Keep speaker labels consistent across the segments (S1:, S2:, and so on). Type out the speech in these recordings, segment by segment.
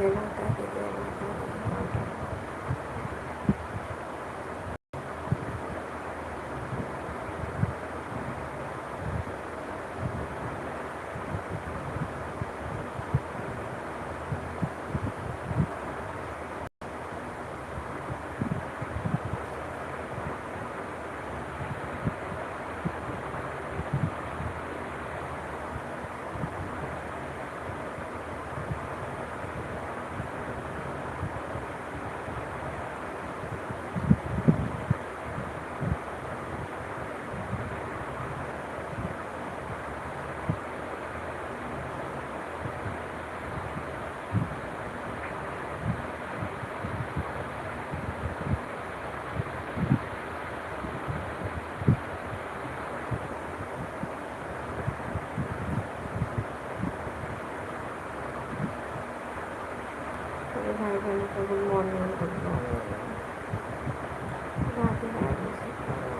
S1: जय माता दी, जय माता दी। सभी भाई बहनों को good morning, good morning. Radhe Radhe, Sitaram.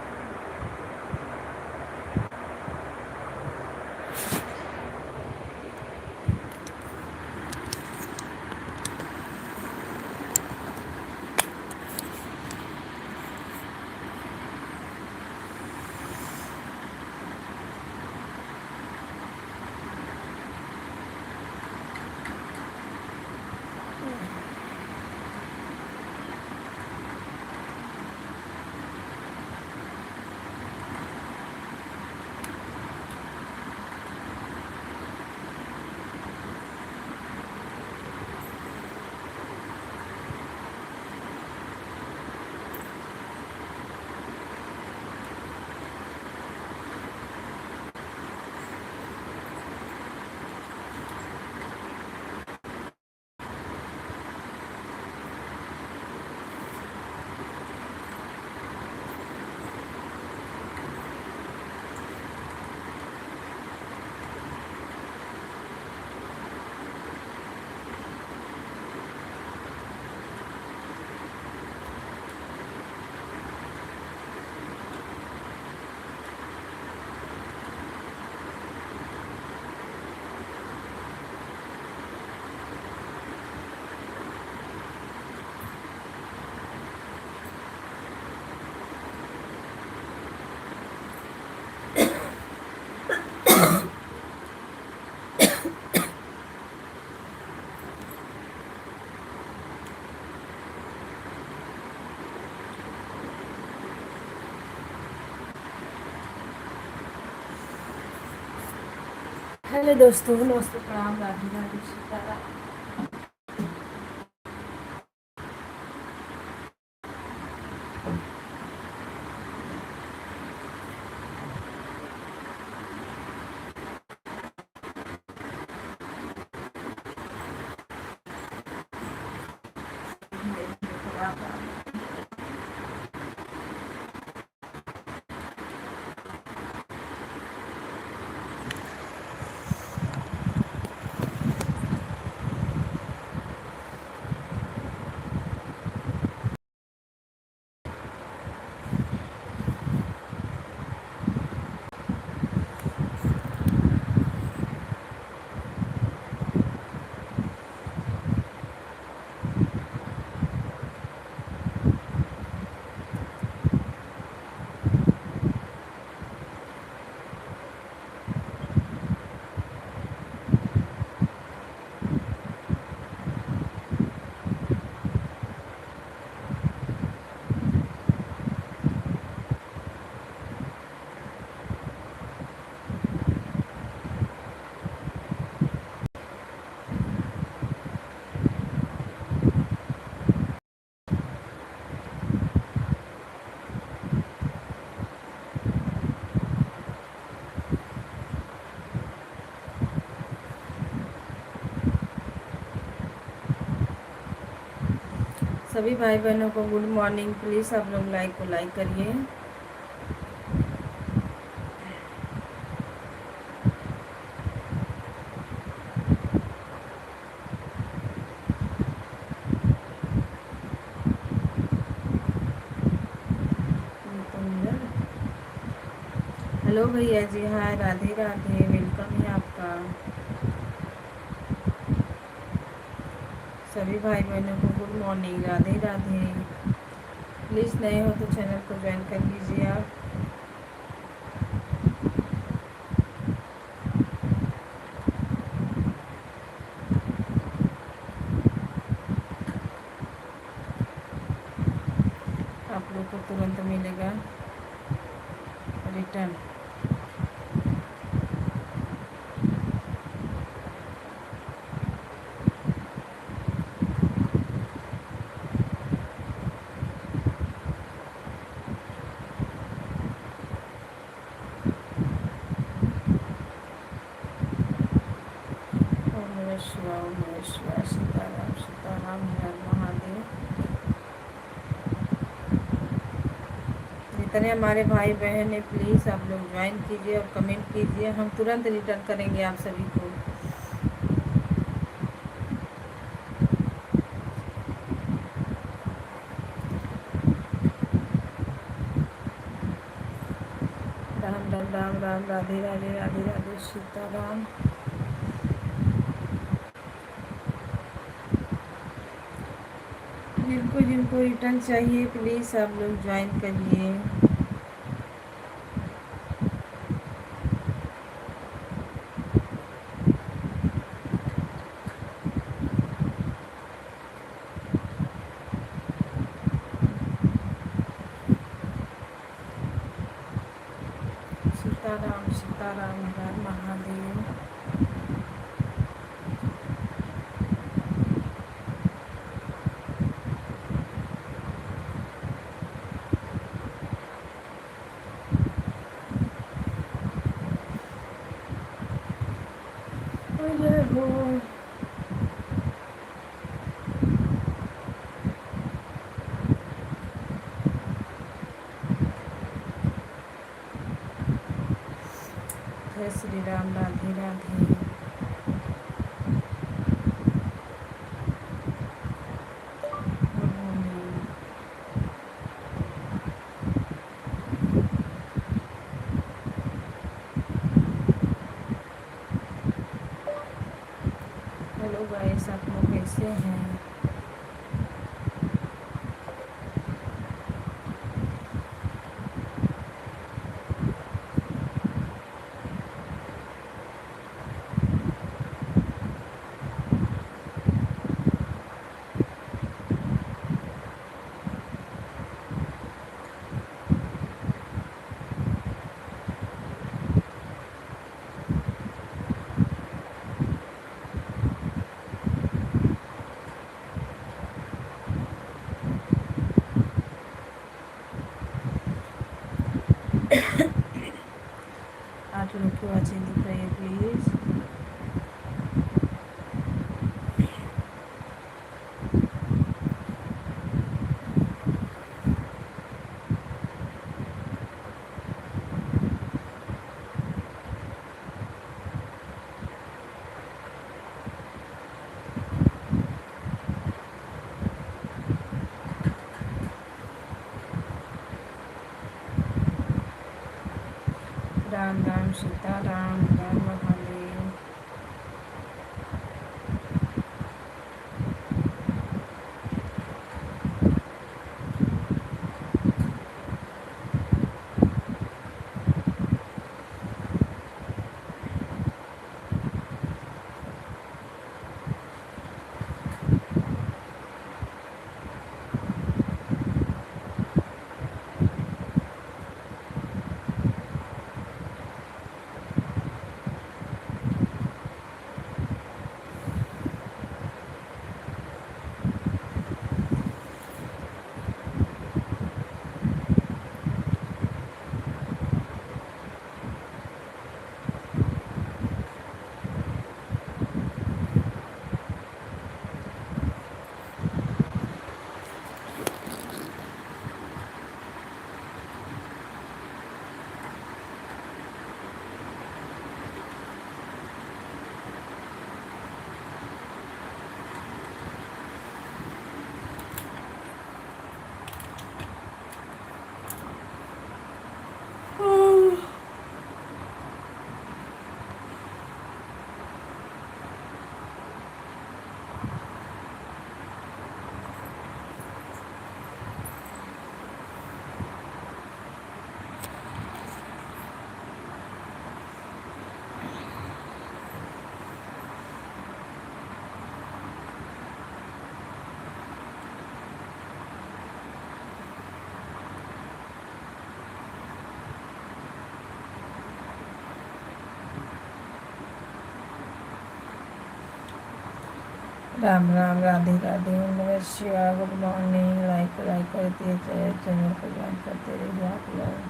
S1: Hello दोस्तों, नमस्ते, प्रणाम, राधे राधे, सीताराम। सभी भाई बहनों को गुड मॉर्निंग। प्लीज़ आप लोग लाइक को लाइक करिए। हेलो भैया जी, हाय, राधे राधे, वेलकम है आपका। सभी भाई बहनों को good morning, Radhe Radhe. Please नए हो तो चैनल को ज्वाइन कर लीजिए आप। आप लोग को तुरंत मिलेगा रिटर्न। ओम नमः शिवाय, ओम नमः शिवाय, सीताराम सीताराम, हर महादेव। जितने हमारे भाई बहन हैं प्लीज़ आप लोग ज्वाइन कीजिए और कमेंट कीजिए, हम तुरंत रिटर्न करेंगे आप सभी को। राम राम राम राम, राधे राधे, राधे राधे, सीताराम। जिनको जिनको रिटर्न चाहिए प्लीज़ आप लोग ज्वाइन करिए। सीताराम सीताराम, हर महादेव। जय हो। जय Shri Ram, Radhe Radhe. Good morning. Hello guys, आप लोग कैसे हैं? आप लोग की आवाज़ें दिख रही है प्लीज़। राम राम सीताराम, हर महादेव। राम राम, राधे राधे, ओम नमः शिवाय। Good morning. लाइक लाइक करते चैनल को ज्वाइन करते रहिए आप लोग।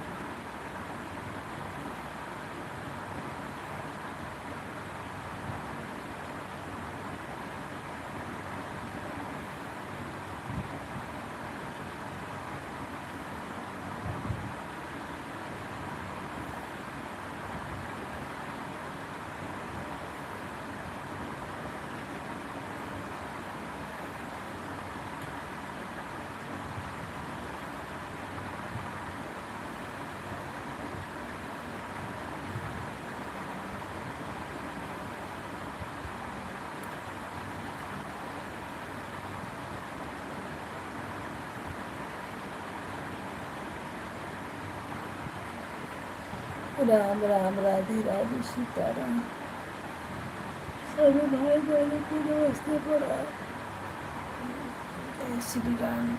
S1: राम राम, राधे राधे, सीताराम। सभी भाई बहनों को नमस्ते पड़ा। जय श्री राम।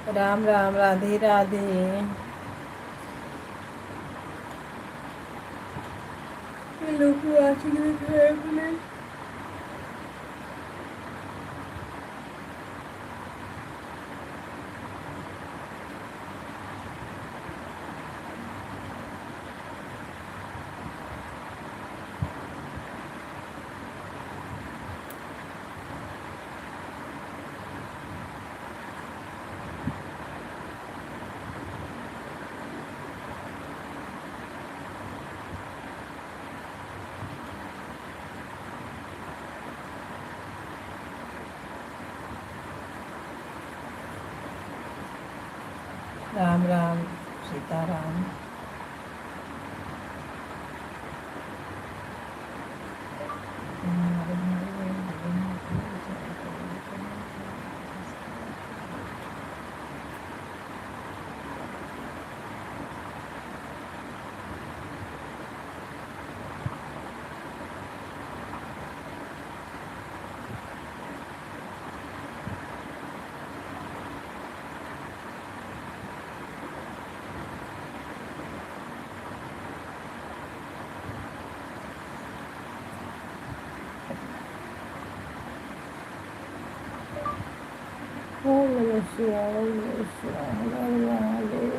S1: राम राम, राधे राधे। ये लोग आज के राम राम, सीताराम। ओम नमः शिवाय, ओम नमः शिवाय, हर हर महादेव।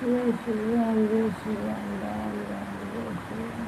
S1: जय श्री राम, जय श्री राम, राम राम, जय श्री राम।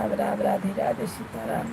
S1: राम राम राधे राधे सीताराम।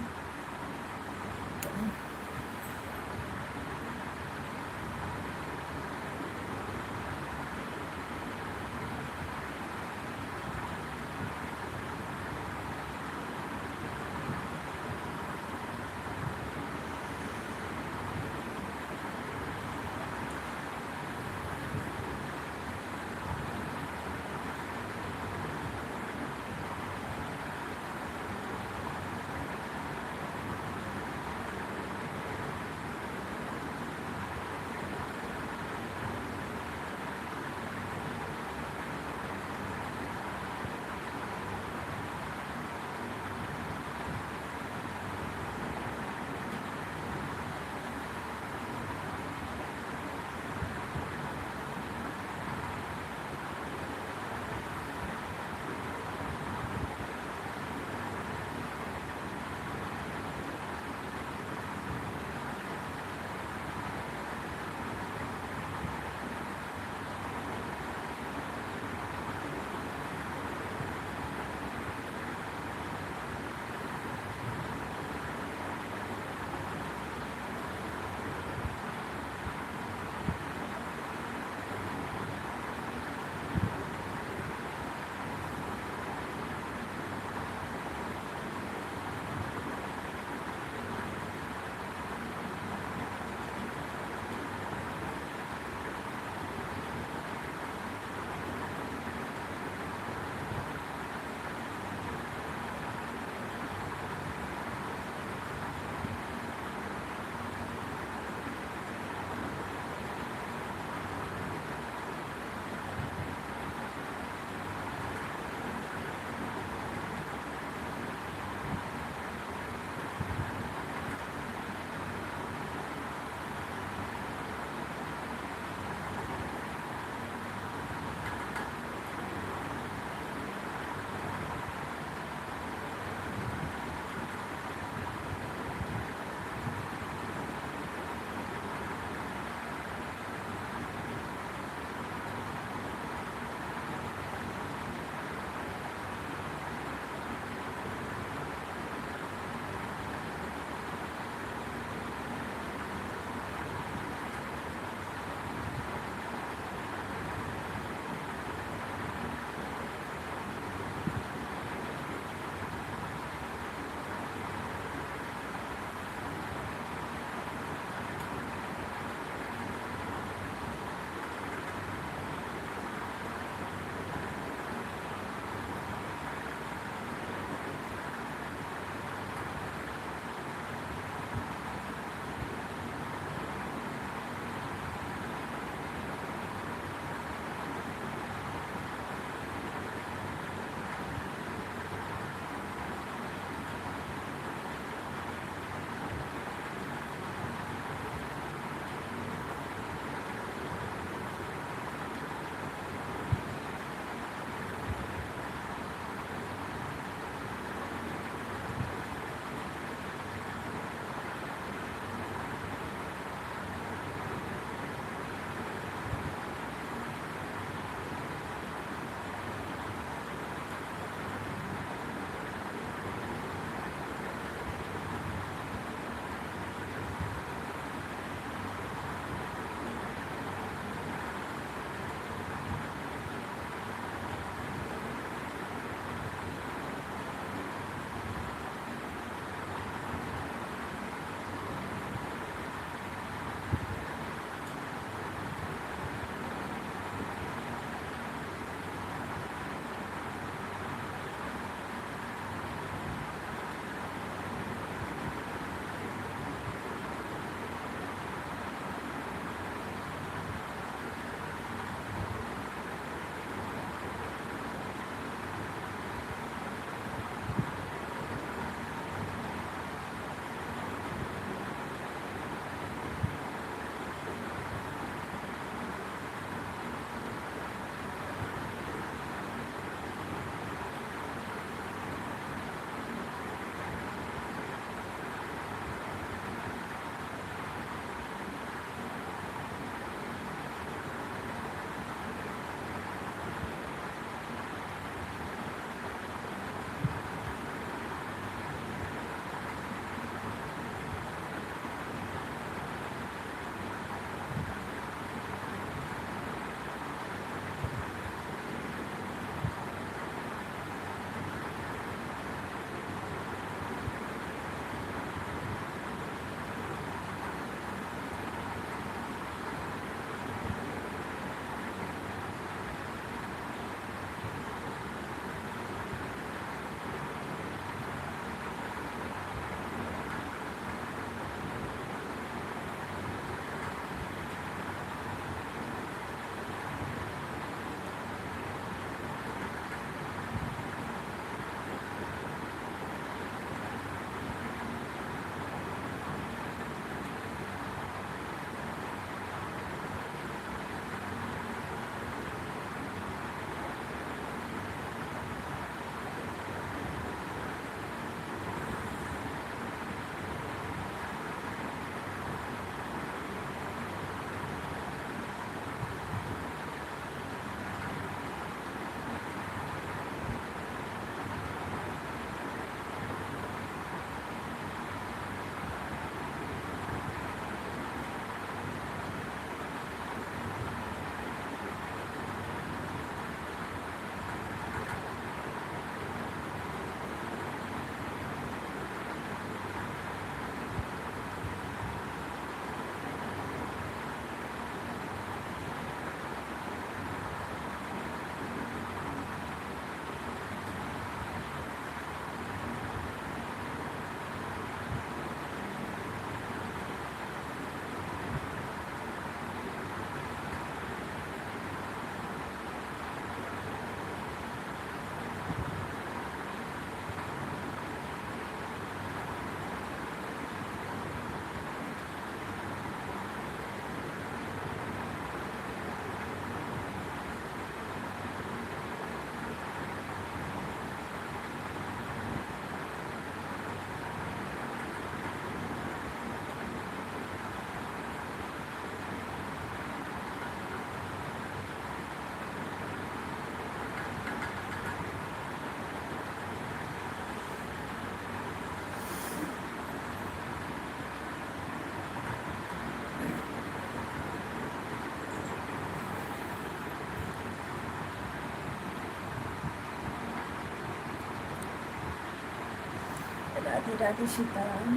S1: राधे राधे सीताराम।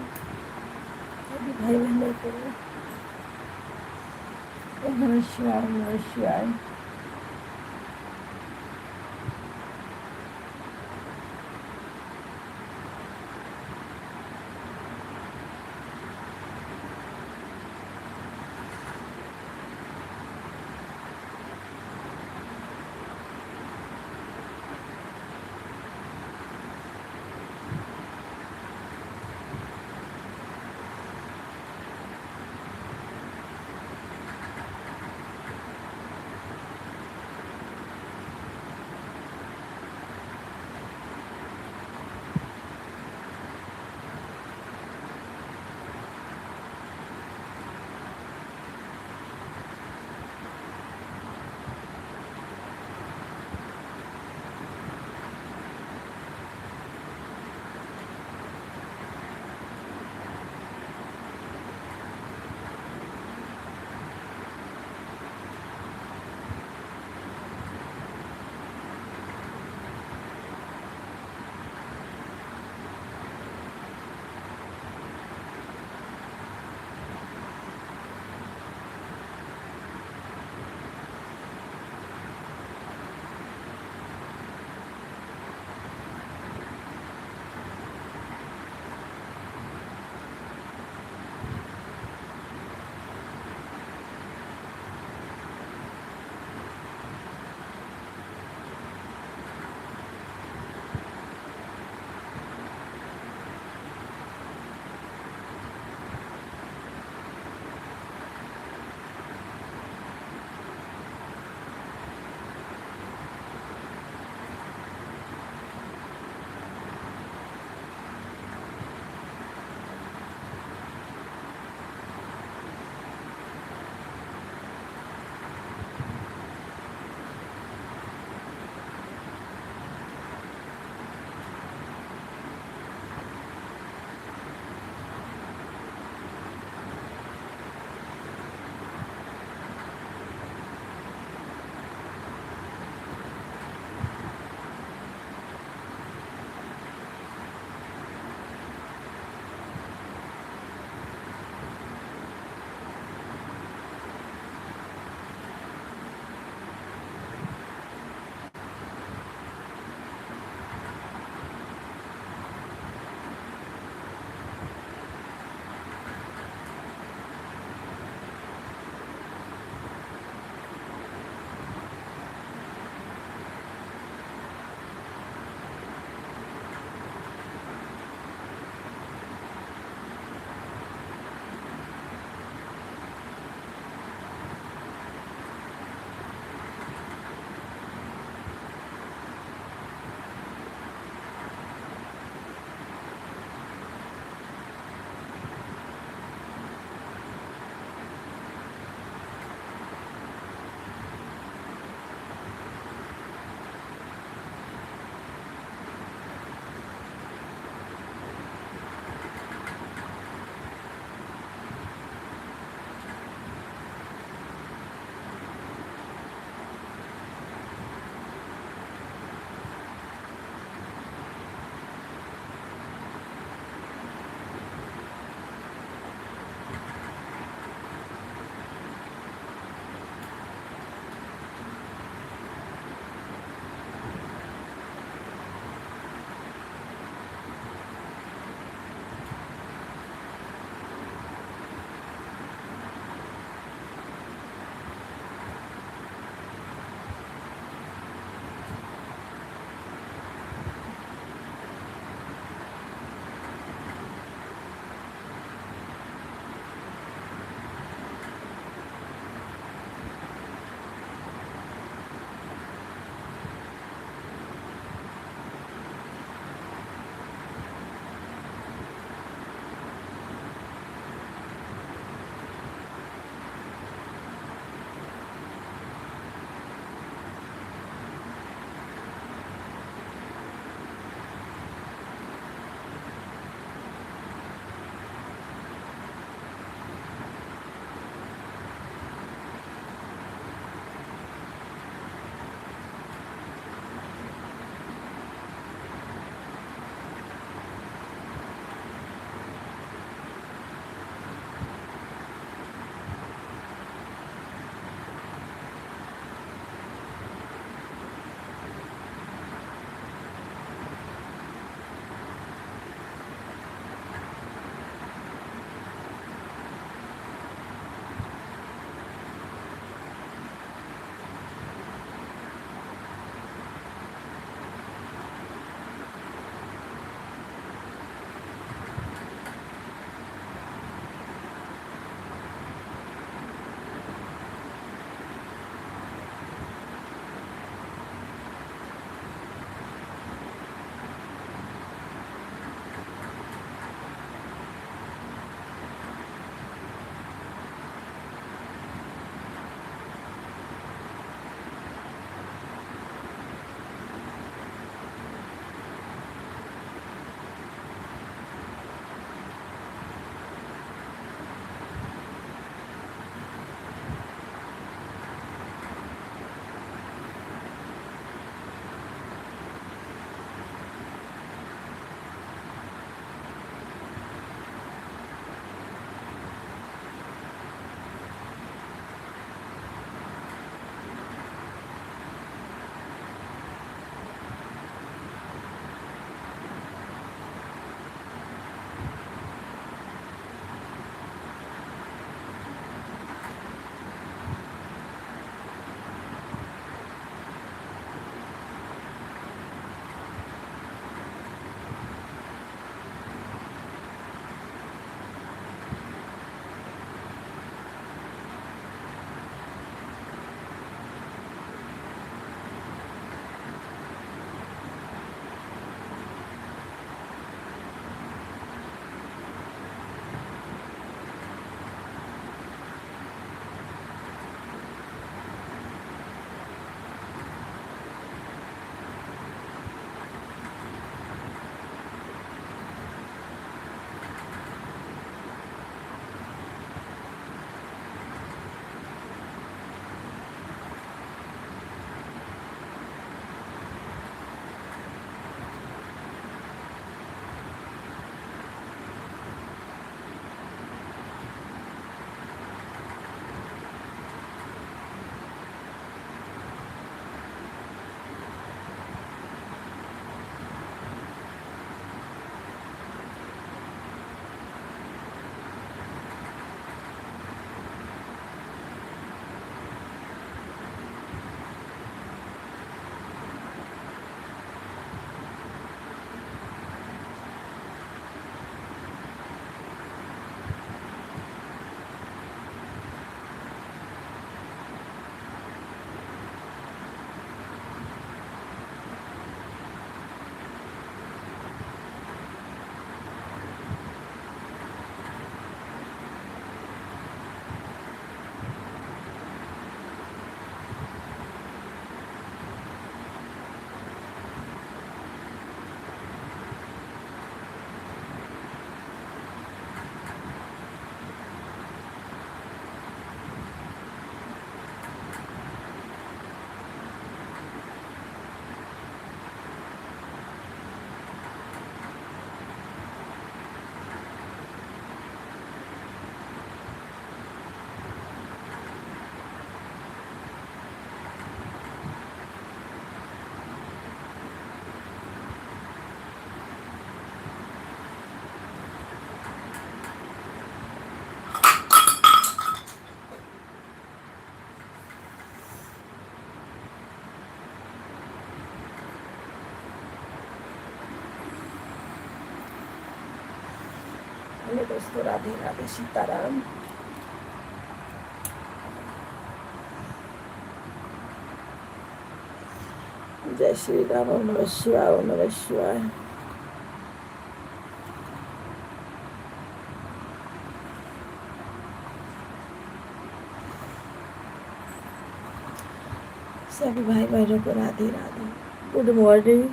S1: सभी भाई बहनों को नमः शिवाय नमः शिवाय। में दोस्तों, राधे राधे, सीताराम। जय श्री राम। ओम नमः शिवाय, ओम नमः शिवाय। सभी भाई बहनों को राधे राधे, गुड मॉर्निंग।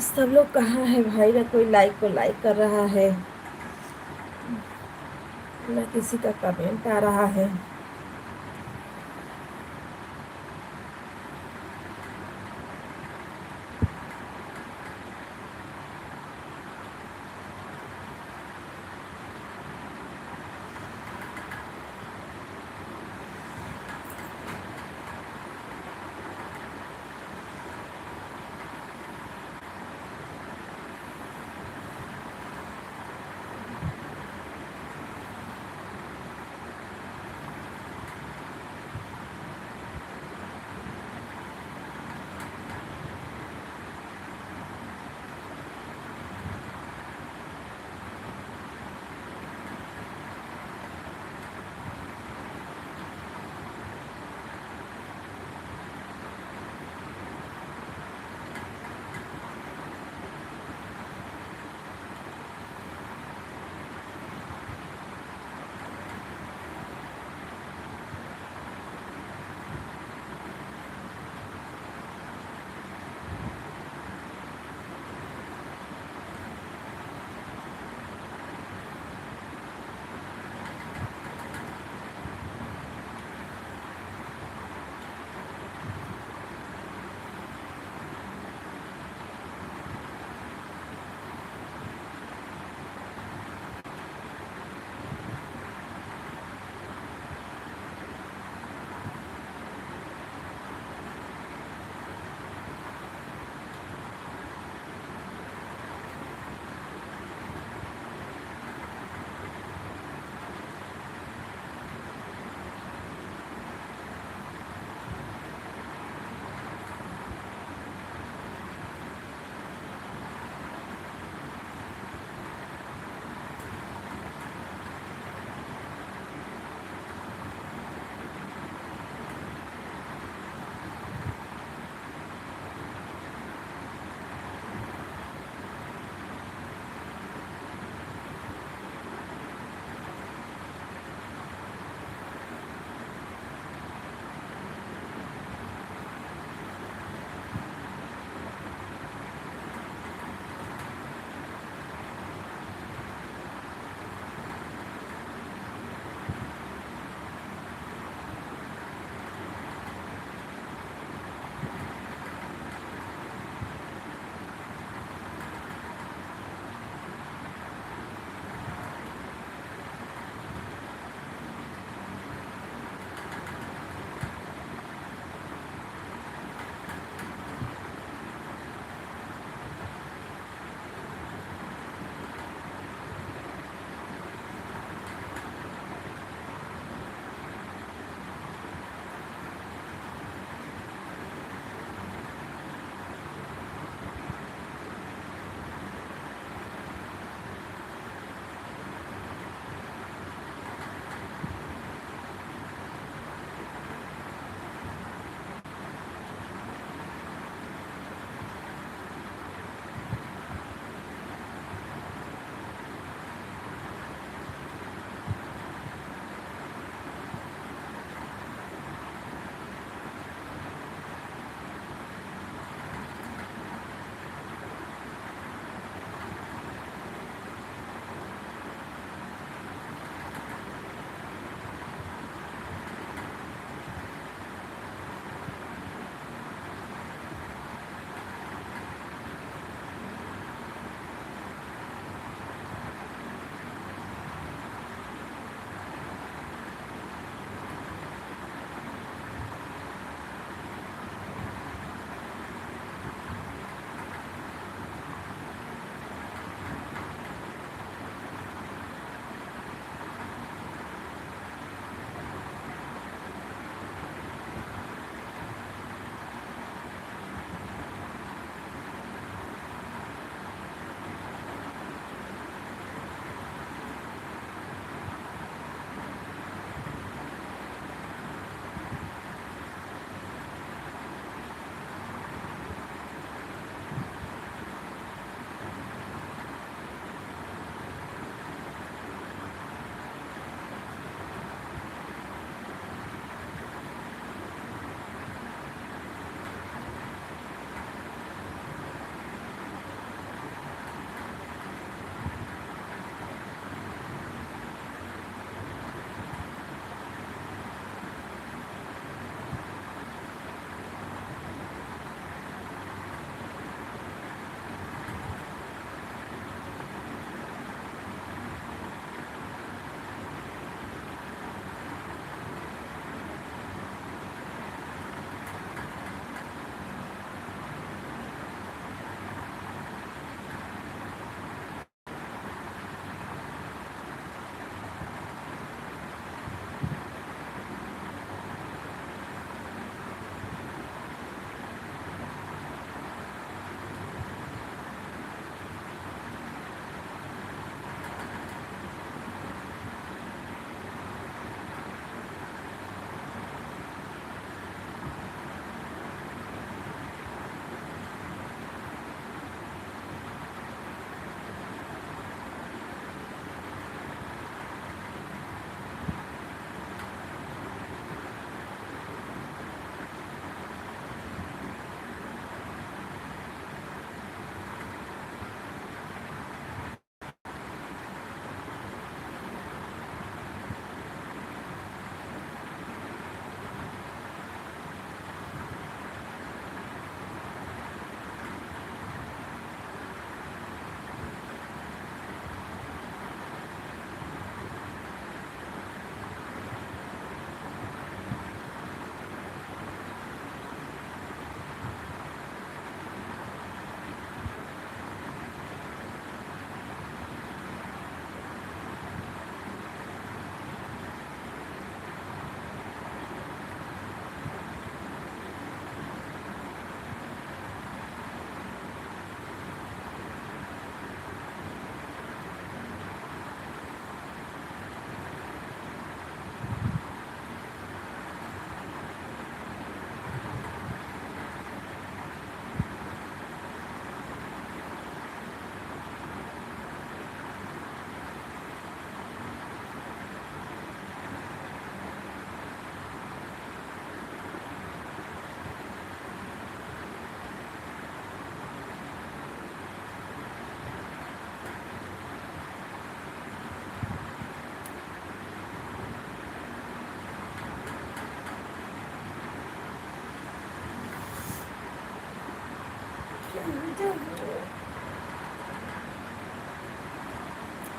S1: सब लोग कहाँ है भाई? ना कोई लाइक को लाइक कर रहा है, ना किसी का कमेंट आ रहा है।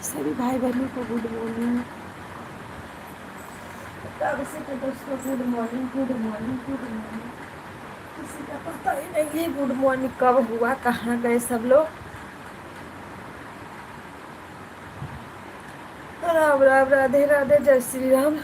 S1: सभी भाई बहनों को गुड मॉर्निंग। तब से तो दोस्तों good morning good morning good morning, किसी का पता ही नहीं है गुड मॉर्निंग कब हुआ, कहाँ गए सब लोग। राम राम, राधे राधे, जय श्री राम।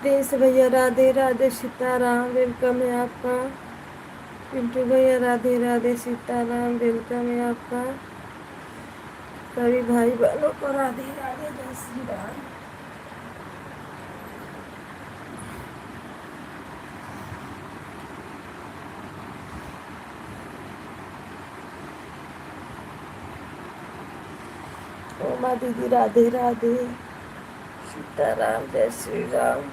S1: प्रिंस भैया राधे राधे सीताराम, वेलकम है आपका। पिंटू भैया राधे राधे सीताराम, वेलकम है आपका। सभी भाई बहनों को राधे राधे, जय श्री राम। उमा दीदी राधे राधे सीताराम, जय श्री राम।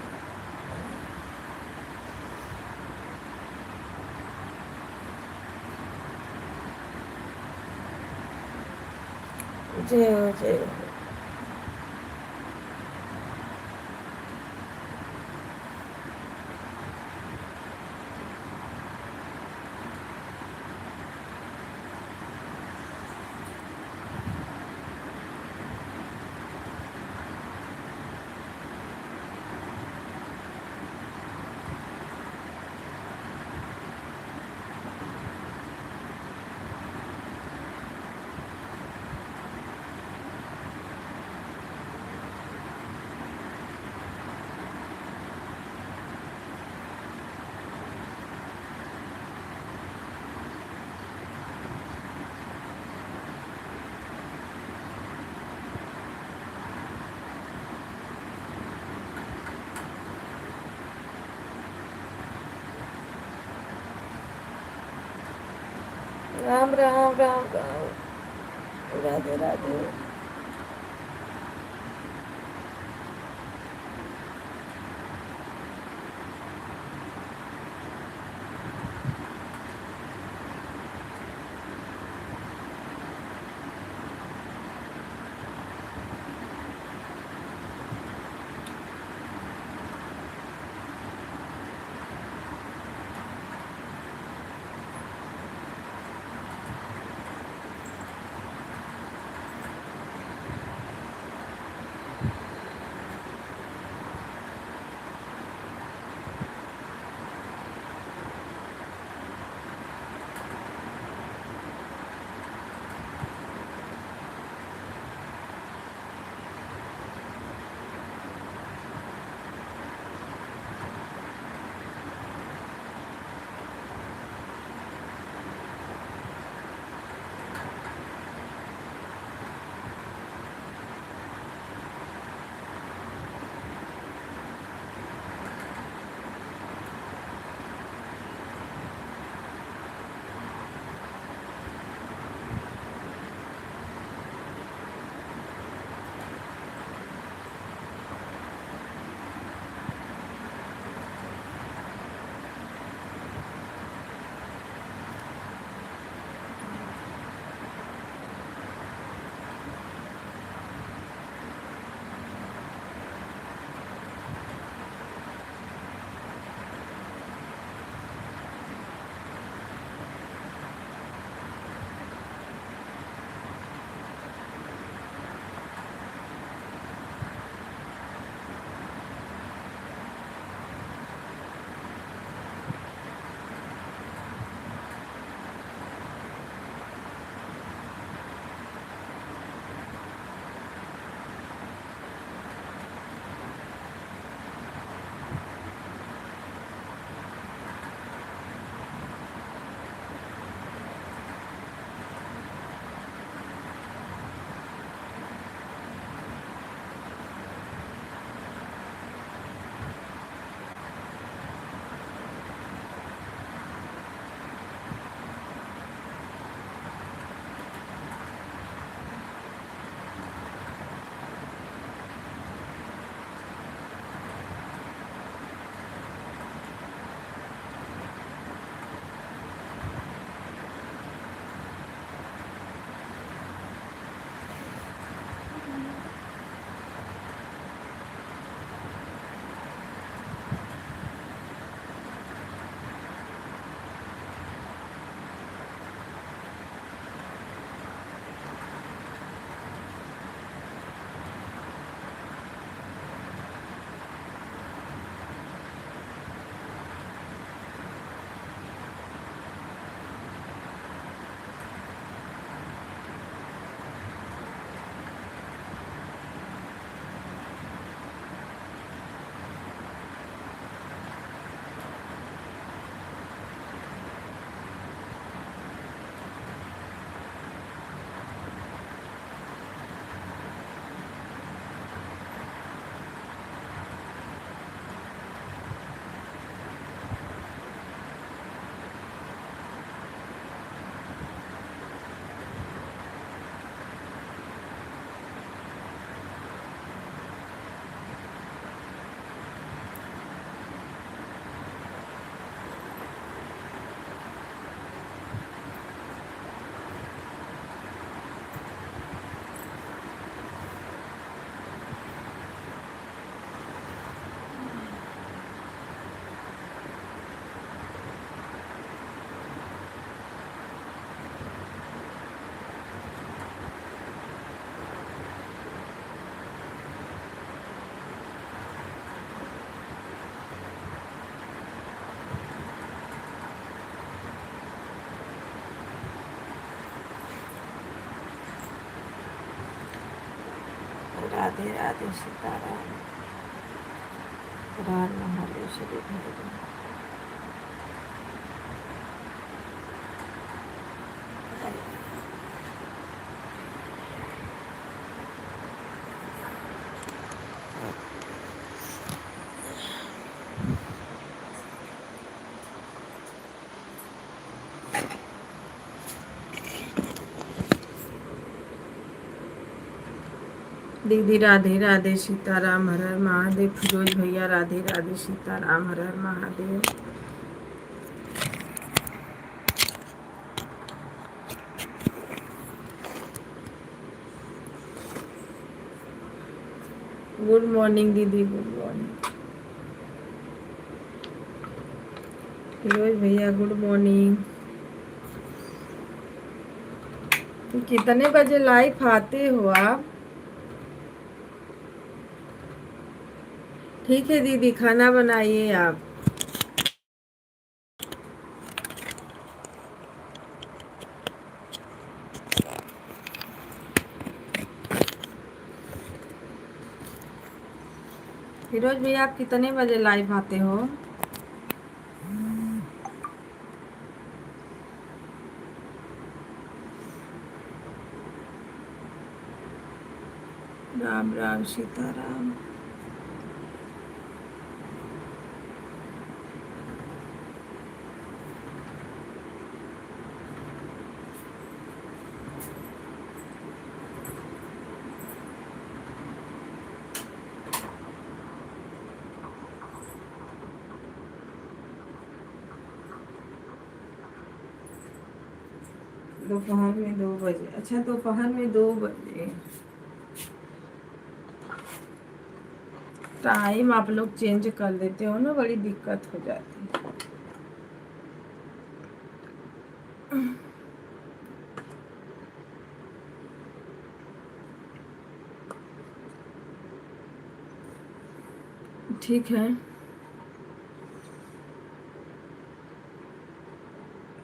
S1: जय हो जय हो। राम राम राम राम, राधे राधे। राधे राधे सीताराम। हर महादेव श्री हरि। दीदी राधे राधे सीताराम हर हर महादेव। फिरोज भैया राधे राधे सीताराम हर हर महादेव। गुड मॉर्निंग दीदी, गुड मॉर्निंग। फिरोज भैया गुड मॉर्निंग। कितने बजे लाइव आते हो आप? ठीक है दीदी, खाना बनाइए आप। फिरोज भैया आप कितने बजे लाइव आते हो? राम राम सीताराम। दोपहर में 2 बजे? अच्छा, दोपहर में 2 बजे। टाइम आप लोग चेंज कर देते हो ना, बड़ी दिक्कत हो जाती है। ठीक है।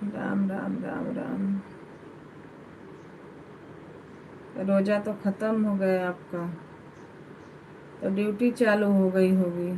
S1: राम राम राम राम। रोजा तो खत्म हो गया आपका, तो ड्यूटी चालू हो गई होगी।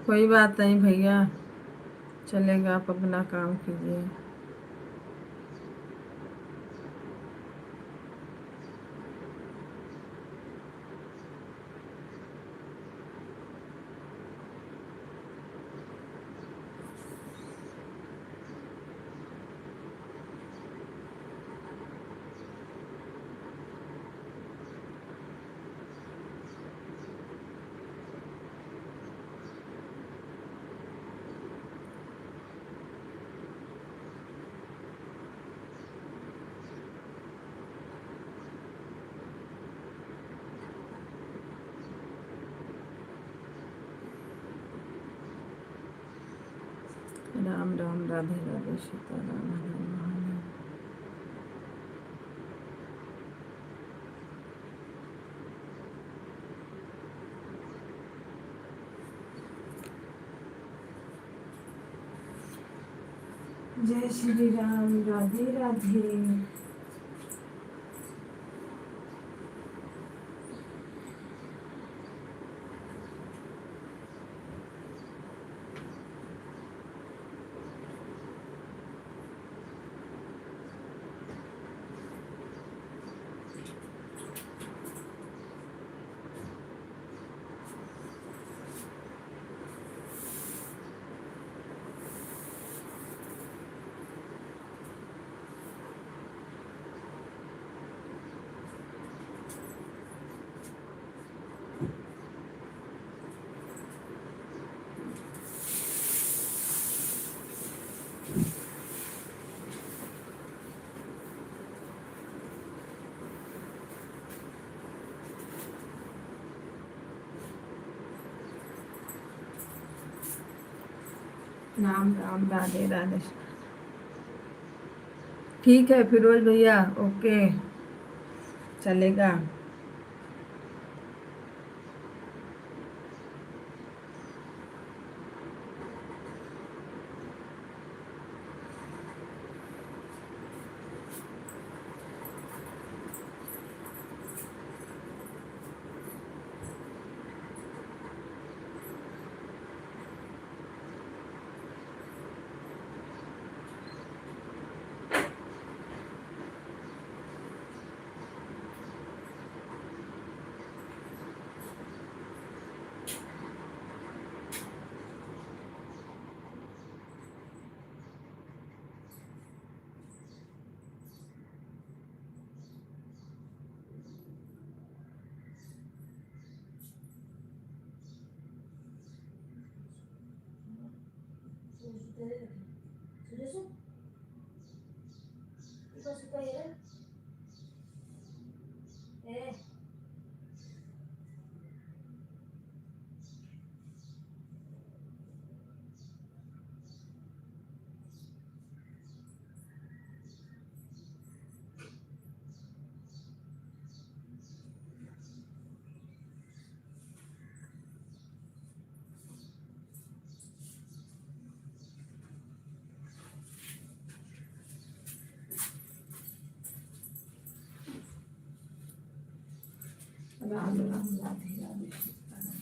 S1: कोई बात नहीं भैया, चलेगा, आप अपना काम कीजिए। राम राम राधे राधे सीताराम हर हर महादेव। जय श्री राम, राधे राधे। राम राम, राधे राधे। ठीक है फिरोज भैया, ओके, चलेगा। Ram Ram, Radhe Radhe, Sitaram.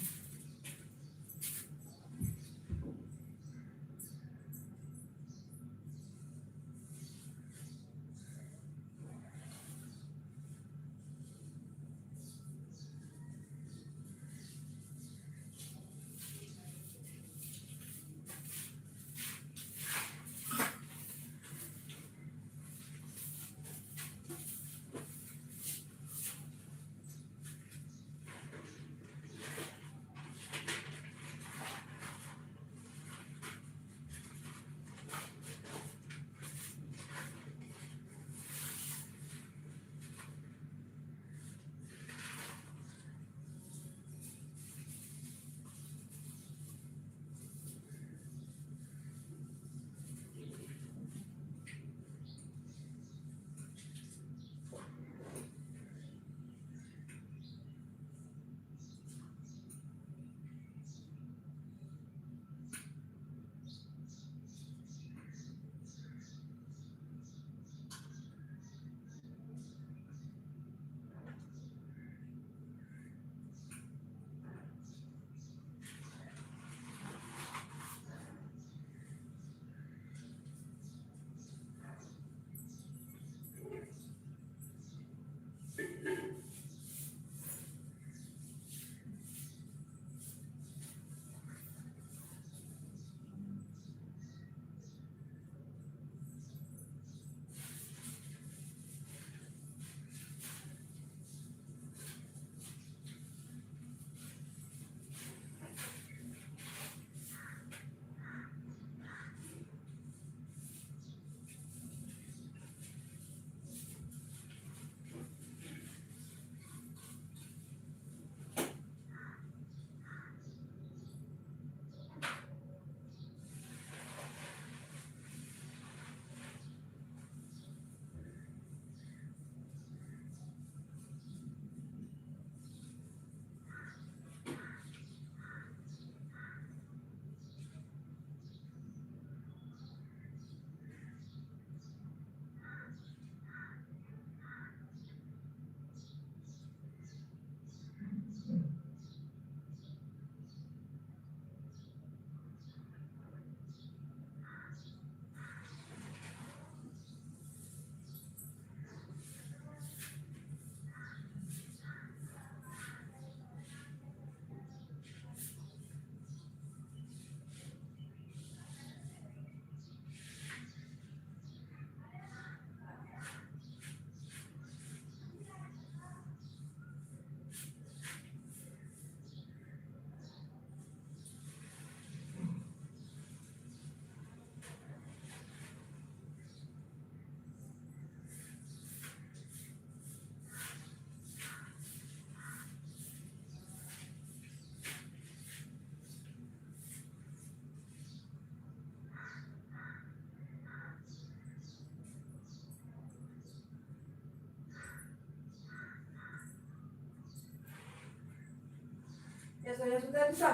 S1: Eso ya sudah bisa.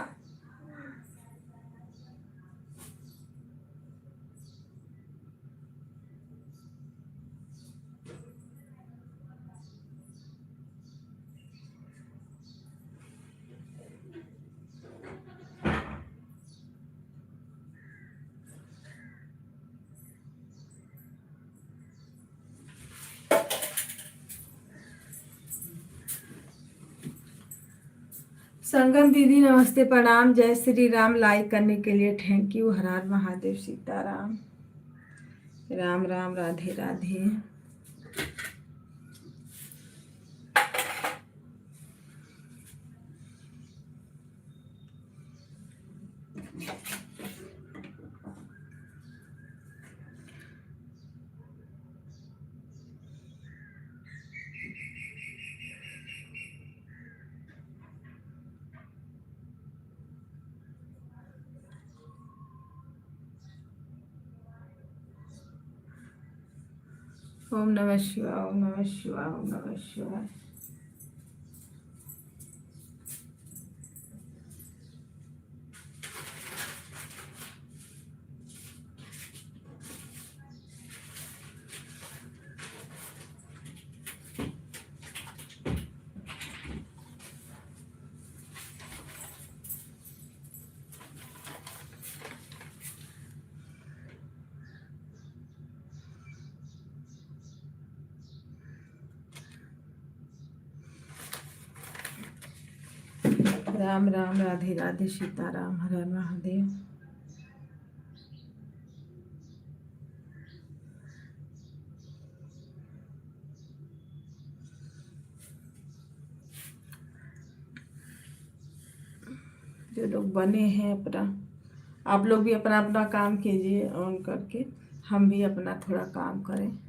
S1: संगम दीदी नमस्ते प्रणाम, जय श्री राम। लाइक करने के लिए थैंक यू। हर हर महादेव, सीताराम, राम राम, राधे राधे। ओम नमः शिवाय, ओम नमः शिवाय, ओम नमः शिवाय। राम राम, राधे राधे, सीताराम, हर हर महादेव। जो लोग बने हैं अपना, आप लोग भी अपना अपना काम कीजिए ऑन करके, हम भी अपना थोड़ा काम करें।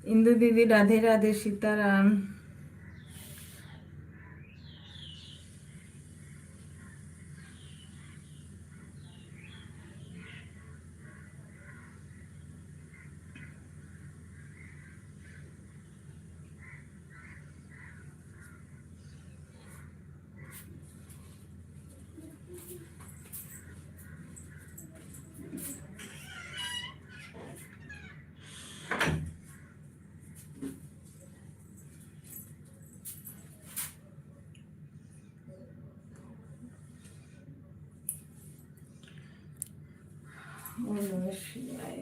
S1: इंदु दीदी राधे राधे सीताराम। ओम नमः शिवाय।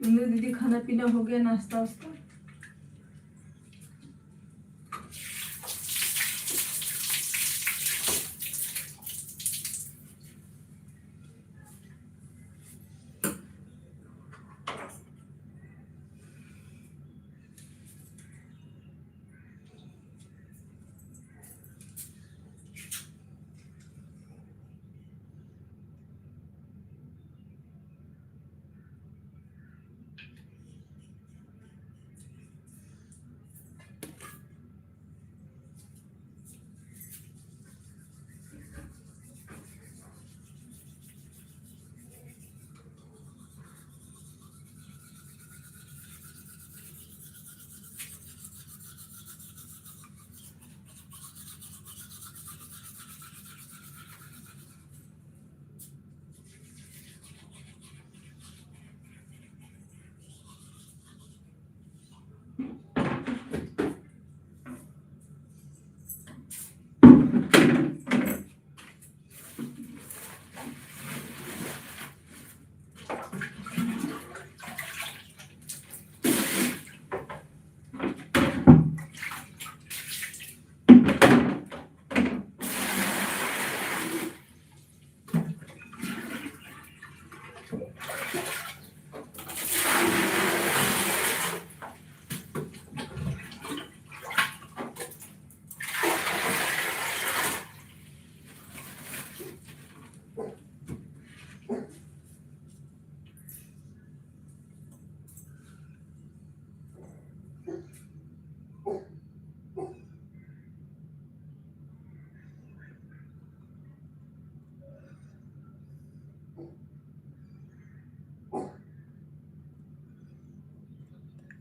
S1: इंदु दीदी खाना पीना हो गया, नाश्ता वास्ता?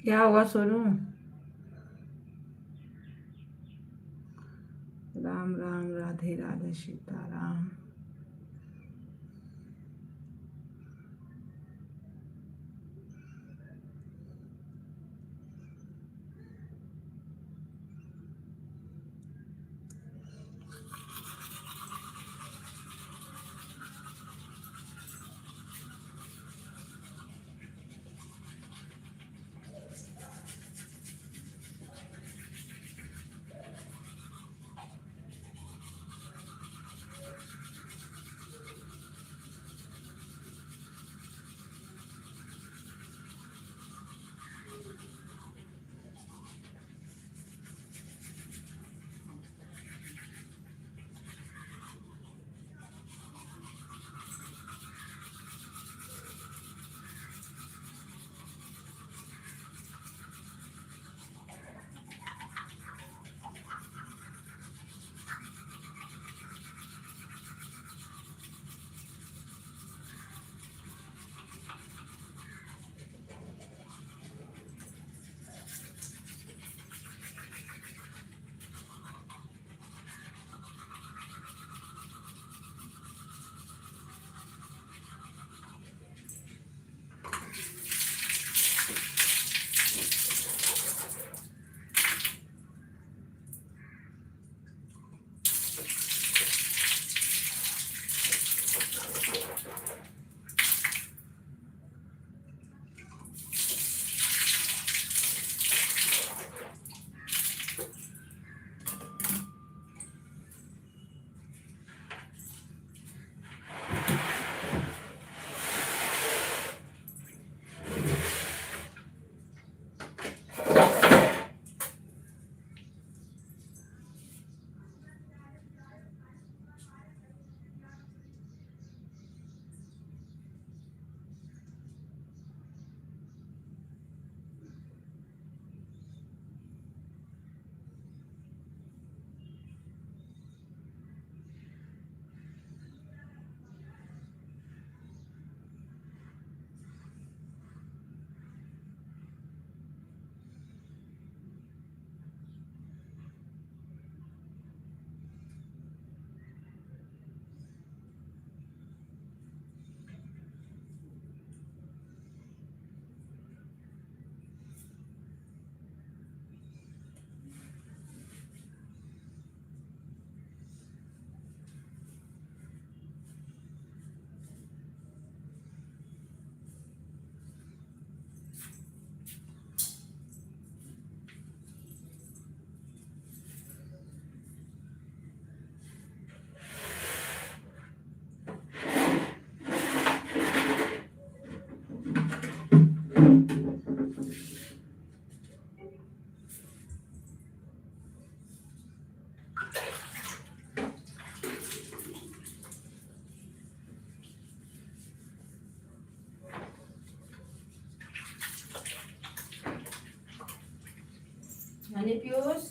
S1: क्या हुआ सोनू? राम राम राधे राधे सीताराम। आणि पियुष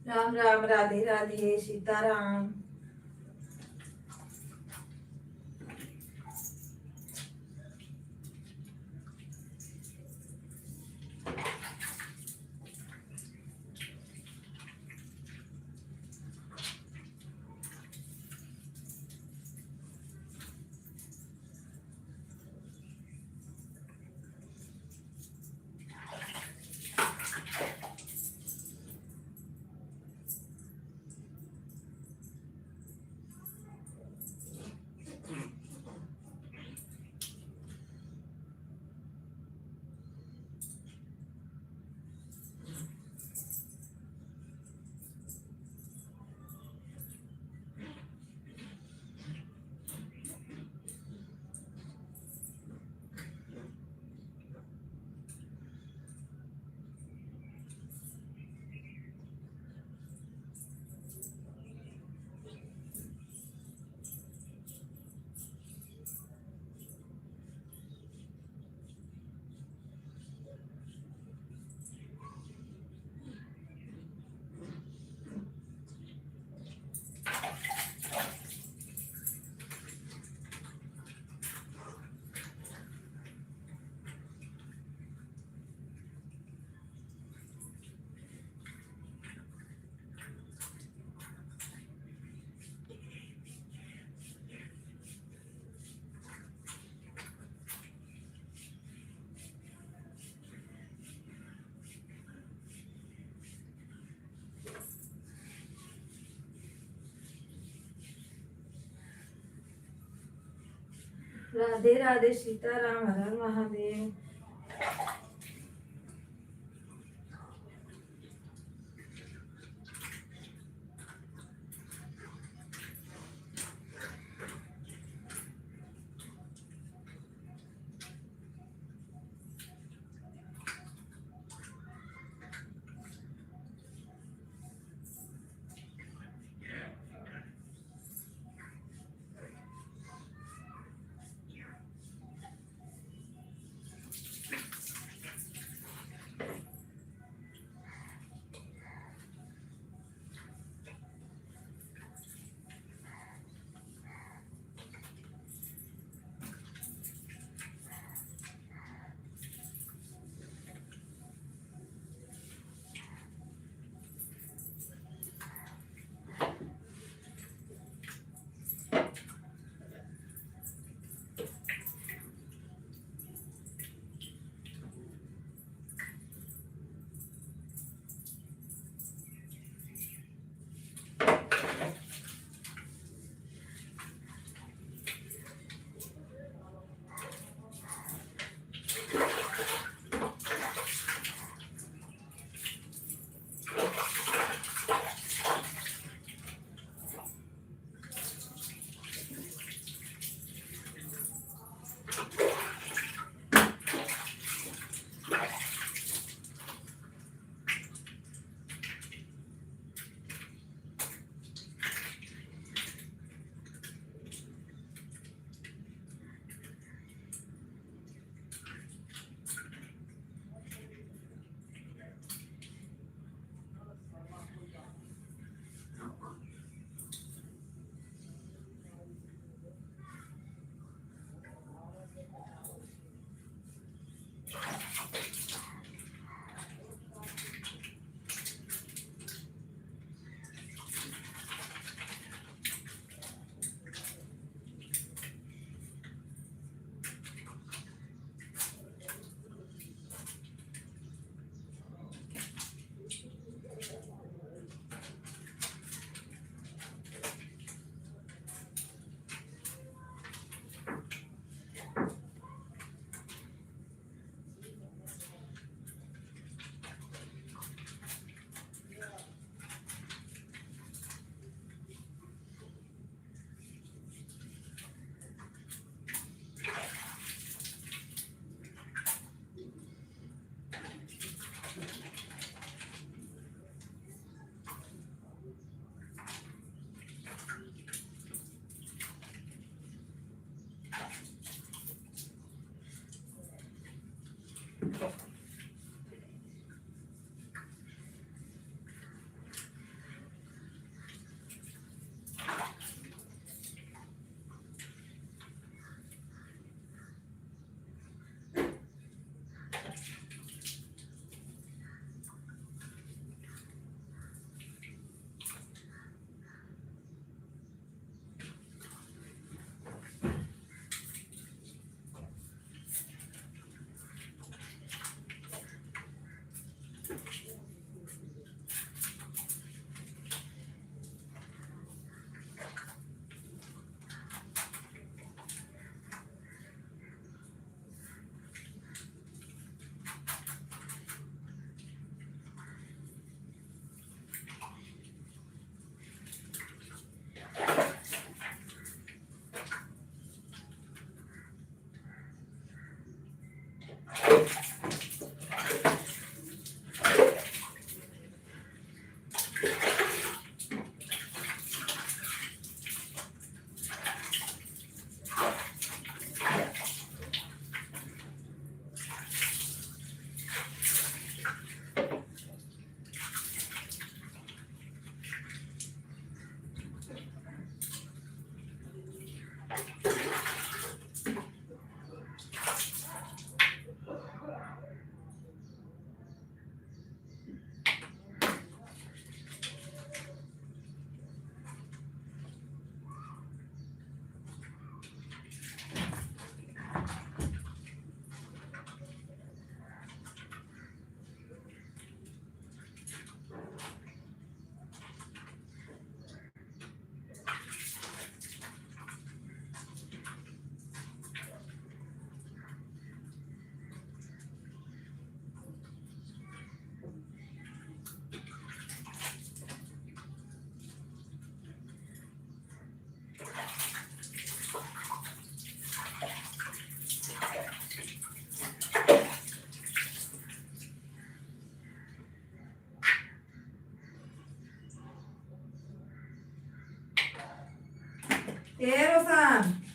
S1: राम राम राधे राधे सीताराम. राधे राधे सीताराम. हर हर महादेव.
S2: Eero-san.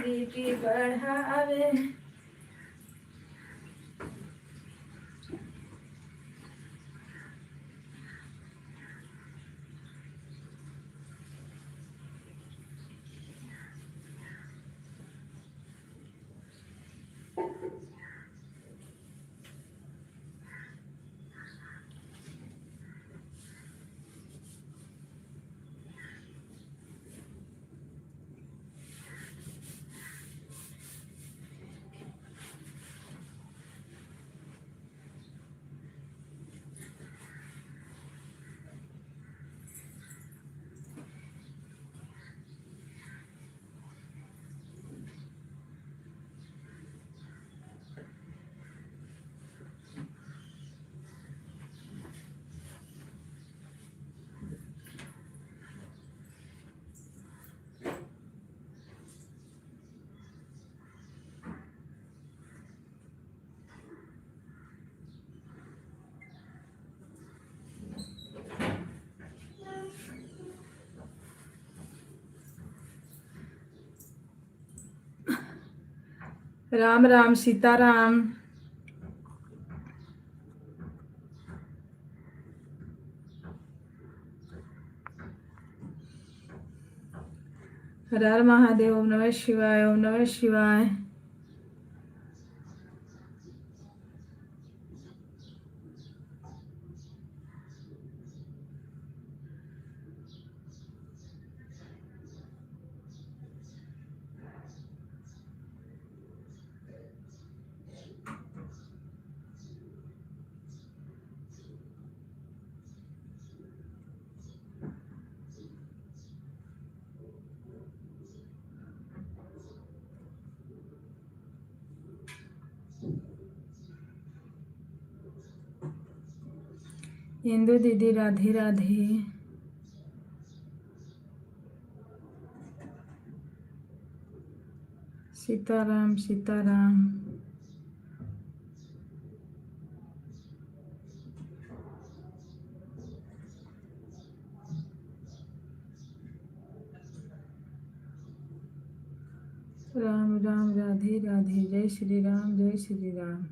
S1: बीपी बढ़ावे।
S2: राम राम सीताराम। हर हर महादेव। ओम नमः शिवाय। ओम नमः शिवाय। इंदु दीदी राधे राधे। सीताराम सीताराम। राम राम राधे राधे। जय श्री राम जय श्री राम।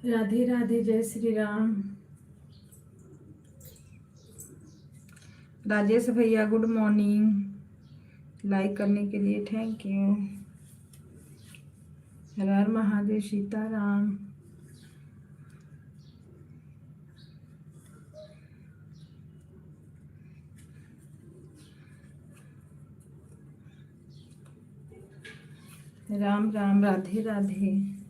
S2: राधे राधे। जय श्री राम। राजेश भैया गुड मॉर्निंग। लाइक करने के लिए थैंक यू। हर हर महादेव। सीताराम। राम राम राधे राधे।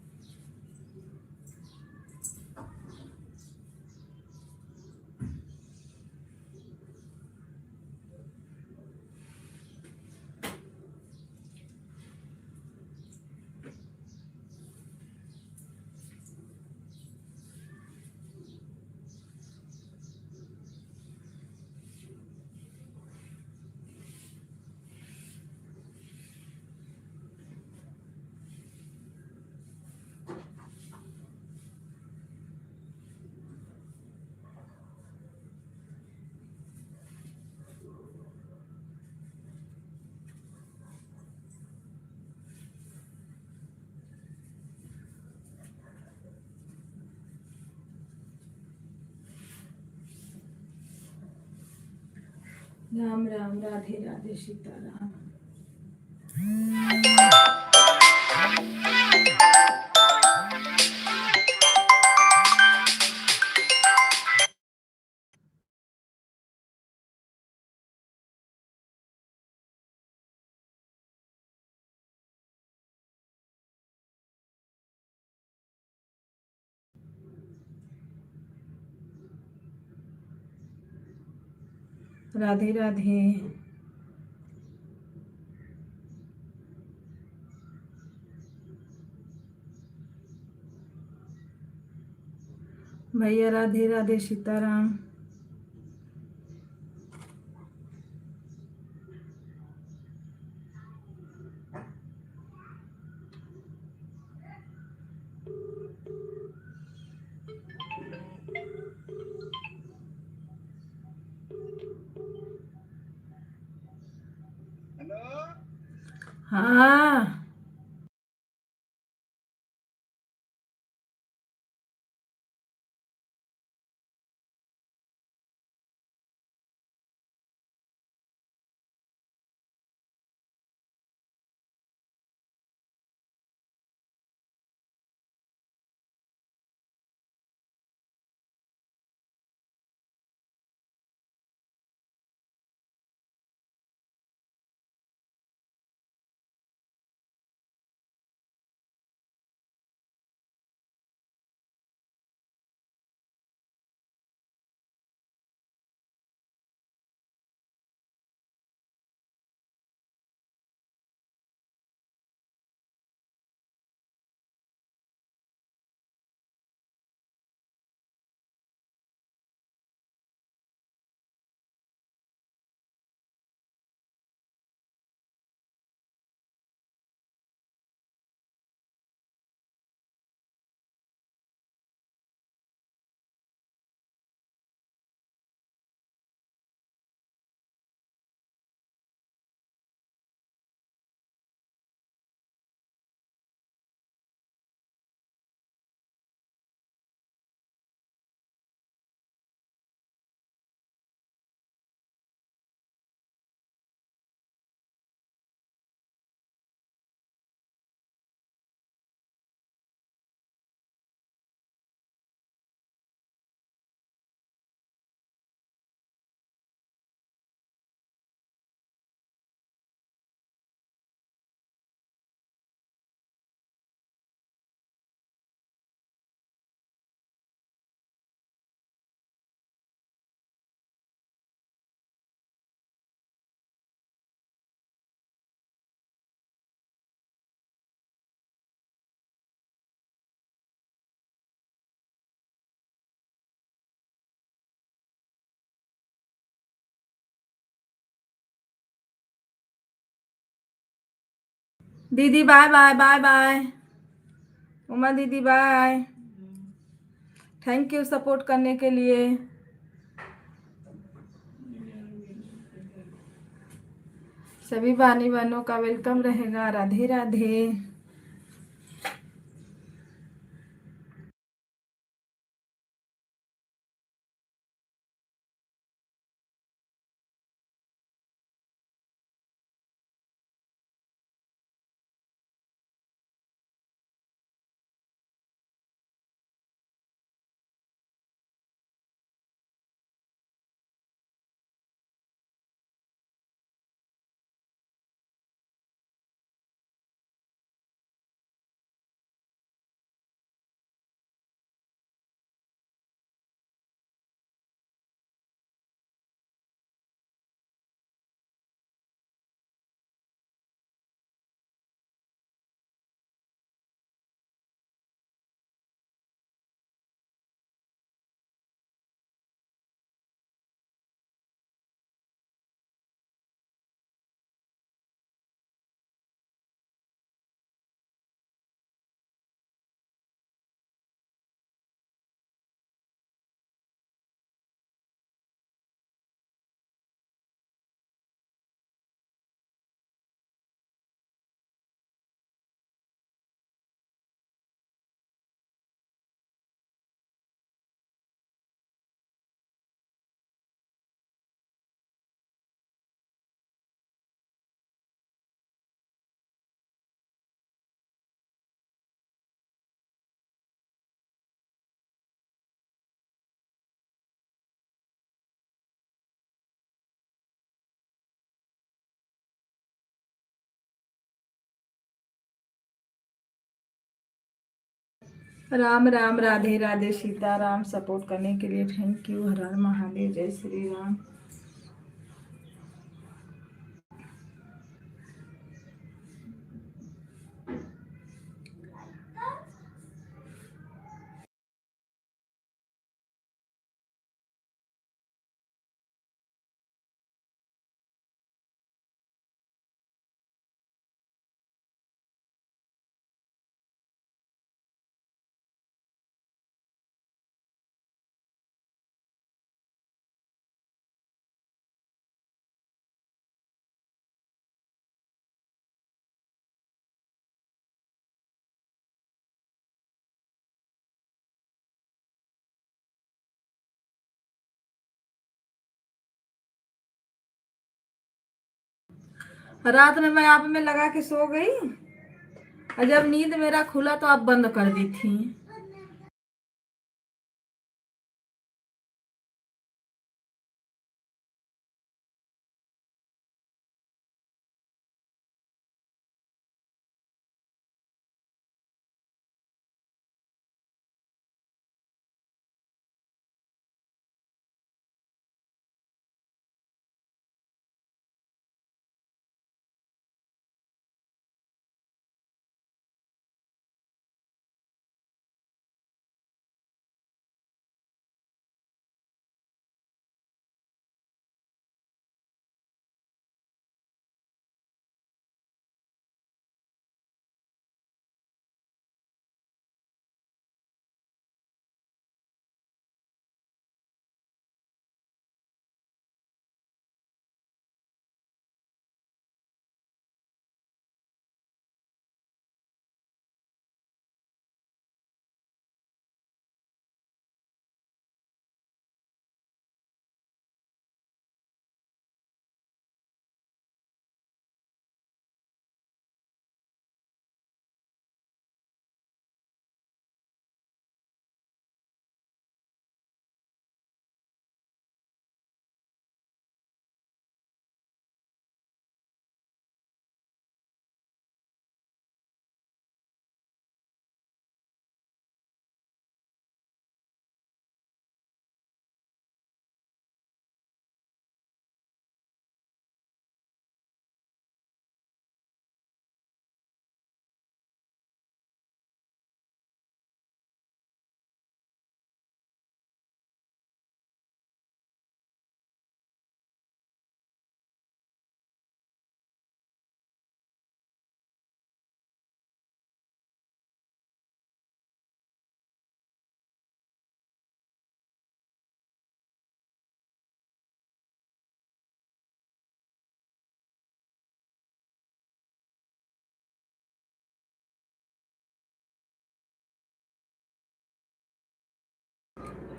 S2: राम राम राधे राधे। सीताराम। राधे राधे। भैया राधे राधे। सीताराम। हाँ दीदी bye bye bye bye. Uma दीदी बाय। थैंक यू सपोर्ट करने के लिए। सभी बानी बहनों का वेलकम रहेगा। राधे राधे। राम राम राधे राधे सीताराम। सपोर्ट करने के लिए थैंक यू। हर हर महादेव। जय श्री राम। रात में मैं आप में लगा के सो गई और जब नींद मेरा खुला तो आप बंद कर दी थी।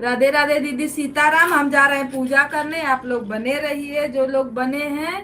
S2: राधे राधे दीदी सीताराम। हम जा रहे हैं पूजा करने, आप लोग बने रहिए जो लोग बने हैं।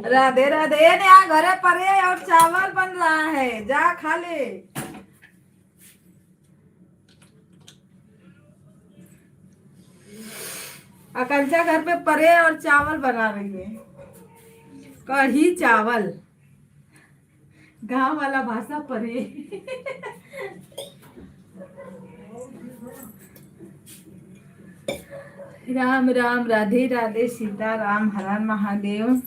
S2: राधे राधे ने आ घरे परे और चावल बन रहा है, जा खा ले। आकांक्षा घर पे परे और चावल बना रही है, कढ़ी चावल, गांव वाला भाषा परे। राम राम, राधे राधे, सीता राम, हर हर महादेव।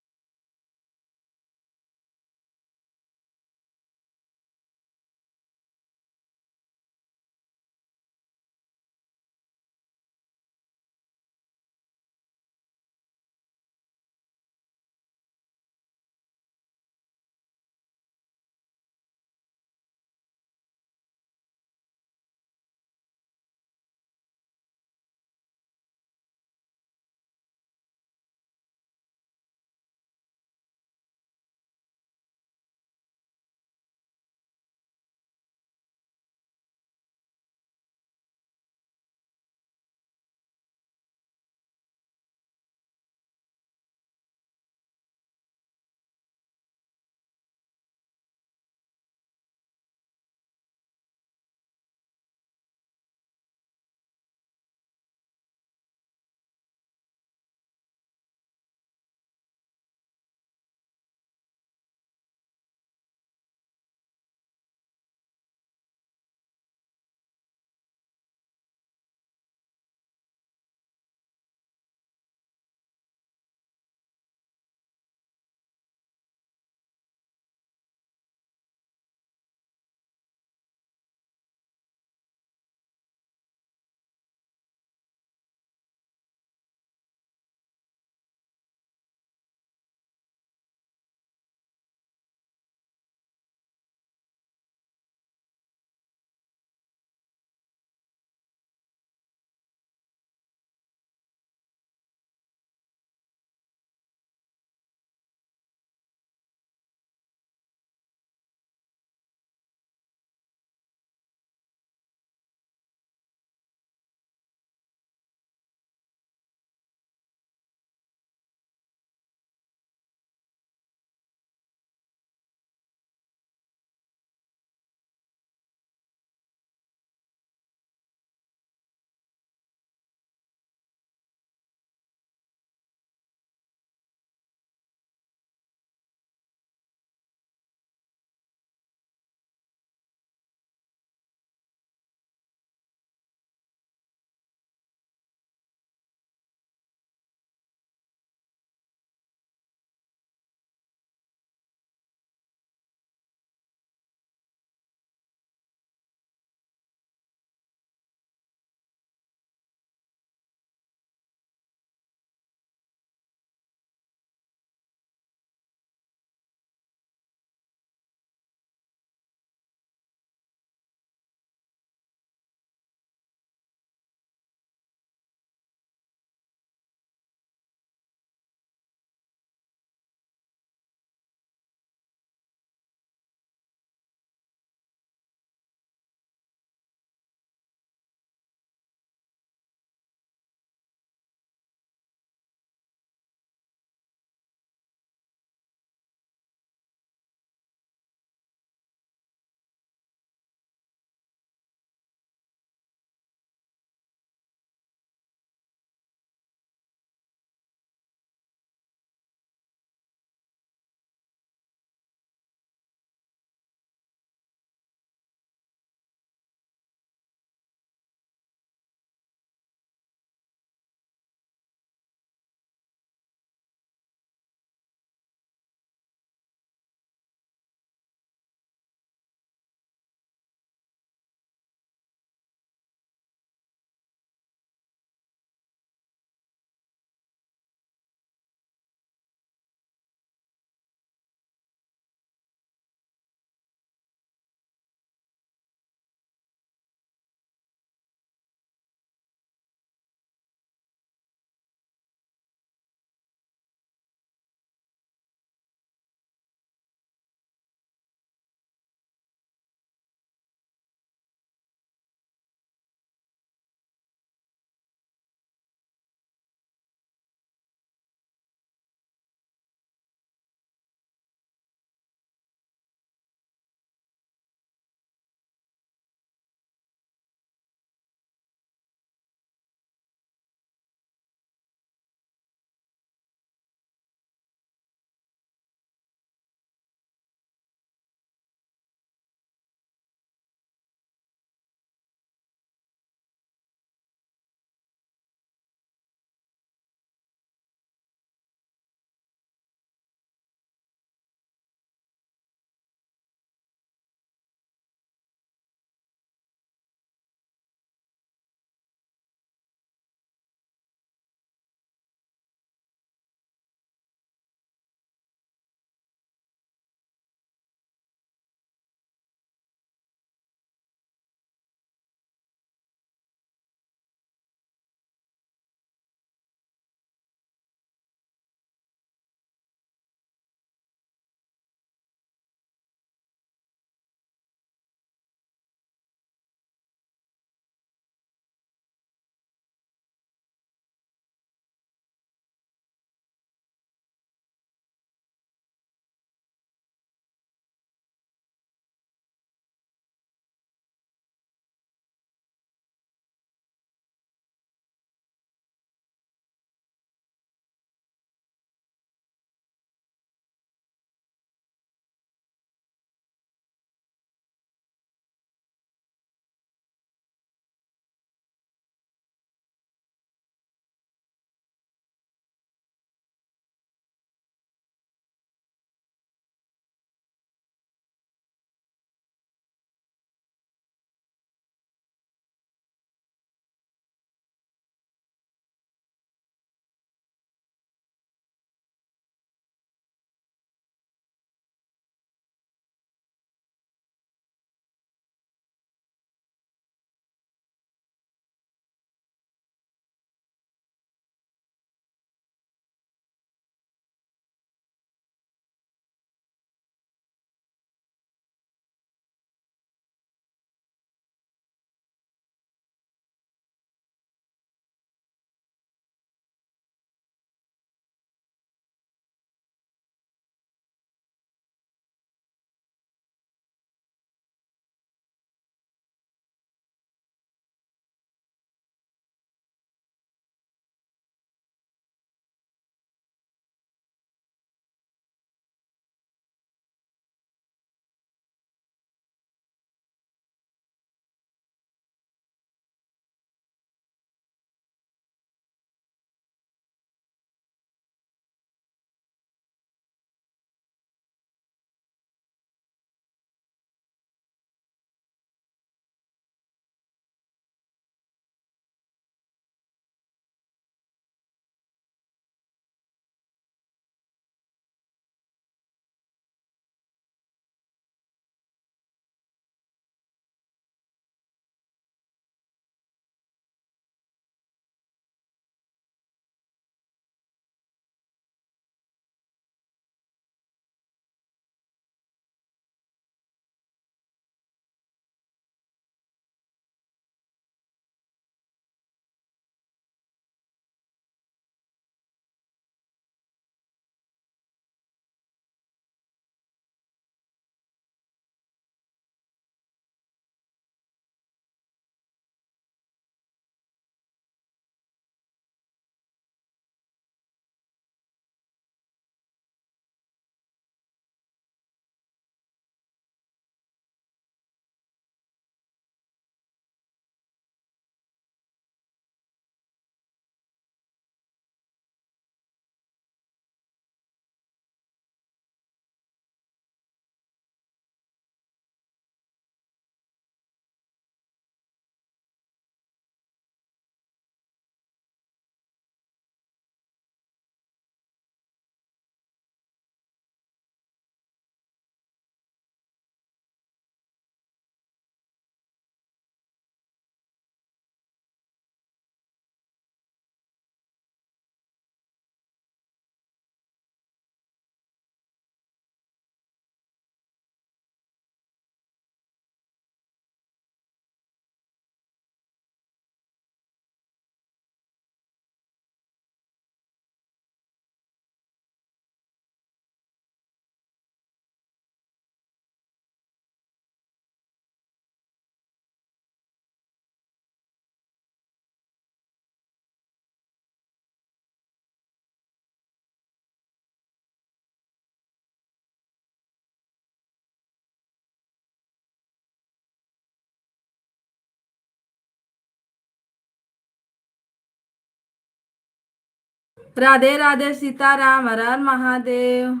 S2: राधे राधे सीताराम, हर हर महादेव,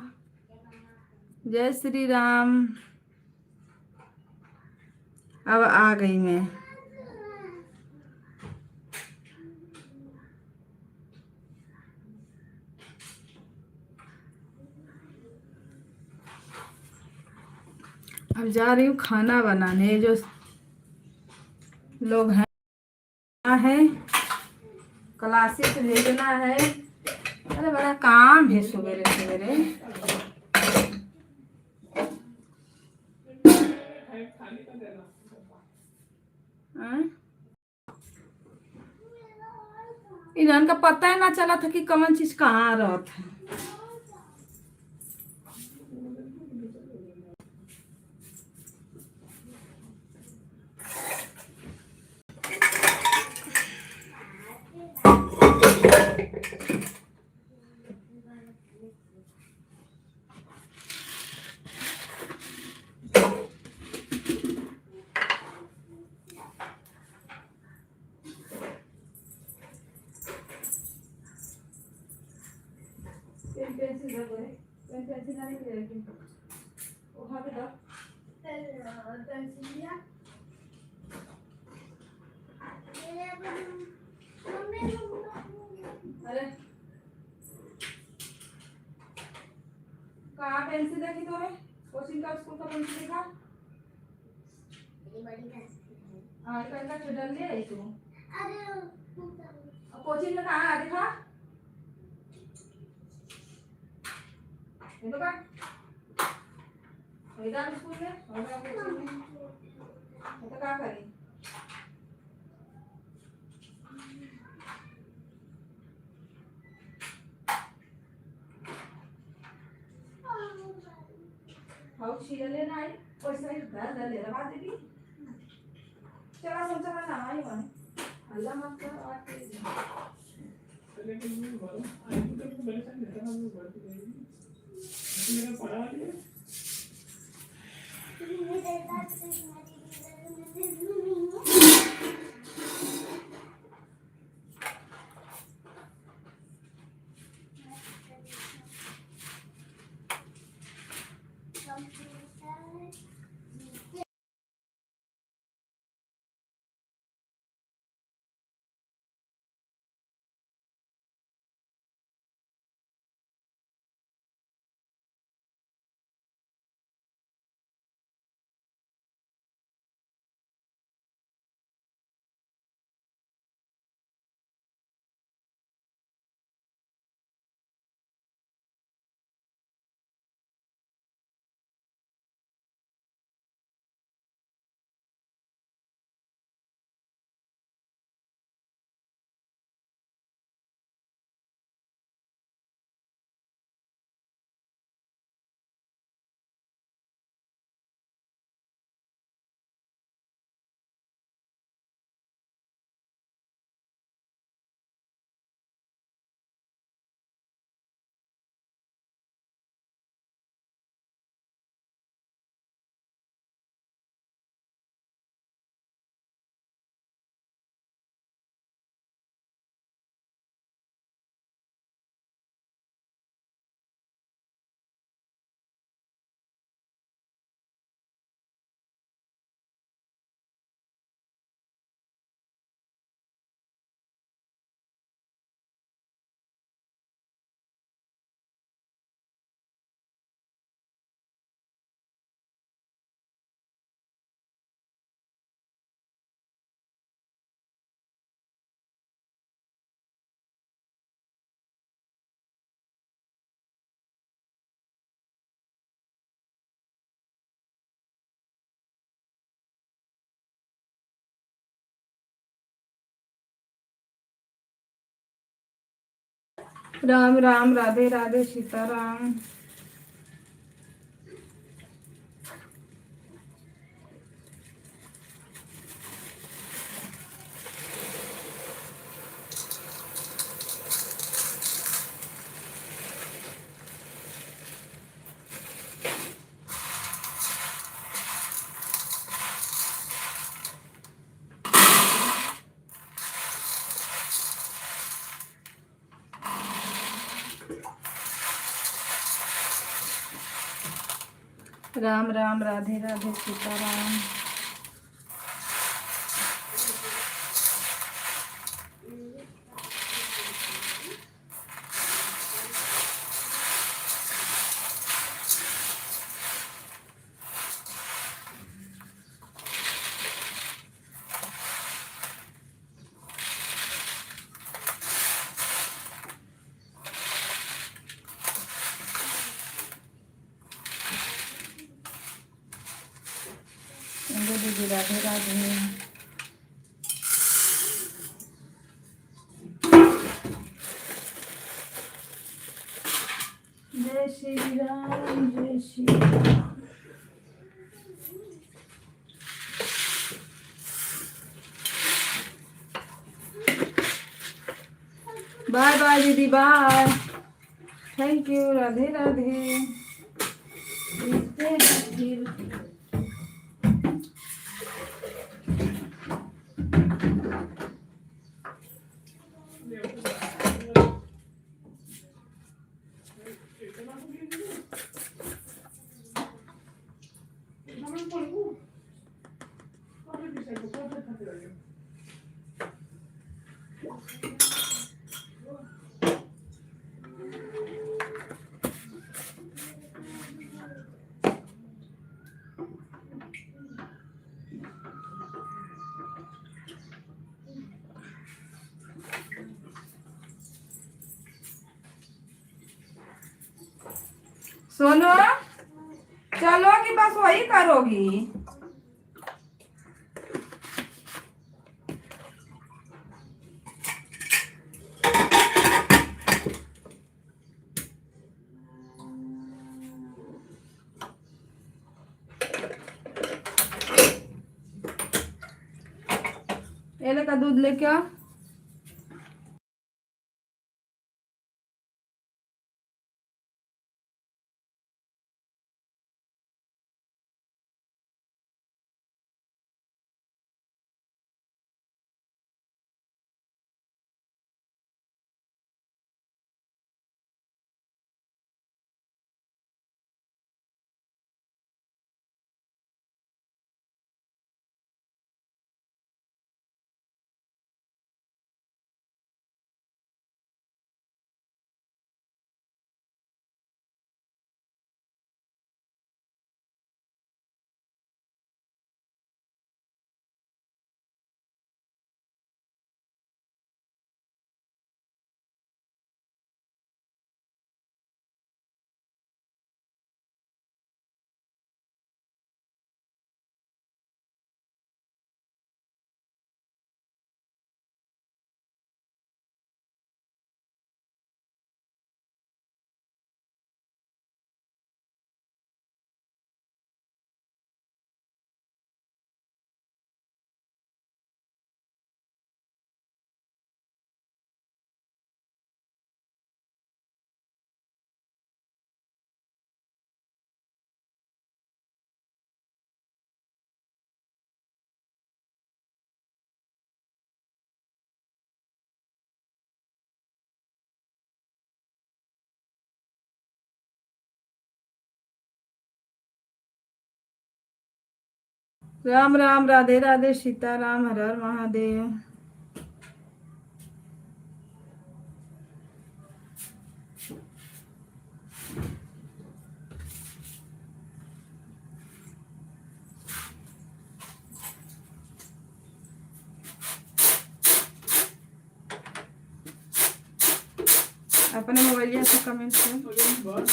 S2: जय श्री राम। अब आ गई मैं। अब जा रही हूँ खाना बनाने। जो लोग हैं क्लासेस भेजना है। अरे बड़ा काम है सवेरे सवेरे। इधर का पता ही ना चला था कि कौन चीज कहाँ रहता है। अरे कहाँ पेंसिल देखी तूने? कोचिंग का स्कूल का पेंसिल देखा? हाँ इनका डल ले आई तू। कोचिंग में कहाँ है देखा? ये तो का मैदान स्कूल में और कोचिंग में तो क्या करी? हाउ शीरा लेना है पैसा ही दर ले रहा दीदी। चला सोचा ना आई वन अल्लाह मत कर लेकिन आई तो मेरे साथ नहीं था मैं बढ़ती गई मेरा पढ़ा लिया राम राम राधे राधे सीताराम। राम राम, राधे राधे, सीताराम। दीदी राधे राधे। जय श्री राम, जय श्री राम। बाय बाय दीदी, bye. Thank you, Radhe Radhe. मिलते हैं फिर। सोनू, चलो कि बस वही करोगी? एले का दूध लेके आ। राम राम, राधे राधे, सीताराम, हर हर महादेव। अपने मोबाइल से कमेंट कर।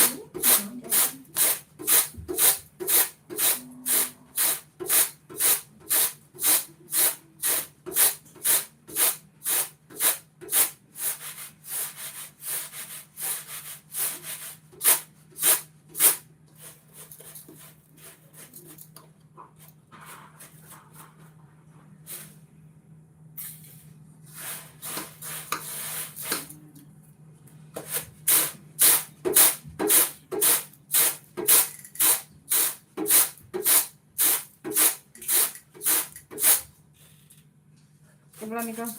S2: कपड़ा निकाल।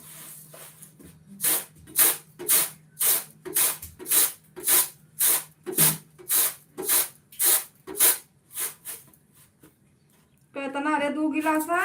S2: गिलासा।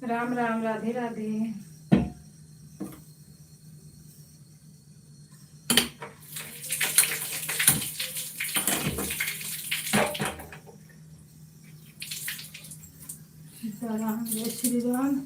S2: राम राम, राधे राधे। सीताराम, जय श्री राम।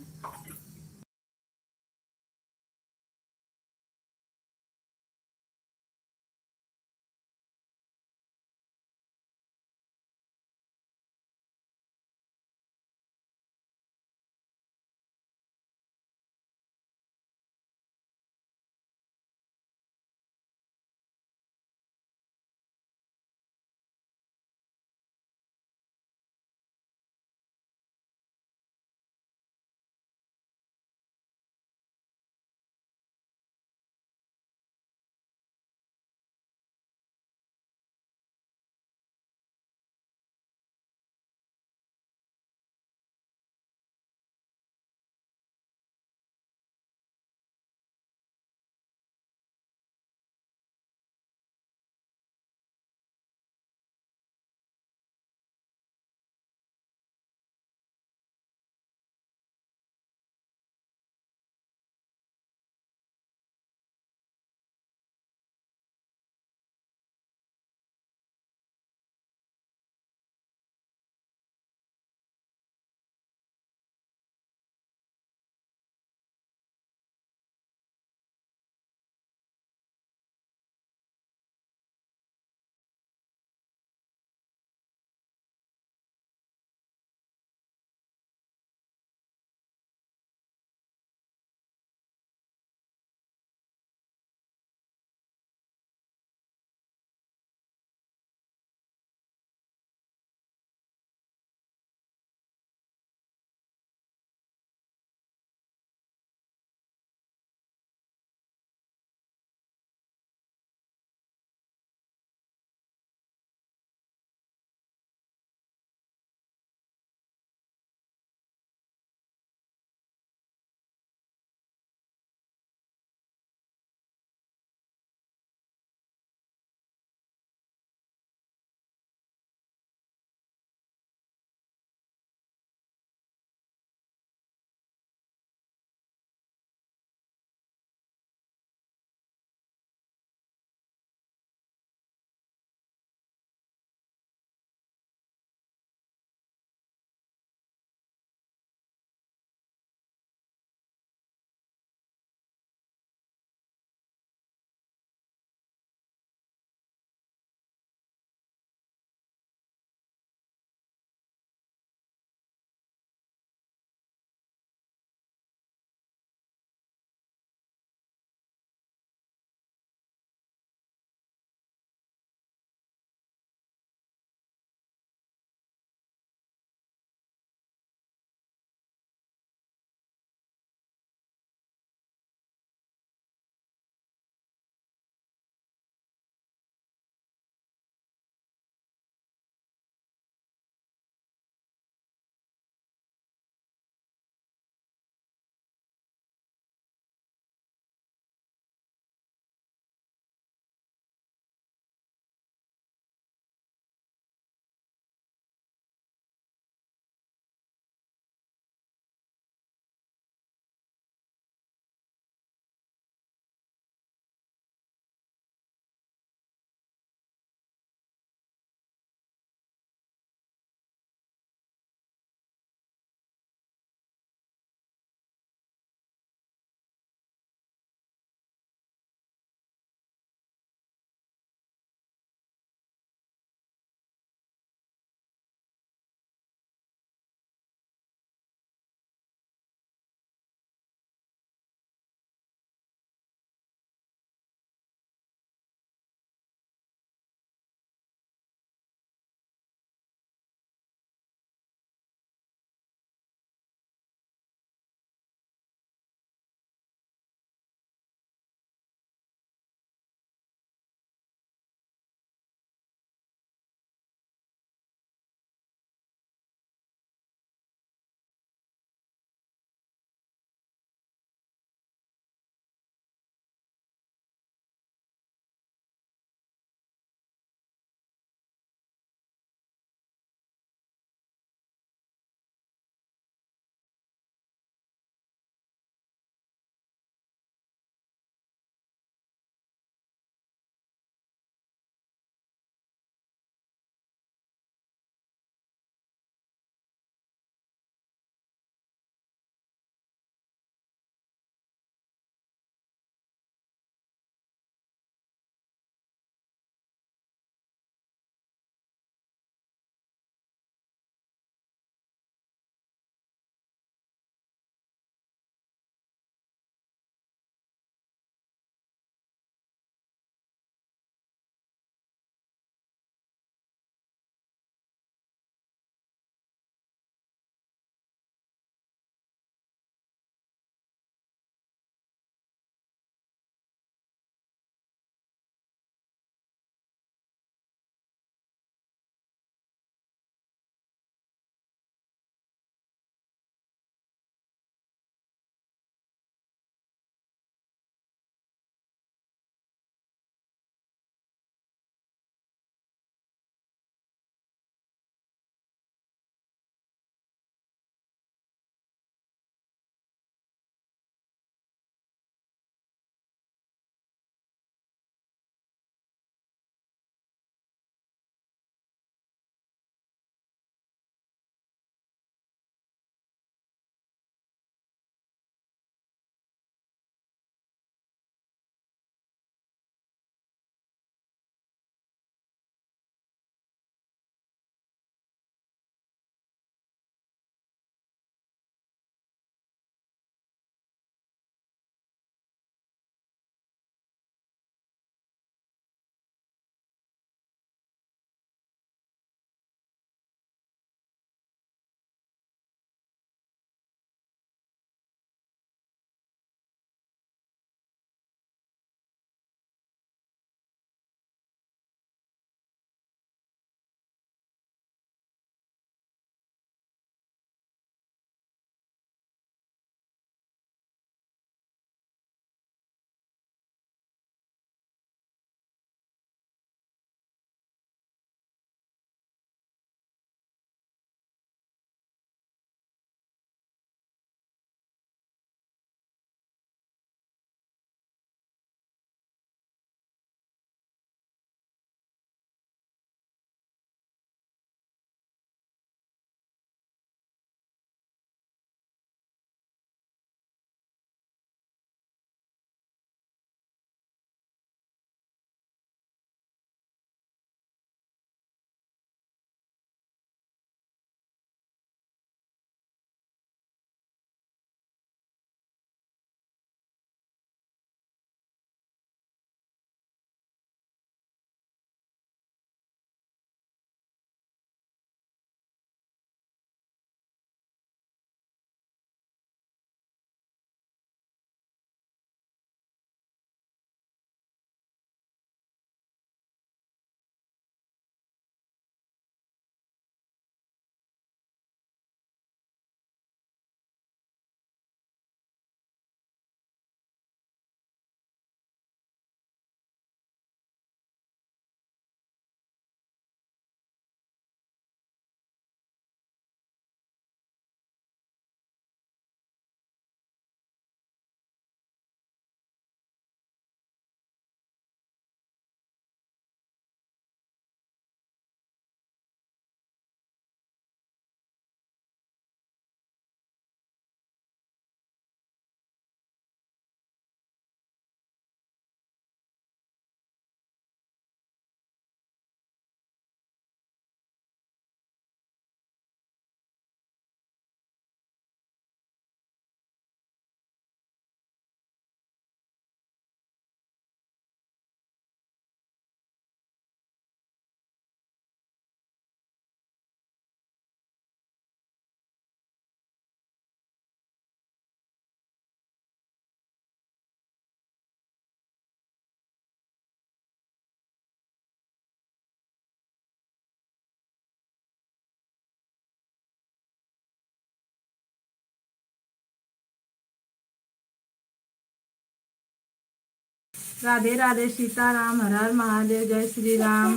S2: राधे राधे सीताराम, हर हर महादेव, जय श्री राम।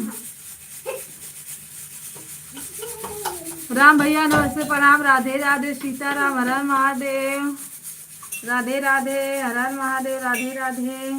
S2: राम भैया नमस्ते प्रणाम, राधे राधे सीताराम, हर हर महादेव, राधे राधे, हर हर महादेव, राधे राधे।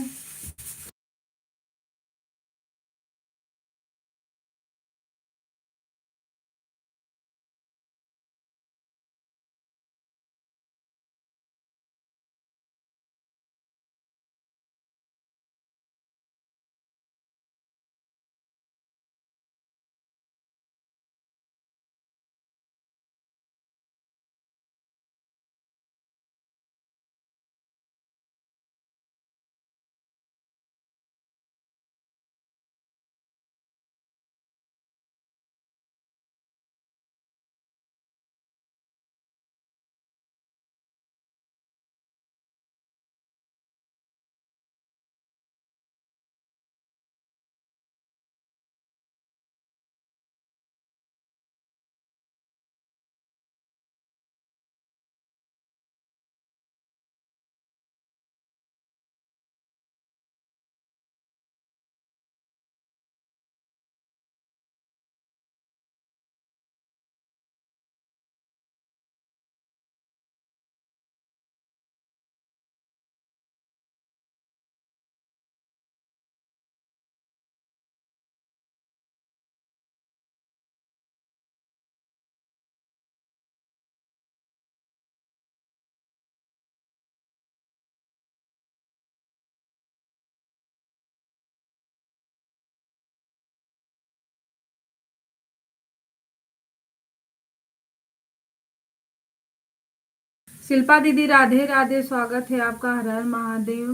S2: शिल्पा दीदी राधे राधे, स्वागत है आपका, हर हर महादेव,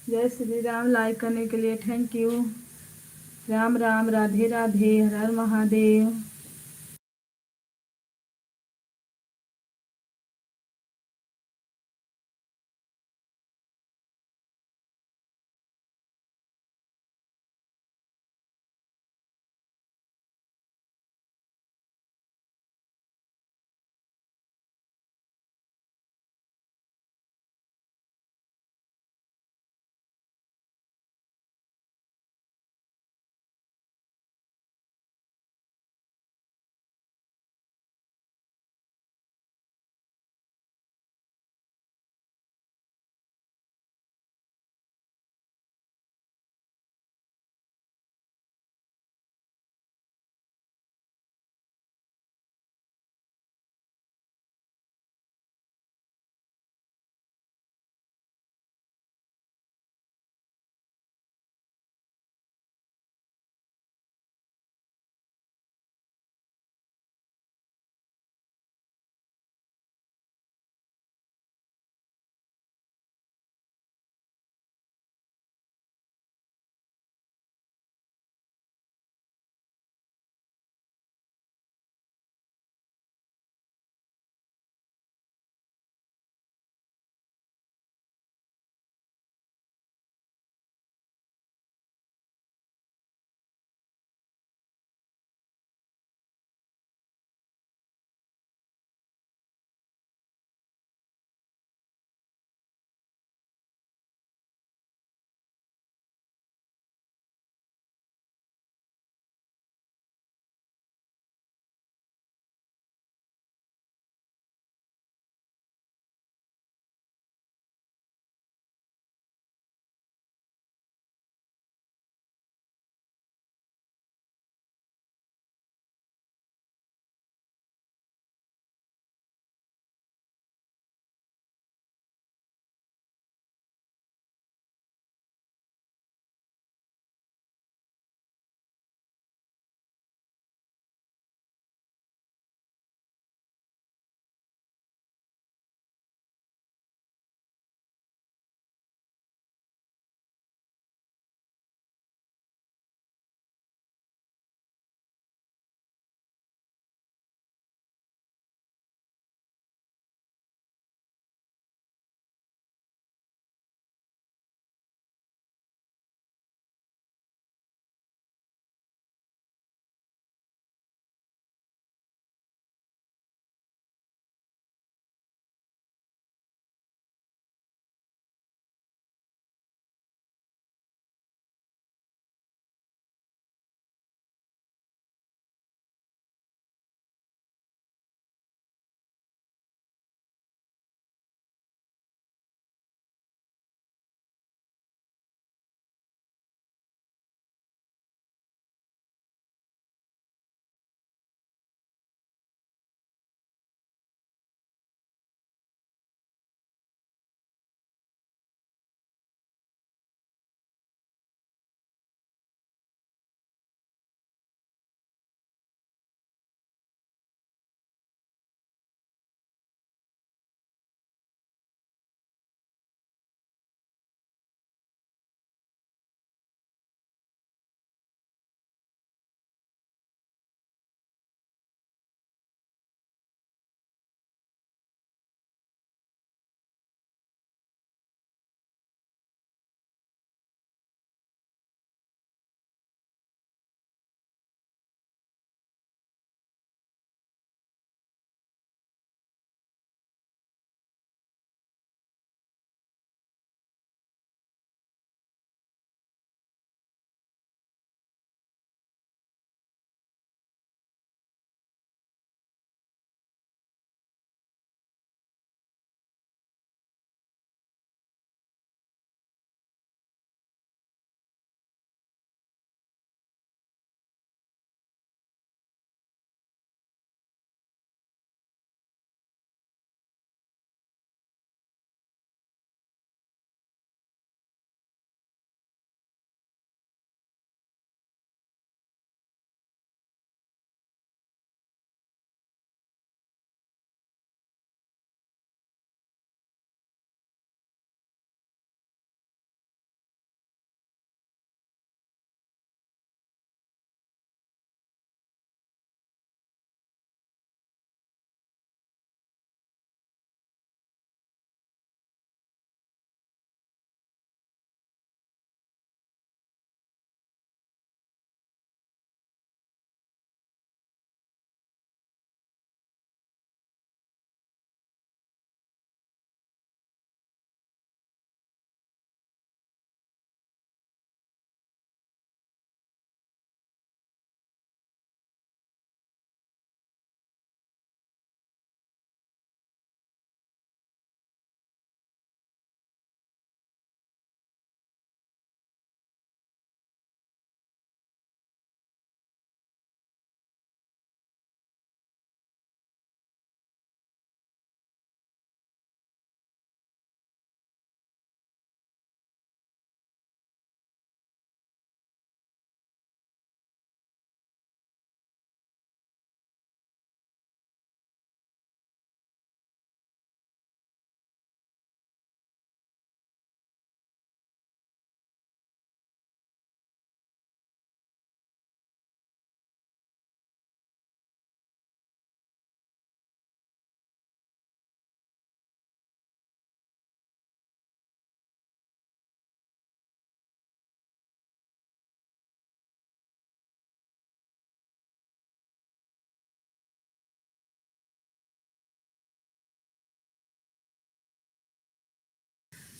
S2: जय श्री राम। लाइक करने के लिए थैंक यू। राम राम, राधे राधे, हर हर महादेव।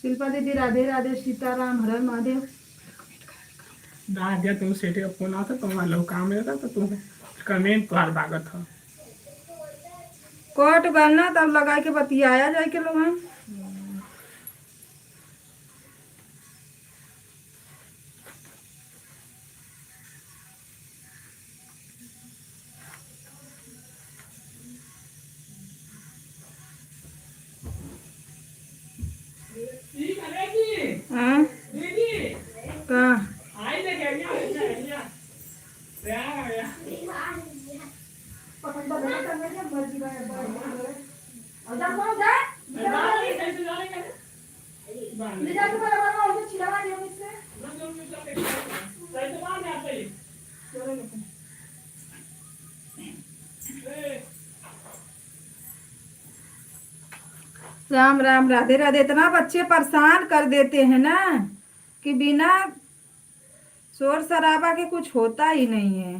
S2: शिल्पा दीदी राधे राधे, सीताराम, हर हर महादेव।
S3: दादा तुम सेठे का फोन आता तो मान लो काम रहता तो तुम कमेंट तुहार भागत था।
S2: कोट गलना तब लगा के बतियाया जाए के लोग हैं। हाँ? का राम राम राधे राधे। इतना बच्चे परेशान कर देते हैं ना कि बिना शोर शराबा के कुछ होता ही नहीं है।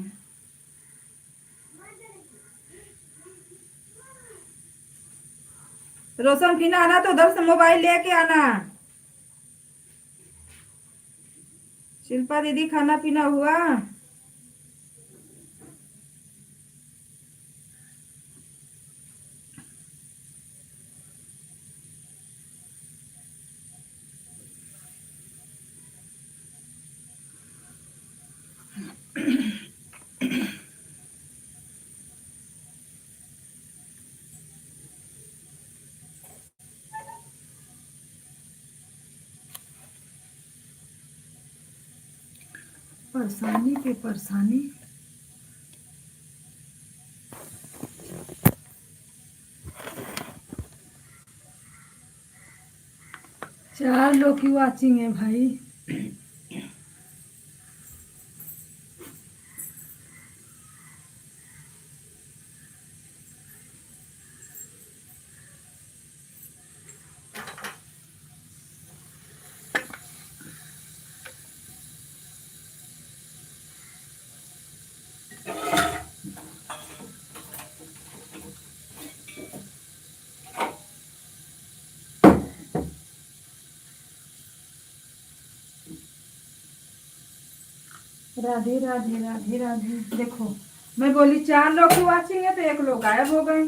S2: रोशन पीना आना तो उधर से मोबाइल लेके आना। शिल्पा दीदी खाना पीना हुआ? परेशानी पे परेशानी। चार लोग की वाचिंग है भाई। राधे राधे राधे राधे। देखो मैं बोली चार लोग की वाचिंग है तो एक लोग गायब हो गए।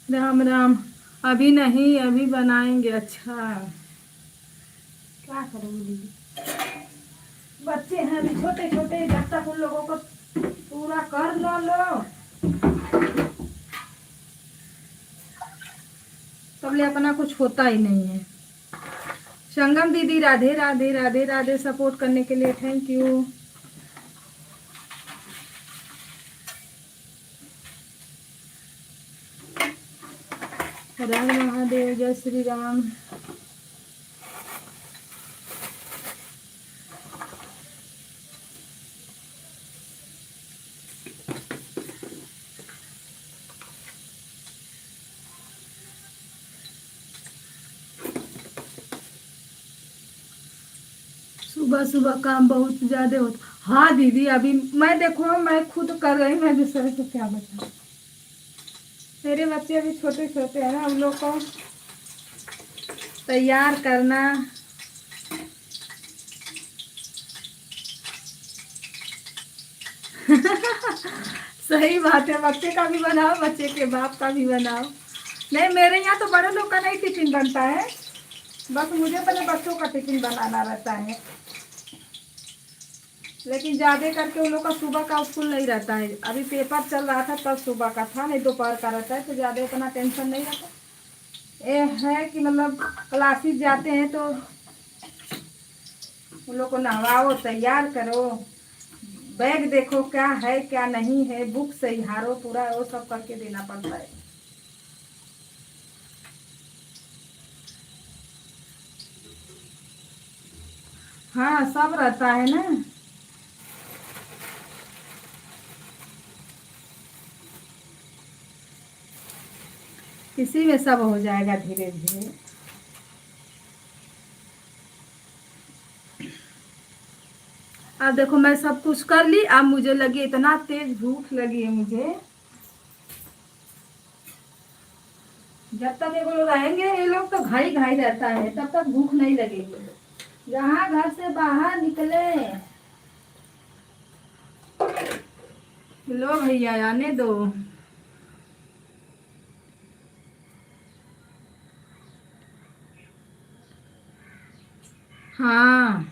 S2: राम राम। अभी नहीं, अभी बनाएंगे। अच्छा क्या करोगे दीदी, बच्चे हैं अभी छोटे छोटे, जब तक उन लोगों को पूरा कर लो तब ले अपना कुछ होता ही नहीं है। संगम दीदी राधे राधे राधे राधे। सपोर्ट करने के लिए थैंक यू। हर हर महादेव, जय श्री राम। सुबह सुबह काम बहुत ज्यादा होता। हाँ दीदी अभी मैं देखो मैं खुद कर रही, मैं दूसरे को क्या बताऊं। मेरे बच्चे अभी छोटे छोटे हैं ना, उन लोग को तैयार करना। सही बात है, बच्चे का भी बनाओ, बच्चे के बाप का भी बनाओ। नहीं मेरे यहाँ तो बड़े लोग का नहीं टिफिन बनता है, बस मुझे अपने बच्चों का टिफिन बनाना रहता है। लेकिन ज्यादा करके उन लोग का सुबह का स्कूल नहीं रहता है। अभी पेपर चल रहा था तब सुबह का था, नहीं दोपहर का रहता है, तो ज्यादा उतना टेंशन नहीं रहता। ये है कि मतलब क्लासेस जाते हैं तो उन लोग को नहवाओ, तैयार करो, बैग देखो क्या है क्या नहीं है, बुक सही हारो, पूरा वो सब करके देना पड़ता है। हाँ सब रहता है ना। इसी में सब हो जाएगा धीरे धीरे। अब देखो मैं सब कुछ कर ली, अब मुझे लगी इतना तेज भूख लगी है मुझे। जब तक ये लोग रहेंगे, ये लोग तो घाई घाई रहता है, तब तक भूख नहीं लगेगी। जहाँ घर से बाहर निकले, लो भैया आने दो। हाँ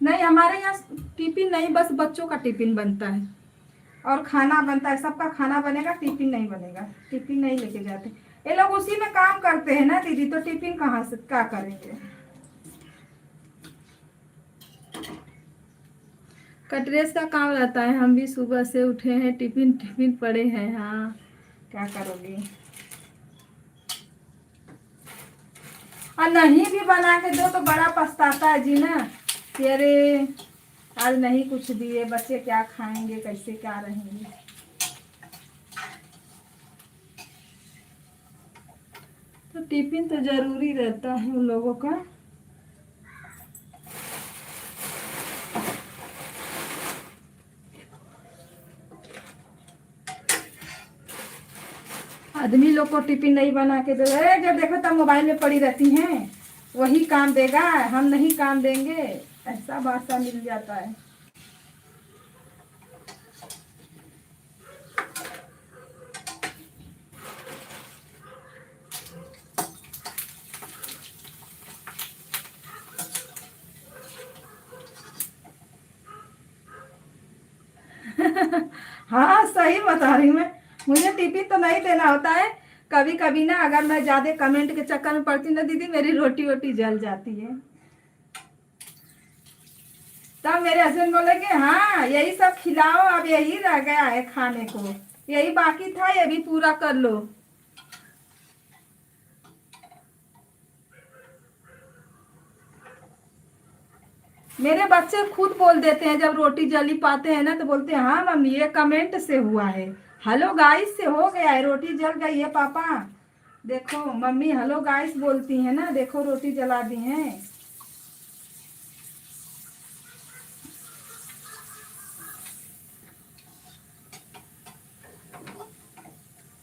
S2: नहीं, हमारे यहाँ टिफिन नहीं, बस बच्चों का टिफिन बनता है और खाना बनता है। सबका खाना बनेगा, टिफिन नहीं बनेगा। टिफिन नहीं लेके जाते ये लोग, उसी में काम करते हैं ना दीदी, तो टिफिन कहाँ से क्या करेंगे। कटरेस का काम रहता है, हम भी सुबह से उठे हैं, टिफिन टिफिन पड़े हैं। हाँ क्या करोगे। और नहीं भी बना के दो तो बड़ा पछताता है जी ना, कि अरे आज नहीं कुछ दिए, बच्चे क्या खाएंगे, कैसे क्या रहेंगे। तो टिफिन तो जरूरी रहता है उन लोगों का। आदमी लोग को टिफिन नहीं बना के दो, जब देखो तब मोबाइल में पड़ी रहती हैं, वही काम देगा, हम नहीं काम देंगे, ऐसा भाषा मिल जाता है। हाँ सही बता रही हूँ मैं, मुझे टिफिन तो नहीं देना होता है। कभी कभी ना, अगर मैं ज्यादा कमेंट के चक्कर में पड़ती ना दीदी, मेरी रोटी वोटी जल जाती है। तब मेरे हस्बैंड बोले कि हाँ यही सब खिलाओ, अब यही रह गया है खाने को, यही बाकी था, ये भी पूरा कर लो। मेरे बच्चे खुद बोल देते हैं, जब रोटी जली पाते हैं ना तो बोलते हैं हाँ मम्मी ये कमेंट से हुआ है, हेलो गाइस से हो गया है, रोटी जल गई है पापा। देखो मम्मी हेलो गाइस बोलती है ना, देखो रोटी जला दी है।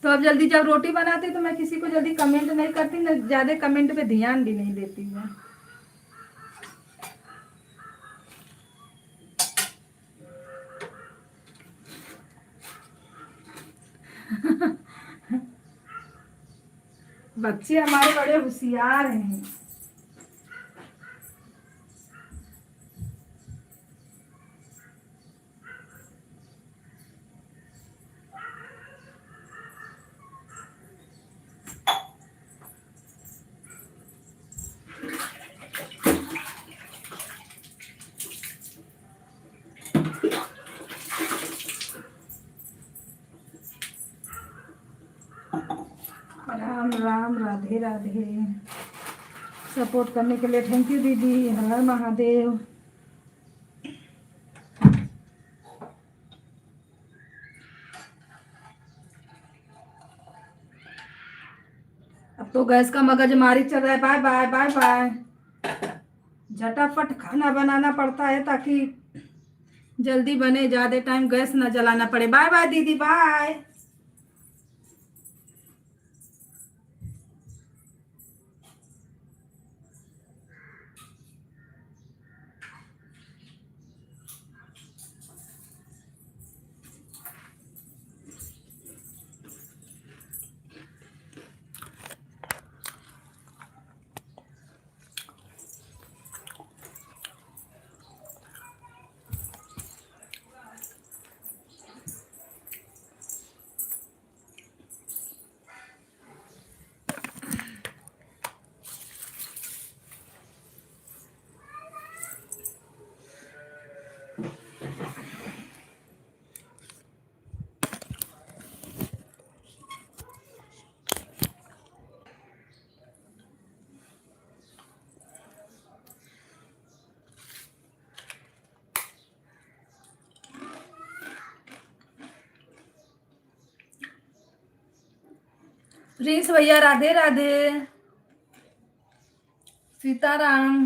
S2: तो अब जल्दी जब रोटी बनाती तो मैं किसी को जल्दी कमेंट नहीं करती, ना ज्यादा कमेंट पे ध्यान भी नहीं देती मैं। बच्चे हमारे बड़े होशियार हैं। राम राम, राधे राधे। सपोर्ट करने के लिए थैंक यू दीदी, हर हर महादेव। अब तो गैस का मगजमारी चल रहा है, बाय बाय बाय बाय। झटाफट खाना बनाना पड़ता है ताकि जल्दी बने, ज्यादा टाइम गैस ना जलाना पड़े। बाय बाय दीदी, बाय। प्रिंस भैया राधे राधे। सीताराम।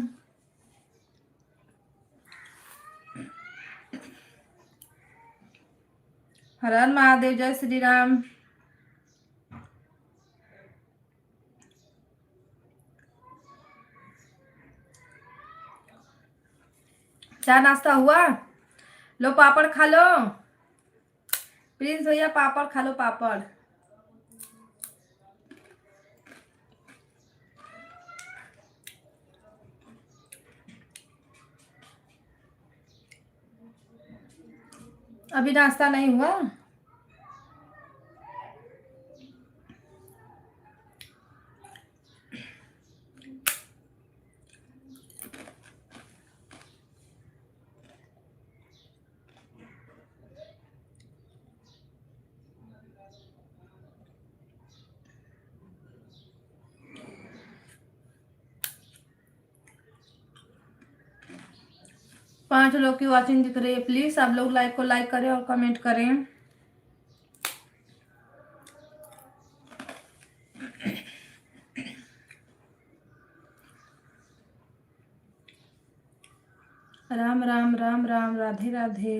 S2: हर हर महादेव। जय श्री राम। चाय नाश्ता हुआ? लो पापड़ खा लो। प्रिंस भैया पापड़ खा लो, पापड़। अभी नाश्ता नहीं हुआ? पांच लोग की वॉचिंग दिख रही है। प्लीज सब लोग लाइक को लाइक करें और कमेंट करें। Ram Ram Ram Ram, Radhe Radhe.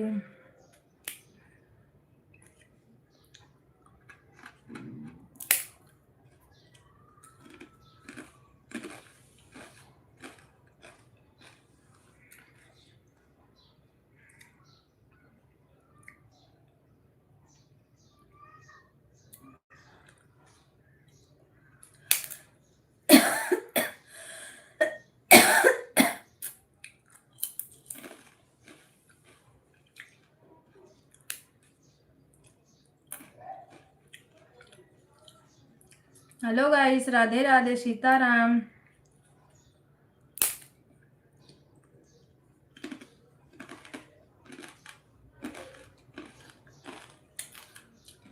S2: Hello guys, Radhe Radhe, Sitaram.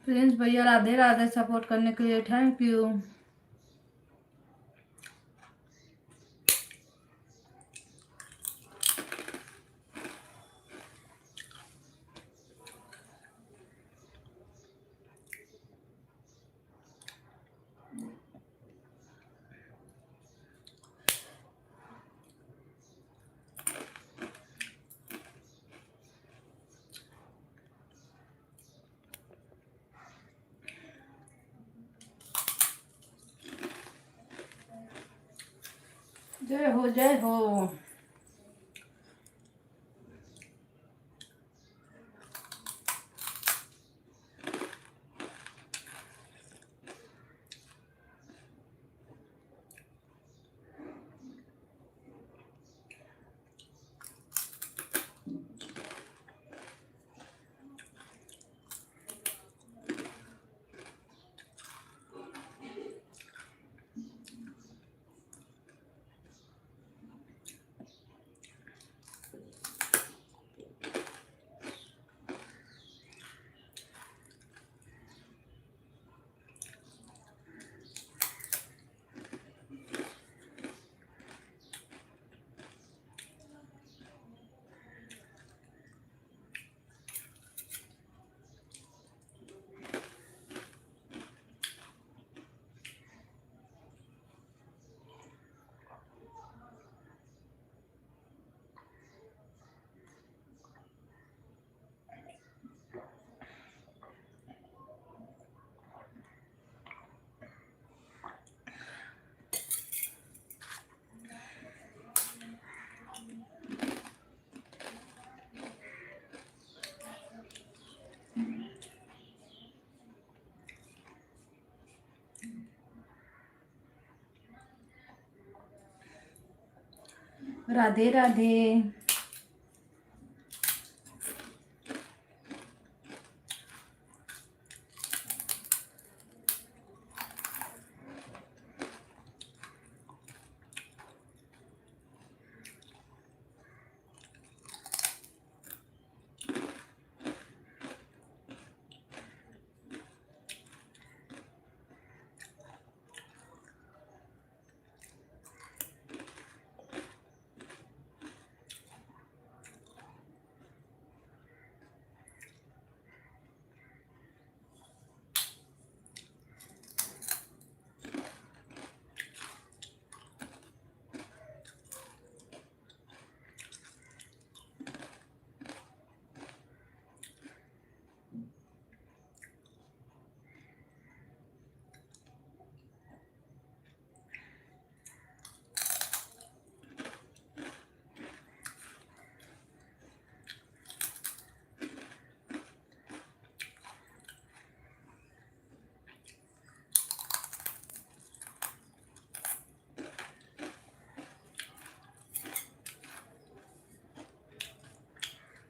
S2: Prince भैया राधे राधे, सपोर्ट करने के लिए थैंक यू। जय हो जय हो। राधे राधे।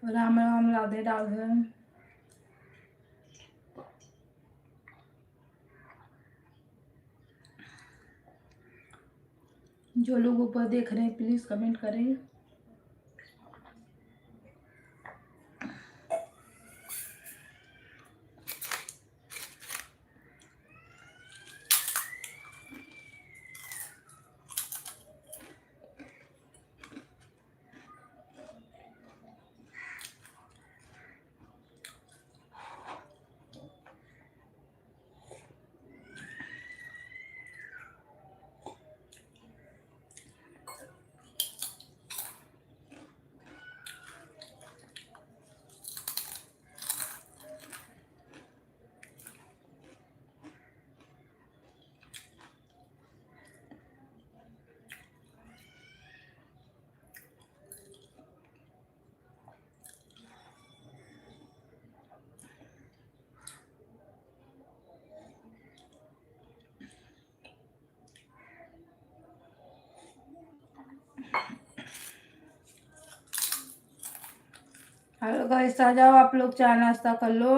S2: राम राम राधे राधे। जो लोग ऊपर देख रहे हैं प्लीज कमेंट करें। हेलो गाइस, आ जाओ आप लोग, चाय नाश्ता कर लो।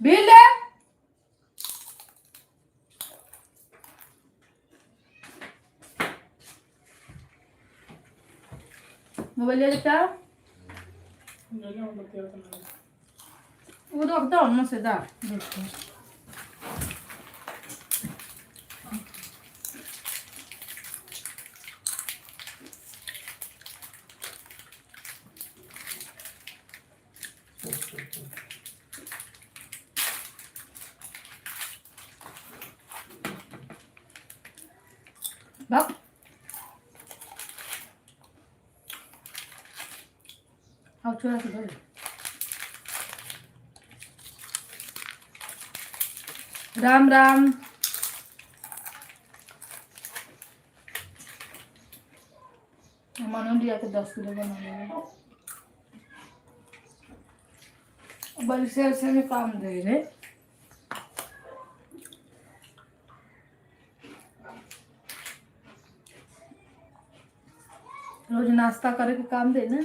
S2: बिल मोबाइल ले लेता वो तो अब तो ऑलमोस्ट है दा देखो बाप आओ छोड़ा के राम राम। मनो दिया के 10 किलो बना बल से में काम दे रहे रोज नाश्ता करे के काम दे ना।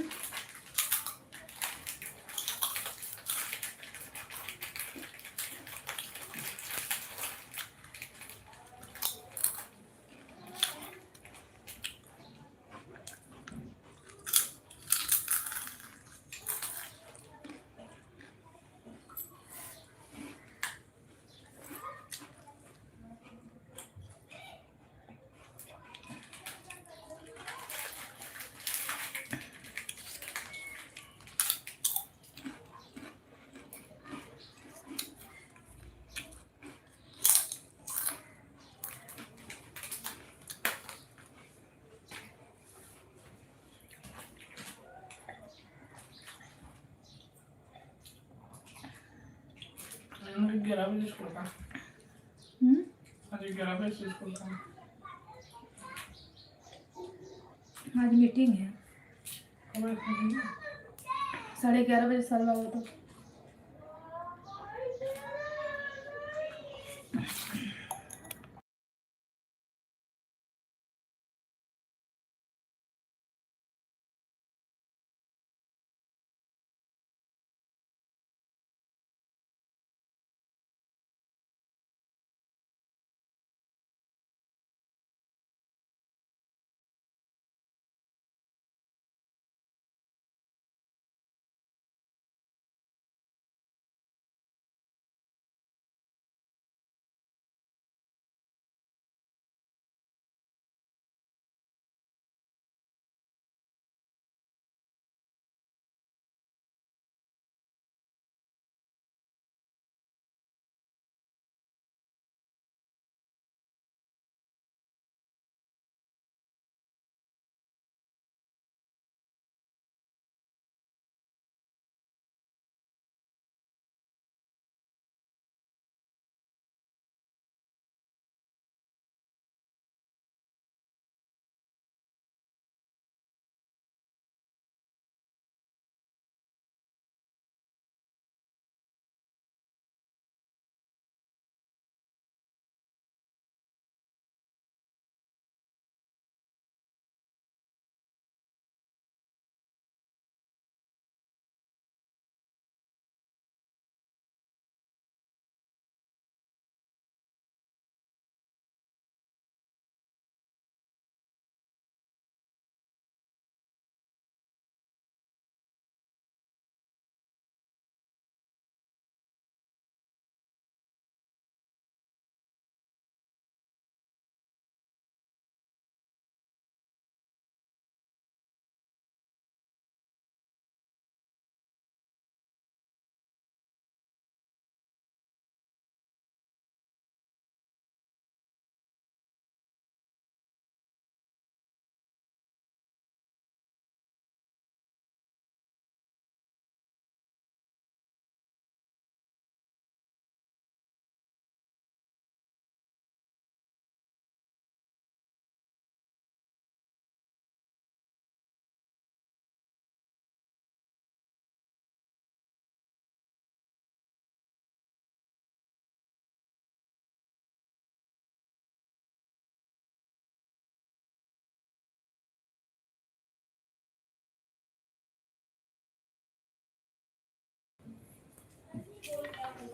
S3: 11 बजे स्कूल का।
S2: हम्म?
S3: आज 11 बजे से स्कूल का।
S2: आज मीटिंग है
S3: खबर नहीं।
S2: 11:30 बजे सर बाबू तो।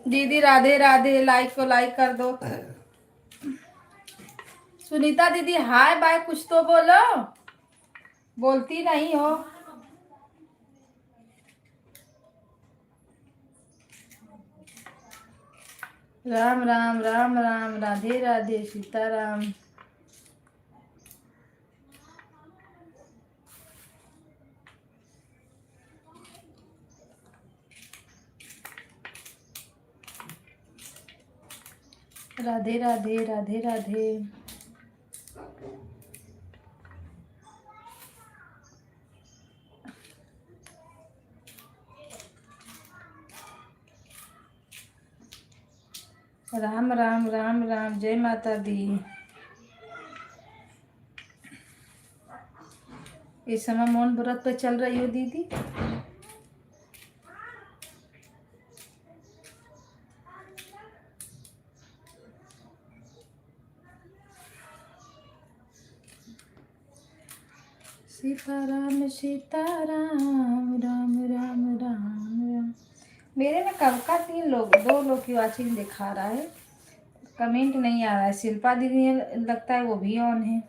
S2: दीदी राधे राधे, लाइक को लाइक कर दो। सुनीता दीदी हाय बाय कुछ तो बोलो, बोलती नहीं हो। राम राम राम राम, राधे राधे, सीताराम। राधे राधे राधे राधे। राम राम राम राम, जय माता दी। इस समय मौन व्रत पे चल रही हो दीदी? सीताराम सीताराम, राम राम राम राम। मेरे में कब का 2 लोग की वाचिंग दिखा रहा है, कमेंट नहीं आ रहा है। शिल्पा दीदी लगता है वो भी ऑन है।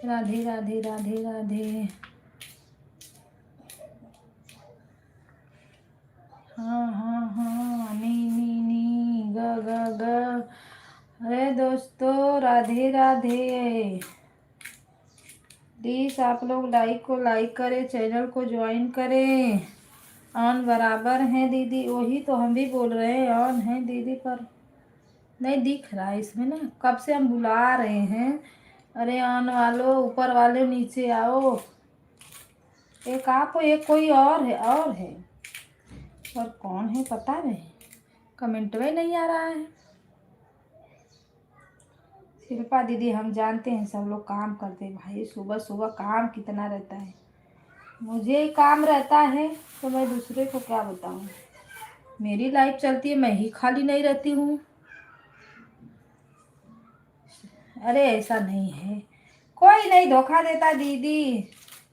S2: राधे राधे राधे राधे। हाँ हाँ हाँ, नी नी नी, ग ग ग। अरे दोस्तों राधे राधे। प्लीज आप लोग लाइक को लाइक करें, चैनल को ज्वाइन करें। ऑन बराबर है दीदी, वही तो हम भी बोल रहे हैं ऑन है दीदी, पर नहीं दिख रहा है इसमें ना। कब से हम बुला रहे हैं अरे ऑन वालो, ऊपर वाले नीचे आओ। एक आप हो, एक कोई और है। और कौन है पता नहीं, कमेंट में नहीं आ रहा है। शिल्पा दीदी, हम जानते हैं सब लोग काम करते हैं भाई, सुबह सुबह काम कितना रहता है। मुझे काम रहता है तो मैं दूसरे को क्या बताऊं। मेरी लाइफ चलती है, मैं ही खाली नहीं रहती हूँ। अरे ऐसा नहीं है, कोई नहीं धोखा देता दीदी।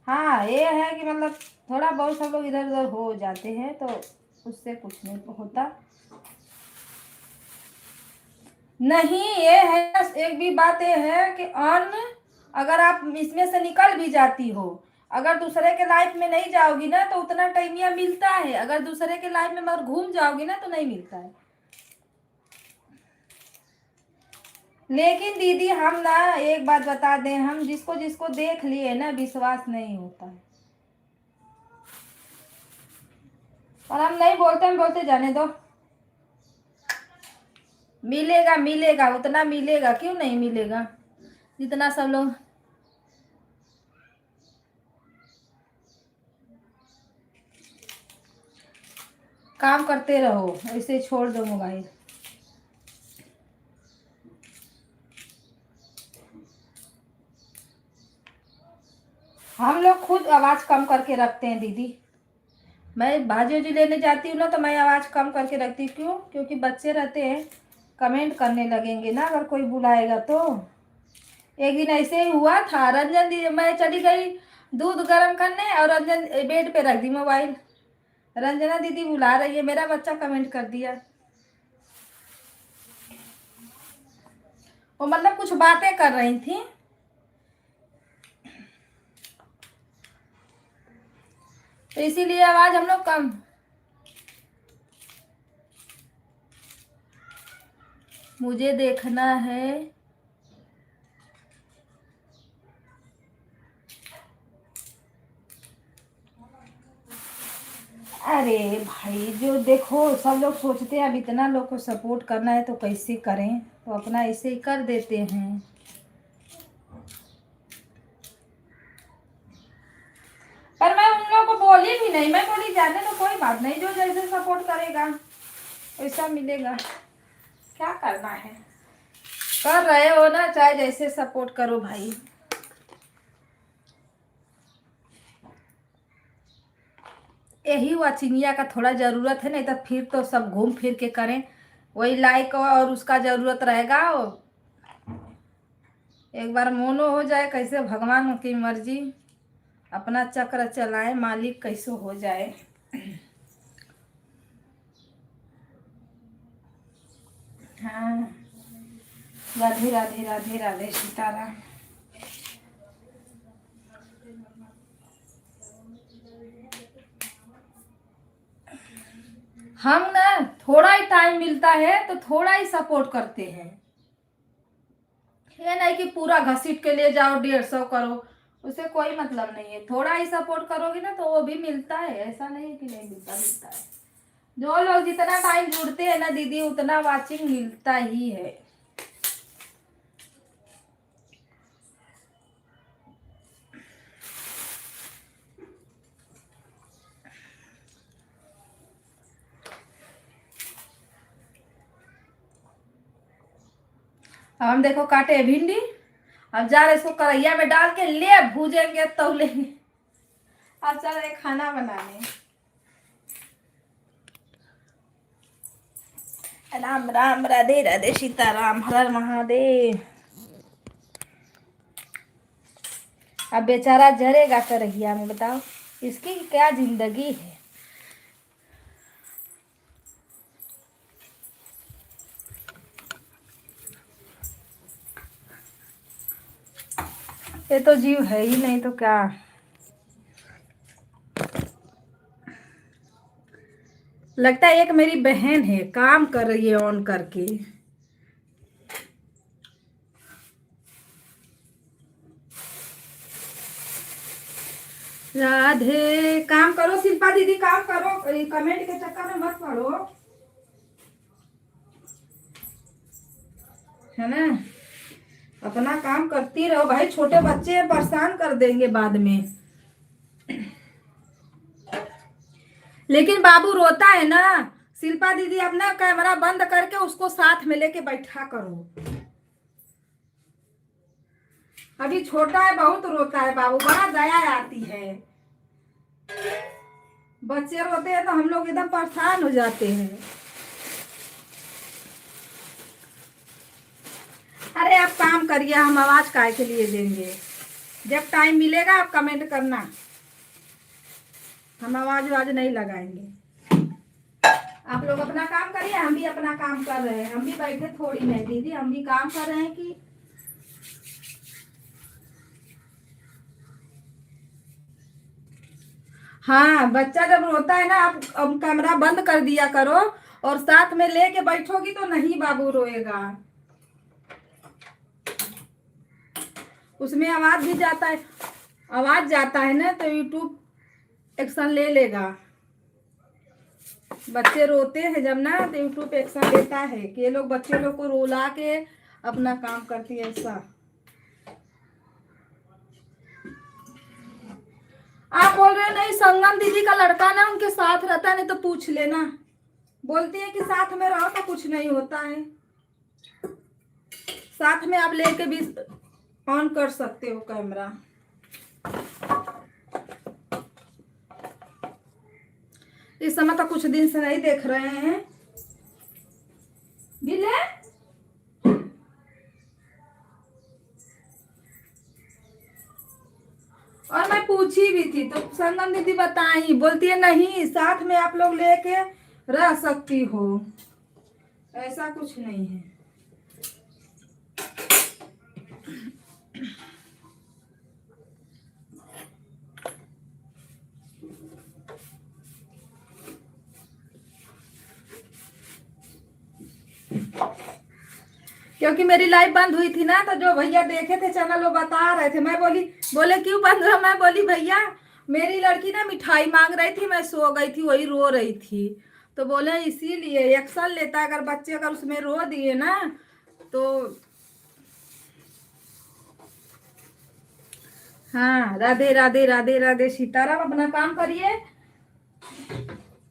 S2: हाँ ये है कि मतलब थोड़ा बहुत सब लोग इधर उधर हो जाते हैं, तो उससे कुछ नहीं होता। नहीं ये है, एक भी बात ये है कि ऑन, अगर आप इसमें से निकल भी जाती हो, अगर दूसरे के लाइफ में नहीं जाओगी ना तो उतना टाइमिया मिलता है, अगर दूसरे के लाइफ में मगर घूम जाओगी ना तो नहीं मिलता है। लेकिन दीदी हम ना एक बात बता दें, हम जिसको जिसको देख लिए ना विश्वास नहीं होता है, और हम नहीं बोलते, हम बोलते जाने दो, मिलेगा मिलेगा उतना मिलेगा, क्यों नहीं मिलेगा जितना सब लोग। काम करते रहो, ऐसे छोड़ दो मोबाइल। हम लोग खुद आवाज कम करके रखते हैं दीदी। मैं भाजी उजी लेने जाती हूँ ना तो मैं आवाज कम करके रखती हूँ। क्यों? क्योंकि बच्चे रहते हैं, कमेंट करने लगेंगे ना अगर कोई बुलाएगा तो। एक दिन ऐसे ही हुआ था, रंजन दी, मैं चली गई दूध गर्म करने और रंजन बेड पे रख दी मोबाइल। रंजना दीदी बुला रही है, मेरा बच्चा कमेंट कर दिया। वो मतलब कुछ बातें कर रही थी, तो इसीलिए आवाज हम लोग कम। मुझे देखना है। अरे भाई, जो देखो सब लोग सोचते हैं अब इतना लोग को सपोर्ट करना है तो कैसे करें, तो अपना ऐसे ही कर देते हैं। पर मैं उन लोगों को बोली भी नहीं, मैं बोली जाने तो कोई बात नहीं, जो जैसे सपोर्ट करेगा वैसा मिलेगा, क्या करना है। कर रहे हो ना, चाहे जैसे सपोर्ट करो भाई। यही हुआ चिनिया का थोड़ा जरूरत है, नहीं तो फिर तो सब घूम फिर के करें, वही लाइक और उसका जरूरत रहेगा। एक बार मोनो हो जाए, कैसे भगवान की मर्जी, अपना चक्र चलाए, मालिक कैसे हो जाए। हाँ, राधे राधे राधे राधे सीताराम। हम ना थोड़ा ही टाइम मिलता है तो थोड़ा ही सपोर्ट करते हैं, ये नहीं कि पूरा घसीट के ले जाओ 150 करो, उसे कोई मतलब नहीं है। थोड़ा ही सपोर्ट करोगी ना तो वो भी मिलता है, ऐसा नहीं है कि नहीं मिलता, मिलता है। जो लोग जितना टाइम जुड़ते हैं ना दीदी उतना वाचिंग मिलता ही है। अब हम देखो काटे भिंडी, अब जा रहे इसको कढ़ैया में डाल के ले भूजेंगे तो लेंगे। अब चल रहे खाना बनाने। राम राम राधे राधे सीताराम, हर हर महादेव। अब बेचारा जरेगा कढ़ैया में, बताओ इसकी क्या जिंदगी है। ये तो जीव है ही नहीं तो क्या। लगता है एक मेरी बहन है काम कर रही है ऑन करके। राधे, काम करो शिल्पा दीदी, काम करो, कमेंट के चक्कर में मत पड़ो, है ना। अपना काम करती रहो भाई, छोटे बच्चे हैं, परेशान कर देंगे बाद में। लेकिन बाबू रोता है ना, शिल्पा दीदी अपना कैमरा बंद करके उसको साथ में लेके बैठा करो। अभी छोटा है, बहुत रोता है बाबू, बड़ा दया आती है। बच्चे रोते हैं तो हम लोग एकदम परेशान हो जाते हैं। अरे आप काम करिए, हम आवाज काय के लिए देंगे। जब टाइम मिलेगा आप कमेंट करना, हम आवाज नहीं लगाएंगे। आप लोग अपना काम करिए, हम भी अपना काम कर रहे हैं। हम भी बैठे थोड़ी नहीं दीदी, हम भी काम कर रहे हैं कि हाँ। बच्चा जब रोता है ना, आप अब कैमरा बंद कर दिया करो और साथ में लेके बैठोगी तो नहीं बाबू रोएगा। उसमें आवाज भी जाता है, आवाज जाता है ना तो यूट्यूब एक्शन ले लेगा। बच्चे रोते हैं जब ना तो यूट्यूब एक्शन लेता है कि ये लोग बच्चे लोग को रुला के अपना काम करती है। ऐसा आप बोल रहे हो नहीं, संगम दीदी का लड़का ना उनके साथ रहता है, नहीं तो पूछ लेना। बोलती है कि साथ में रहो तो कुछ नहीं होता है, साथ में आप लेके भी ऑन कर सकते हो कैमरा। इस समय तो कुछ दिन से नहीं देख रहे हैं बिले। और मैं पूछी भी थी तो संगम दीदी बताई, बोलती है नहीं साथ में आप लोग लेके रह सकती हो, ऐसा कुछ नहीं है। क्योंकि मेरी लाइव बंद हुई थी ना, तो जो भैया देखे थे चैनल वो बता रहे थे। मैं बोली, बोले क्यों बंद हुआ? मैं बोली भैया मेरी लड़की ना मिठाई मांग रही थी, मैं सो गई थी, वही रो रही थी। तो बोले इसीलिए एक्शन लेता है, अगर बच्चे अगर उसमें रो दिए ना तो। हाँ, राधे राधे राधे राधे सीताराम। अपना काम करिए,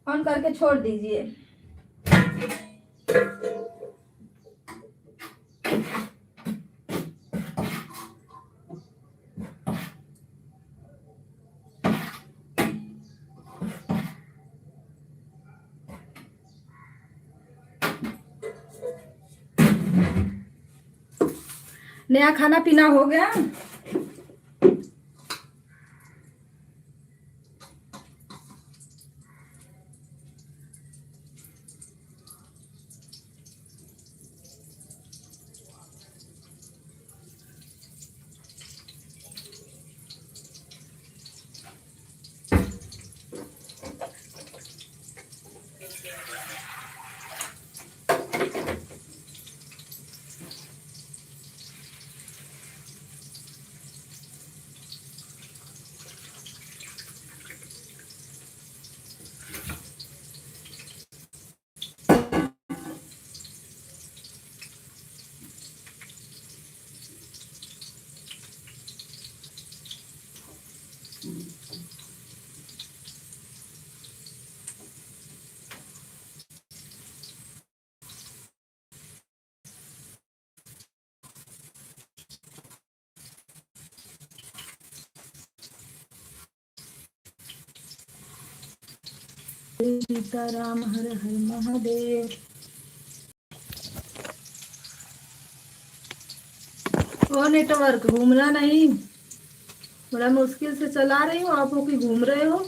S2: ऑन करके छोड़ दीजिए। नया खाना पीना हो गया? सीताराम हर हर महादेव। और नेटवर्क घूमना नहीं, बड़ा मुश्किल से चला रही हूँ, आप लोग घूम रहे हो।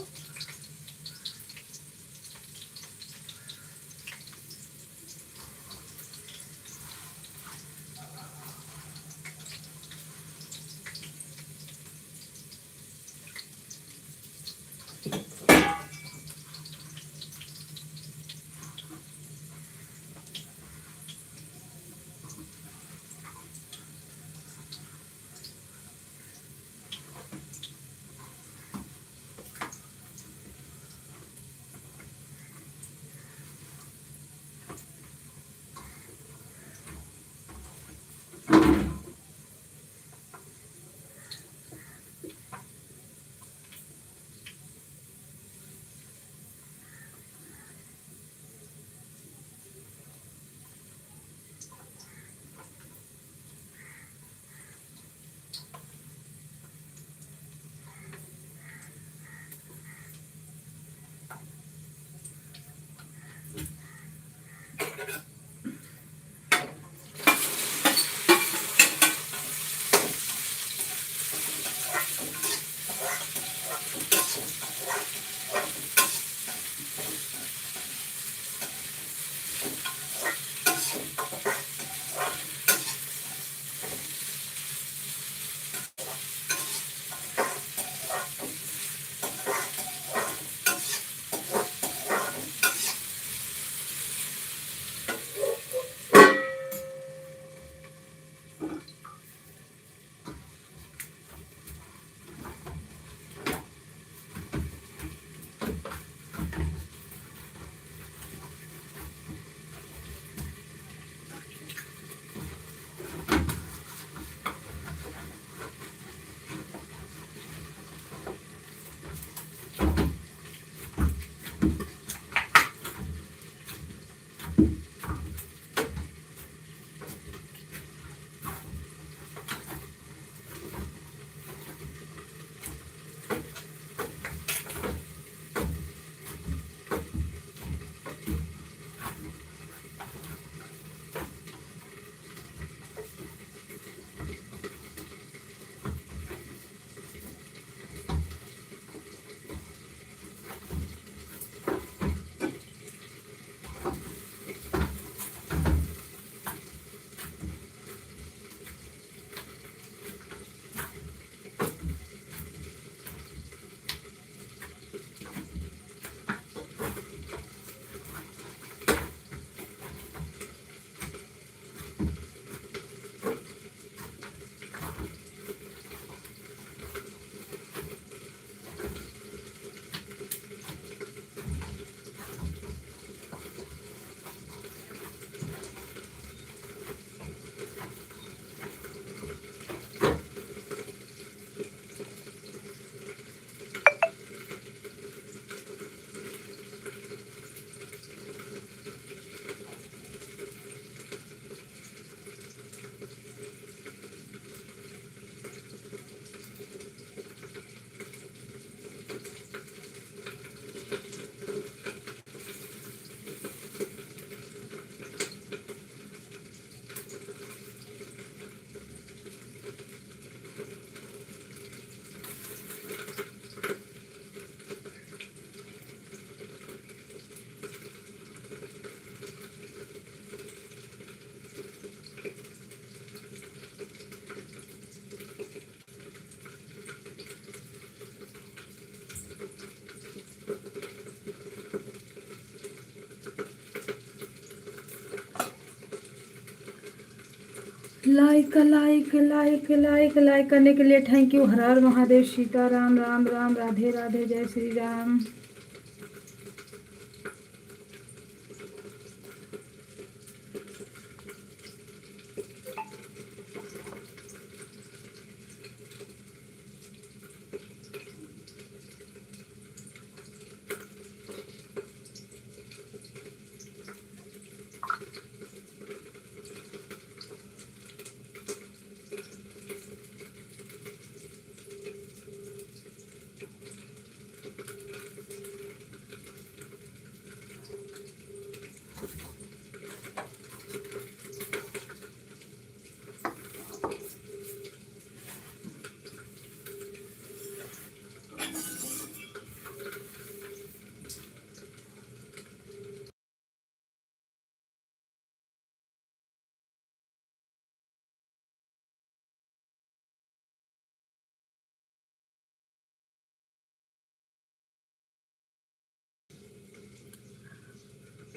S2: Like like like like like करने के लिए थैंक यू। हर हर महादेव, सीताराम, राम राम, राधे राधे, जय श्री राम।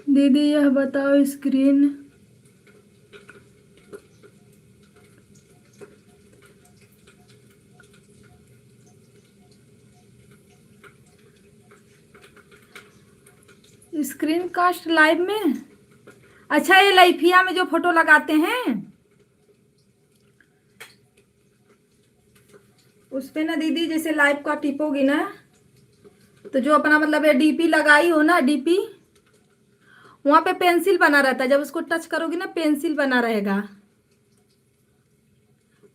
S2: दीदी यह बताओ स्क्रीन स्क्रीन कास्ट लाइव में। अच्छा, ये लाइफिया में जो फोटो लगाते हैं उस पे ना दीदी, जैसे लाइव का टिपोगी ना तो जो अपना मतलब ये डीपी लगाई हो ना, डीपी वहां पे पेंसिल बना रहता है। जब उसको टच करोगी ना पेंसिल बना रहेगा,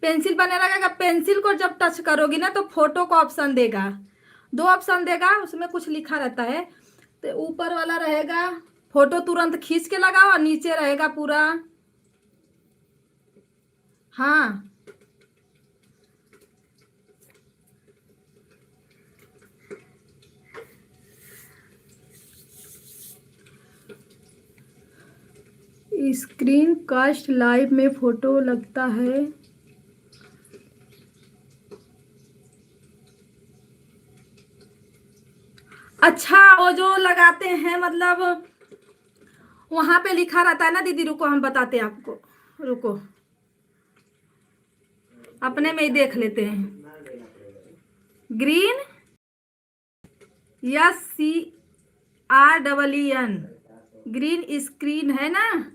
S2: पेंसिल बना रहेगा। पेंसिल को जब टच करोगी ना तो फोटो का ऑप्शन देगा, दो ऑप्शन देगा, उसमें कुछ लिखा रहता है। तो ऊपर वाला रहेगा फोटो तुरंत खींच के लगाओ और नीचे रहेगा पूरा। हाँ, स्क्रीन कास्ट लाइव में फोटो लगता है। अच्छा, वो जो लगाते हैं मतलब वहां पे लिखा रहता है ना दीदी, रुको हम बताते हैं आपको, रुको अपने में ही देख लेते हैं। ग्रीन SCREEN ग्रीन स्क्रीन है ना।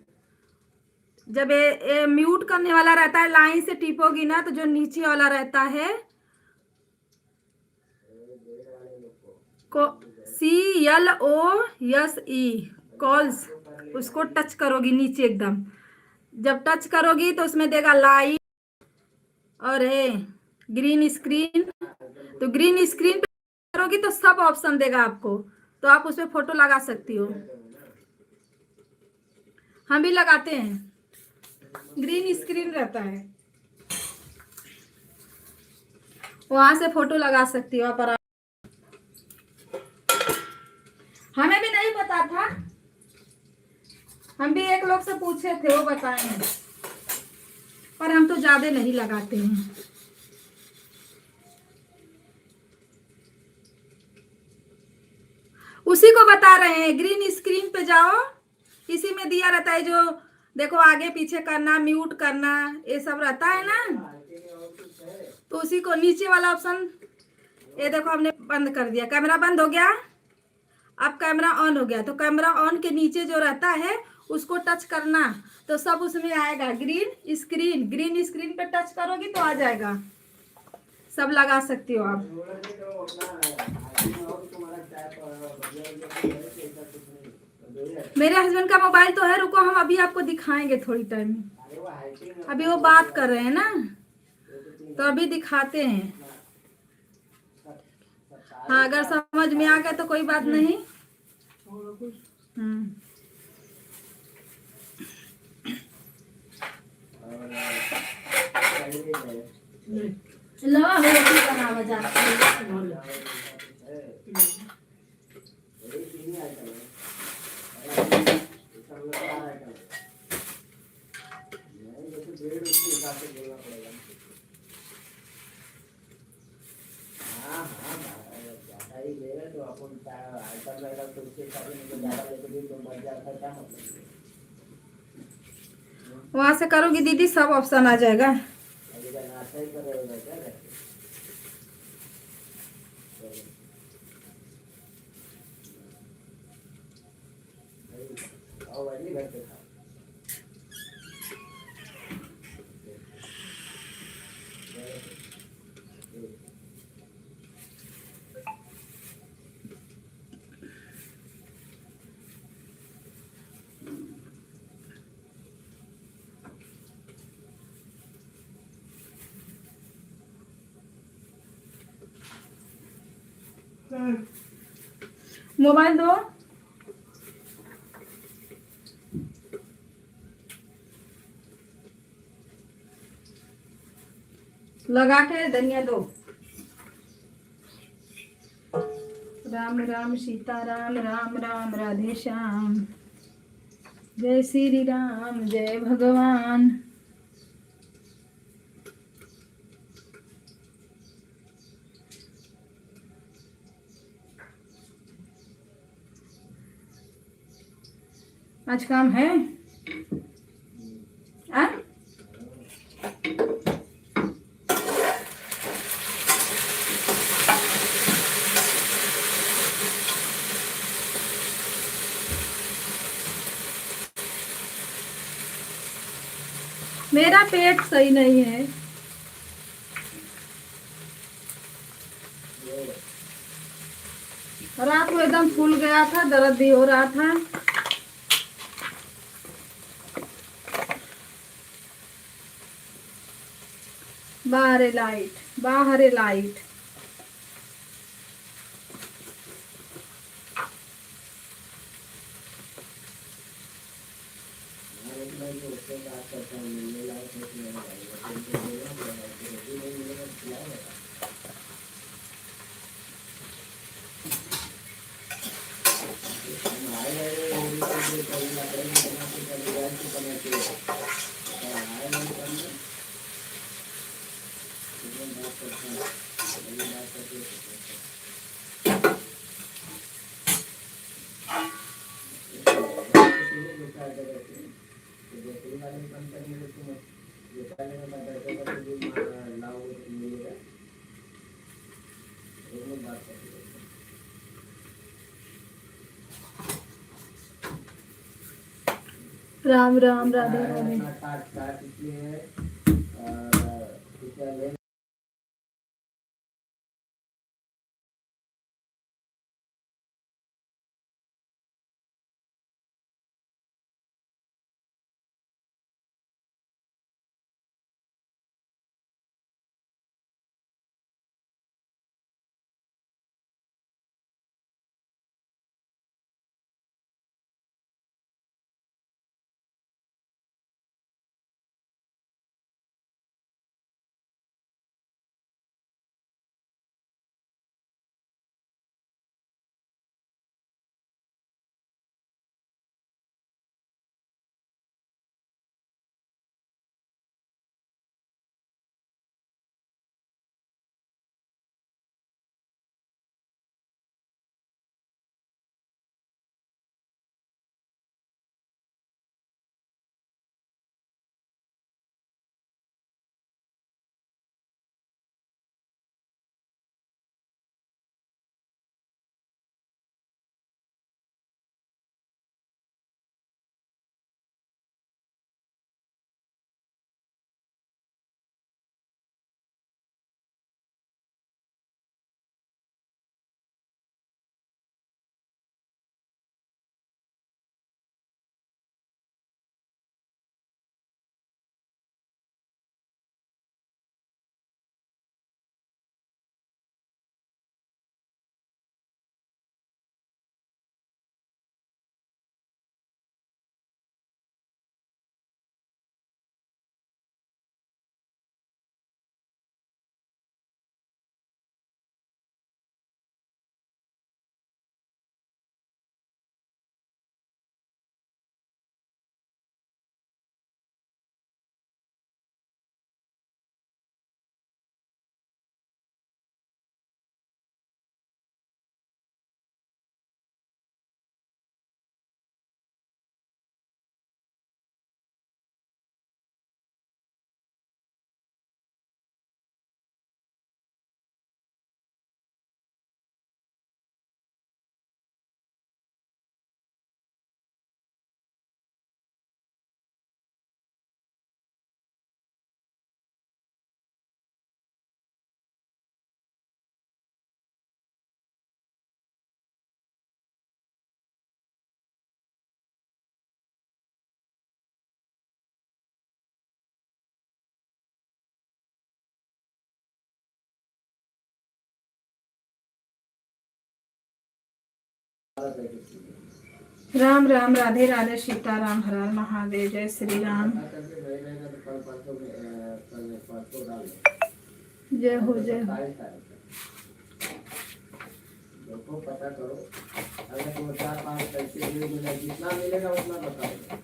S2: जब ये म्यूट करने वाला रहता है, लाइन से टिपोगी ना तो जो नीचे वाला रहता है CLOSE कॉल्स, उसको टच करोगी नीचे एकदम। जब टच करोगी तो उसमें देगा लाइट और है ग्रीन स्क्रीन। तो ग्रीन स्क्रीन पे करोगी तो सब ऑप्शन देगा आपको, तो आप उसमें फोटो लगा सकती हो। हम भी लगाते हैं, ग्रीन स्क्रीन रहता है, वहां से फोटो लगा सकती हो आप। हमें भी नहीं पता था, हम भी एक लोग से पूछे थे, वो बताए हैं, पर हम तो ज्यादा नहीं लगाते हैं। उसी को बता रहे हैं, ग्रीन स्क्रीन पे जाओ, इसी में दिया रहता है जो देखो आगे पीछे करना, म्यूट करना, ये सब रहता है ना। तो उसी को नीचे वाला ऑप्शन, ये देखो हमने बंद कर दिया, कैमरा बंद हो गया, अब कैमरा ऑन हो गया। तो कैमरा ऑन के नीचे जो रहता है उसको टच करना तो सब उसमें आएगा ग्रीन स्क्रीन। ग्रीन स्क्रीन पे टच करोगी तो आ जाएगा, सब लगा सकती हो आप। मेरे हस्बैंड का मोबाइल तो है, रुको हम अभी आपको दिखाएंगे थोड़ी टाइम में, अभी वो बात कर रहे हैं ना तो अभी दिखाते हैं। हाँ, अगर समझ में आ गया तो कोई बात नहीं। वहां से करोगी दीदी सब ऑप्शन आ जाएगा। मोबाइल दो। लगा के धनिया दो। राम राम सीता राम, राम राम राधे श्याम। जय श्री राम, जय भगवान। आज काम है आ? मेरा पेट सही नहीं है। रात को एकदम फूल गया था, दर्द भी हो रहा था। बाहर है लाइट, बाहर है लाइट। राम राम राधे राधे। राम राम राधे राधे सीताराम हर हर महादेव जय श्री राम। जय हो जय हो।
S4: देखो पता करो, अगर 2 4 5 पैसे मिलेगा, जितना मिलेगा उतना बताओ।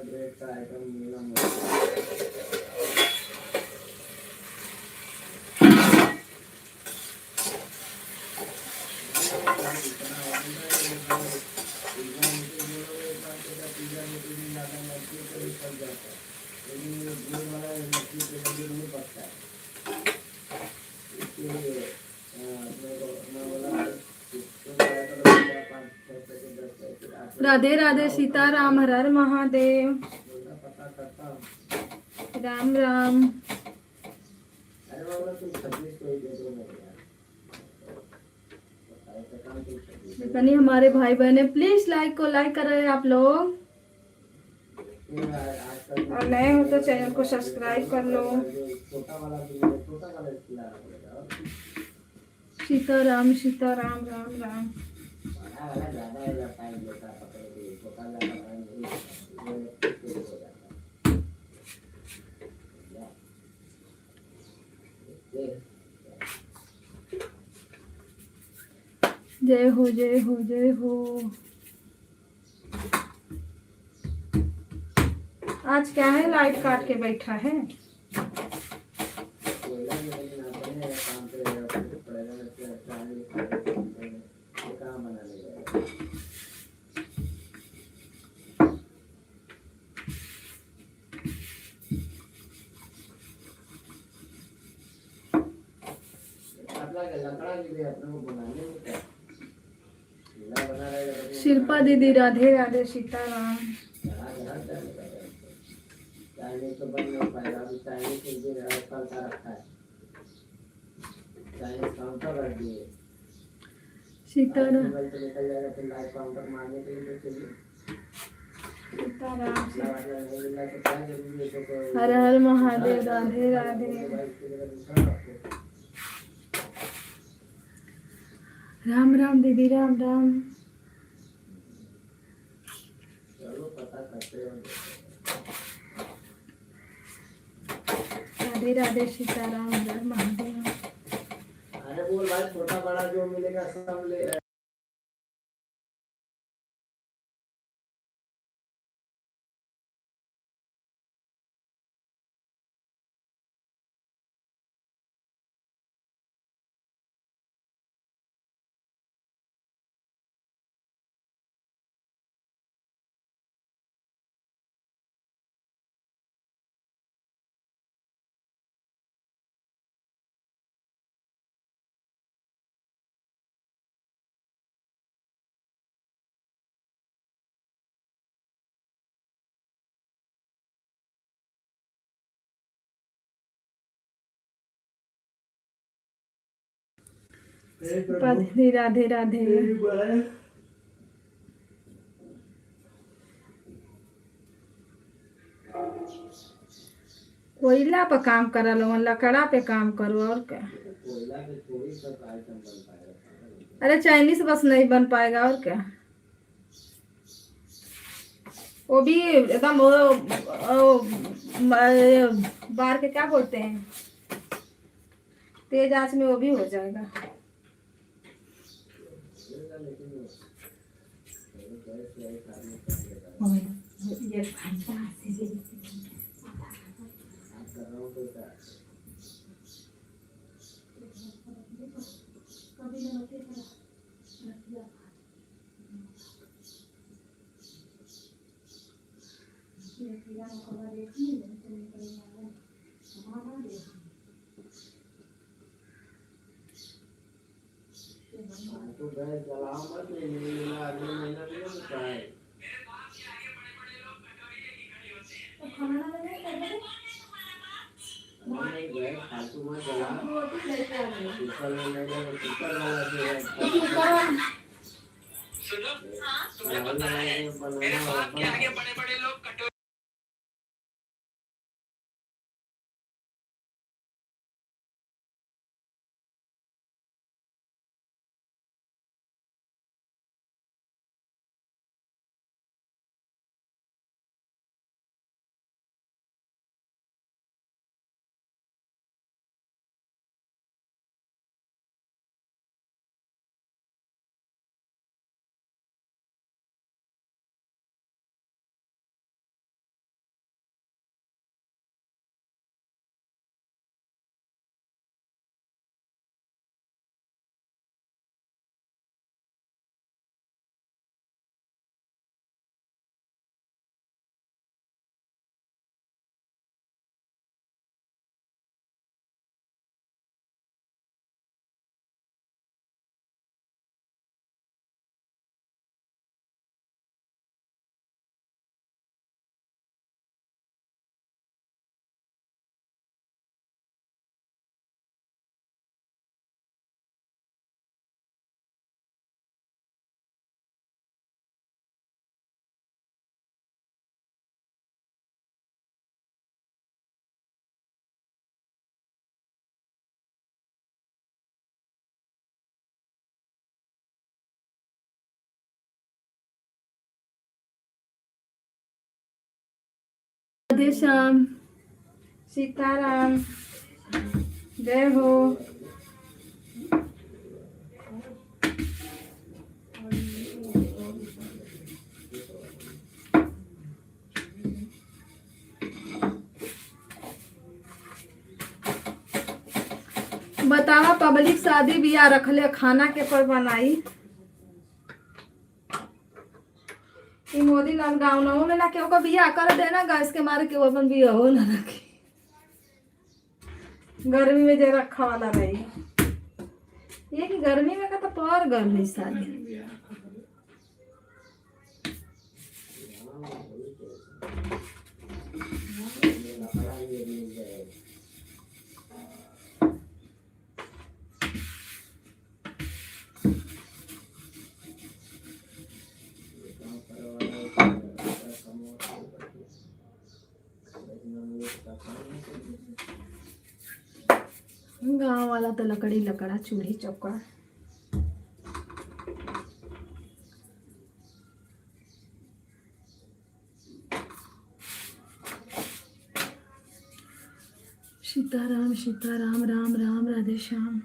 S4: ब्रेड का आइटम मिला
S2: राधे राधे सीताराम हर हर महादेव। राम राम। देखनी हमारे भाई बहने, प्लीज लाइक को लाइक करें आप लोग, और नए हो तो चैनल को सब्सक्राइब कर लो। सीताराम सीताराम राम राम। जय हो जय हो जय हो। आज क्या है, लाइट काट के बैठा है। शिल्पा दीदी राधे राधे सीताराम।
S4: चाइनीज तो बन नहीं पाएगा, अभी चाइनीज के लिए चलता रखा है, चाइनीज काउंटर रख दिए।
S2: सीताराम
S4: तो निकल जाएगा, फिर लाइव काउंटर मारने के लिए चाहिए।
S2: सीताराम हर हर महादेव राधे राधे। राम राम दीदी राम राम।
S4: चलो पता करते हो।
S2: राधे राधे सीताराम हर हर महादेव।
S4: अरे बोल भाई, छोटा बड़ा जो मिलेगा सब ले।
S2: राधे राधे राधे। कोयला पे काम करा लो, लकड़ा पे काम करो, और क्या। अरे चाइनीज बस नहीं बन पाएगा, और क्या। वो भी एकदम वो बार के क्या बोलते हैं, तेज आंच में वो भी हो जाएगा।
S4: तो गैस जलाओ मत, अगले महीना भी होता है। गए फालतू मत जला।
S1: रोटी लेके आ रही हूँ।
S4: कुकर में नहीं लगे, कुकर वाला जो है
S1: कुकर
S4: कढ़ाई में बनाना होगा।
S2: राधे श्याम, सीताराम, जय हो। बतावा पब्लिक शादी बियाह रखले खाना के पर बनाई। ई मोदी नाम गाँव नौ में ना केहू का बियाह कर देना गैस के मारे के वो अपन बियाह हो ना रखी। गर्मी में जे रखा वाला रही ये कि गर्मी में का तो पर गर्मी शादी। गाँव वाला तो लकड़ी लकड़ा चूल्ही चौका। सीताराम सीताराम, राम राम, राधे श्याम।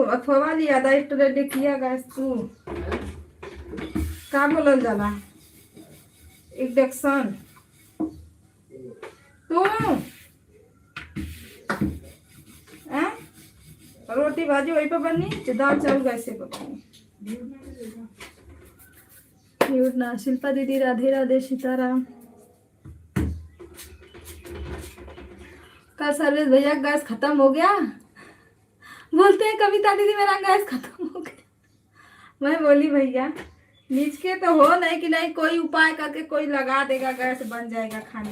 S2: अथवा लिया था रेडी किया गैस तू का बोलल जाला इंडक्शन तू रोटी भाजी वही पे बनी दाल चावल कैसे बनी। ना शिल्पा दीदी राधे राधे, सीताराम। का सर्विस भैया गैस खत्म हो गया बोलते हैं कविता दीदी मेरा गैस खत्म हो गया। मैं बोली भैया नीच के तो हो नहीं कि नहीं कोई उपाय करके कोई लगा देगा गैस बन जाएगा खाना।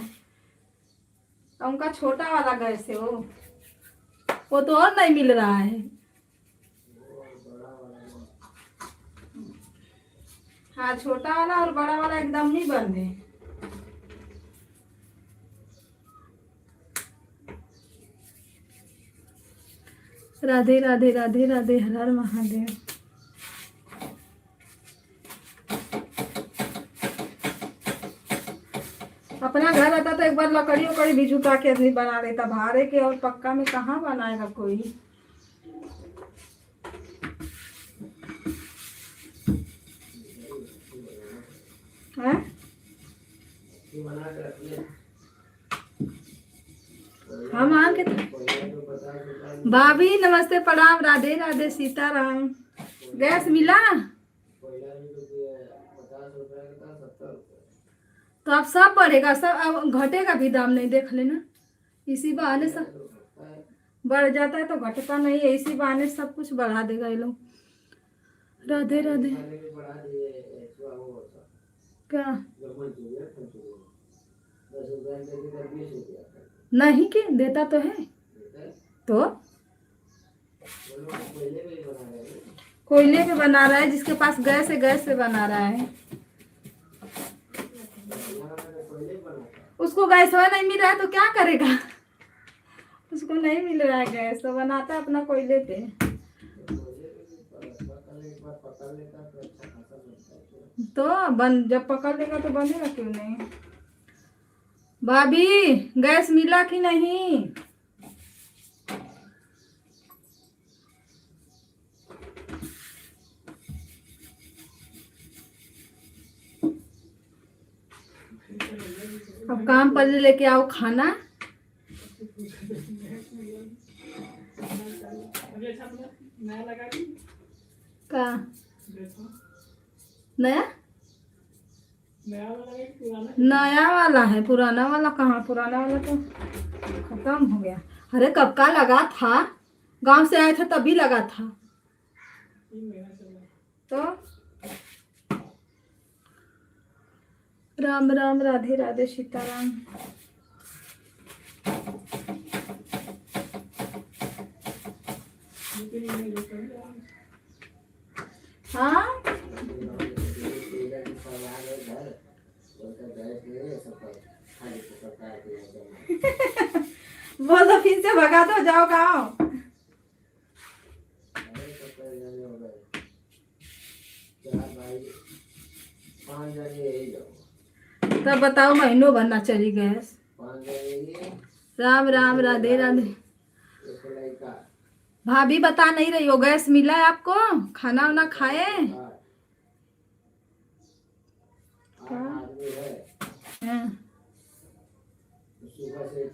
S2: तो उनका छोटा वाला गैस है वो तो और नहीं मिल रहा है। हाँ छोटा वाला और बड़ा वाला एकदम नहीं बन रहे। राधे राधे राधे राधे, हर हर महादेव। अपना घर रहता तो एक बार लकड़ी उकड़ी भी जुटा के आदमी बना देता। भाड़े के और पक्का में कहाँ बनाएगा कोई। हैं? हम आके भाभी नमस्ते प्रणाम, राधे राधे, सीताराम। गैस मिला तो अब सब बढ़ेगा, सब अब घटेगा भी दाम नहीं, देख लेना। इसी बहाने सब बढ़ जाता है तो घटता नहीं है, इसी बहाने सब कुछ बढ़ा देगा ये लोग। राधे राधे।
S4: खाने के बढ़ा दिए एक्स्ट्रा वो होता
S2: क्या?
S4: जो मंचूरियन 10 रुपया के इधर 20 रुपया का
S2: नहीं कि देता तो है
S4: देता है।
S2: तो।
S4: वो लोग तो पहले में ही बना रहे हैं।
S2: कोयले पे बना रहा है, जिसके पास गैस है गैस पे बना रहा है।
S4: यहाँ मैंने पहले ही बना था।
S2: उसको गैस वह नहीं मिल रहा है तो क्या करेगा? उसको नहीं मिल रहा है गैस तो बनाता है अपना कोयले पे।
S4: पहले भी पकड़ एक बार पकड़ लेता तो अच्छा खासा बनता है।
S2: तो बन जब पकड़ लेगा तो बनेगा क्यों नहीं। भाभी गैस मिला कि नहीं? अब काम पर लेके आओ खाना।
S3: अभी अच्छा अपना नया लगा दी
S2: का
S3: देखो
S2: नया
S3: नया वाला है कि पुराना
S2: नया वाला है, पुराना वाला कहाँ? पुराना वाला तो खत्म हो गया। अरे कब का लगा था, गांव से आए थे तभी लगा था।
S3: 3 महीना चला
S2: तो राम राम राधे राधे सीताराम।
S3: लेकिन ये जो कर रहा है
S2: हाँ
S4: तेजा की सवाल है घर बोलता गैस नहीं है सब खाली पकड़ता है तो
S2: वो तो फिर से भगा दो, जाओ गाँव।
S4: अरे तो कई जने हो गए 4 भाई 5 जने यही जाओ
S2: तब बताओ महीनों भरना चली गैस।
S4: 5 जने ये
S2: राम राम राधे राधे।
S4: एक लड़का
S2: भाभी बता नहीं रही हो गैस मिला है आपको? खाना वाना खाए?
S4: 8 आदमी है
S2: हाँ।
S4: सुबह से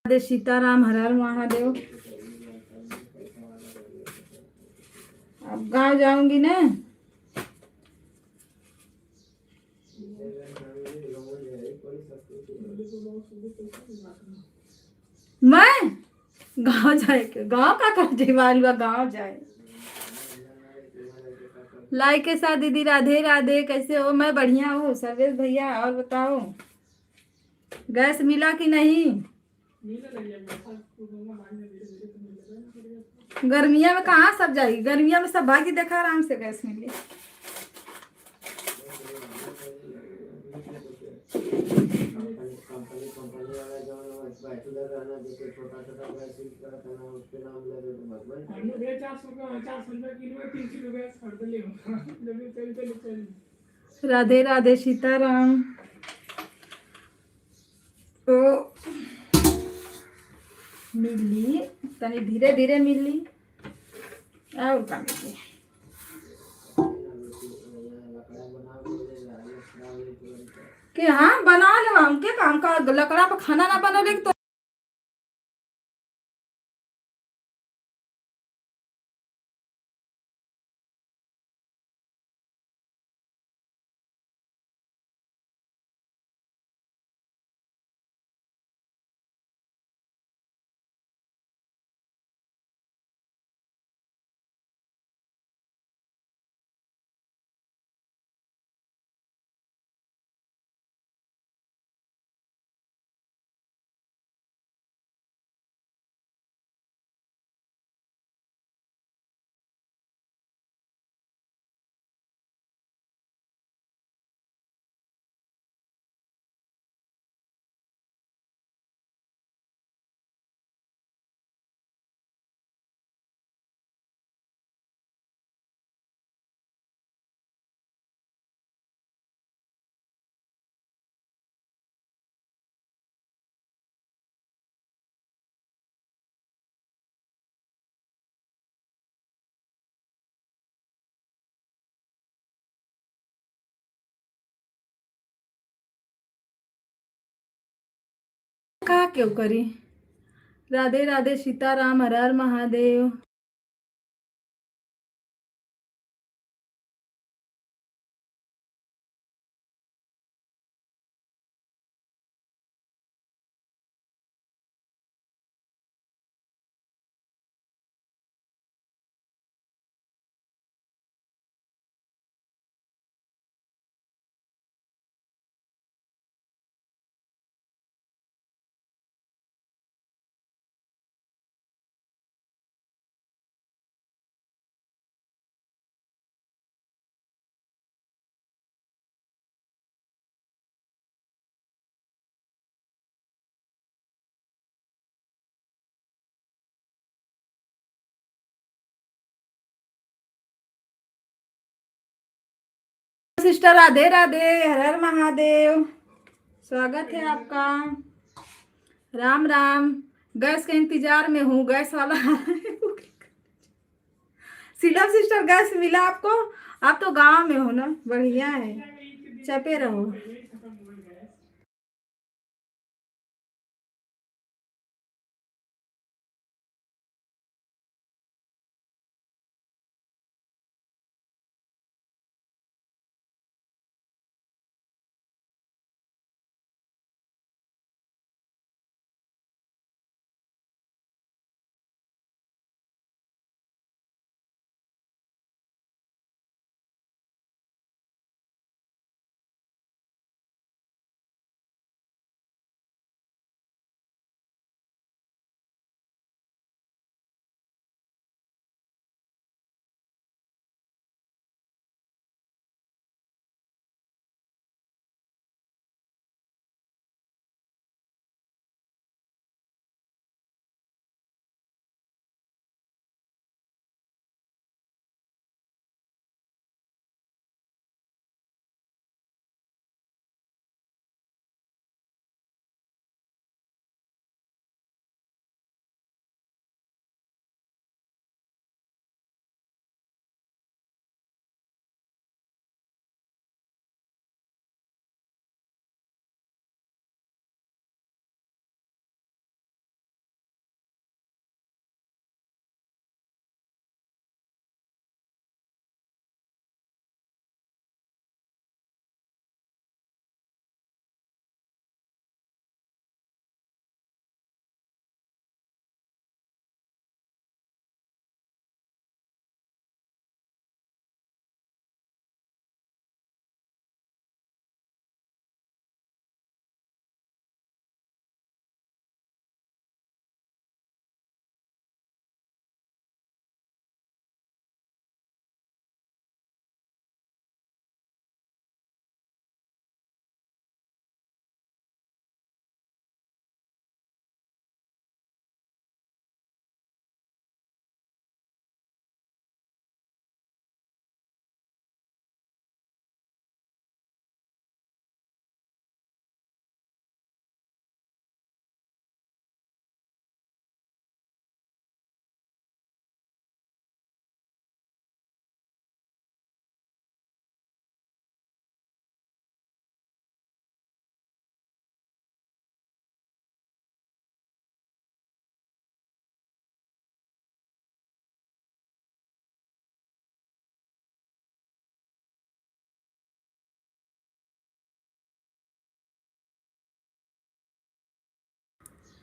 S4: 4राधे
S2: सीताराम, हर हर महादेव। अब गाँव जाऊंगी ना। मैं गाँव जाए के गाँव का कर वालुआ गाँव जाए। लाइक के साथ दीदी राधे राधे, कैसे हो? मैं बढ़िया हूँ सर्वेश भैया। और बताओ गैस मिला कि नहीं?
S3: मिलने लगी है मैं तो दूंगा बाद में धीरे धीरे तो मिलेगा।
S2: गर्मिया में कहाँ सब जाएगी? गर्मिया में सब भागी देखा आराम से गैस मिली।
S4: कंपनी वाला जो बैचलर रहना जैसे छोटा-छोटा गैस यूज करता है ना उसके नाम लगे तो भगवान
S3: हमने 400 रुपये किलो है 3 किलो गैस खरीद लिया जब चल
S2: राधे राधे सीताराम। तो मिली तनी धीरे धीरे मिली और का मिली कि हाँ बना लो। हमके काम का लकड़ा पर खाना ना बना ले तो मजाक क्यों करी। राधे राधे सीताराम, हर हर महादेव। सिस्टर राधे राधे, हर हर महादेव। स्वागत है आपका। राम राम। गैस के इंतजार में हूँ, गैस वाला सीलम सिस्टर गैस मिला आपको? आप तो गांव में हो ना, बढ़िया है, चपे रहो।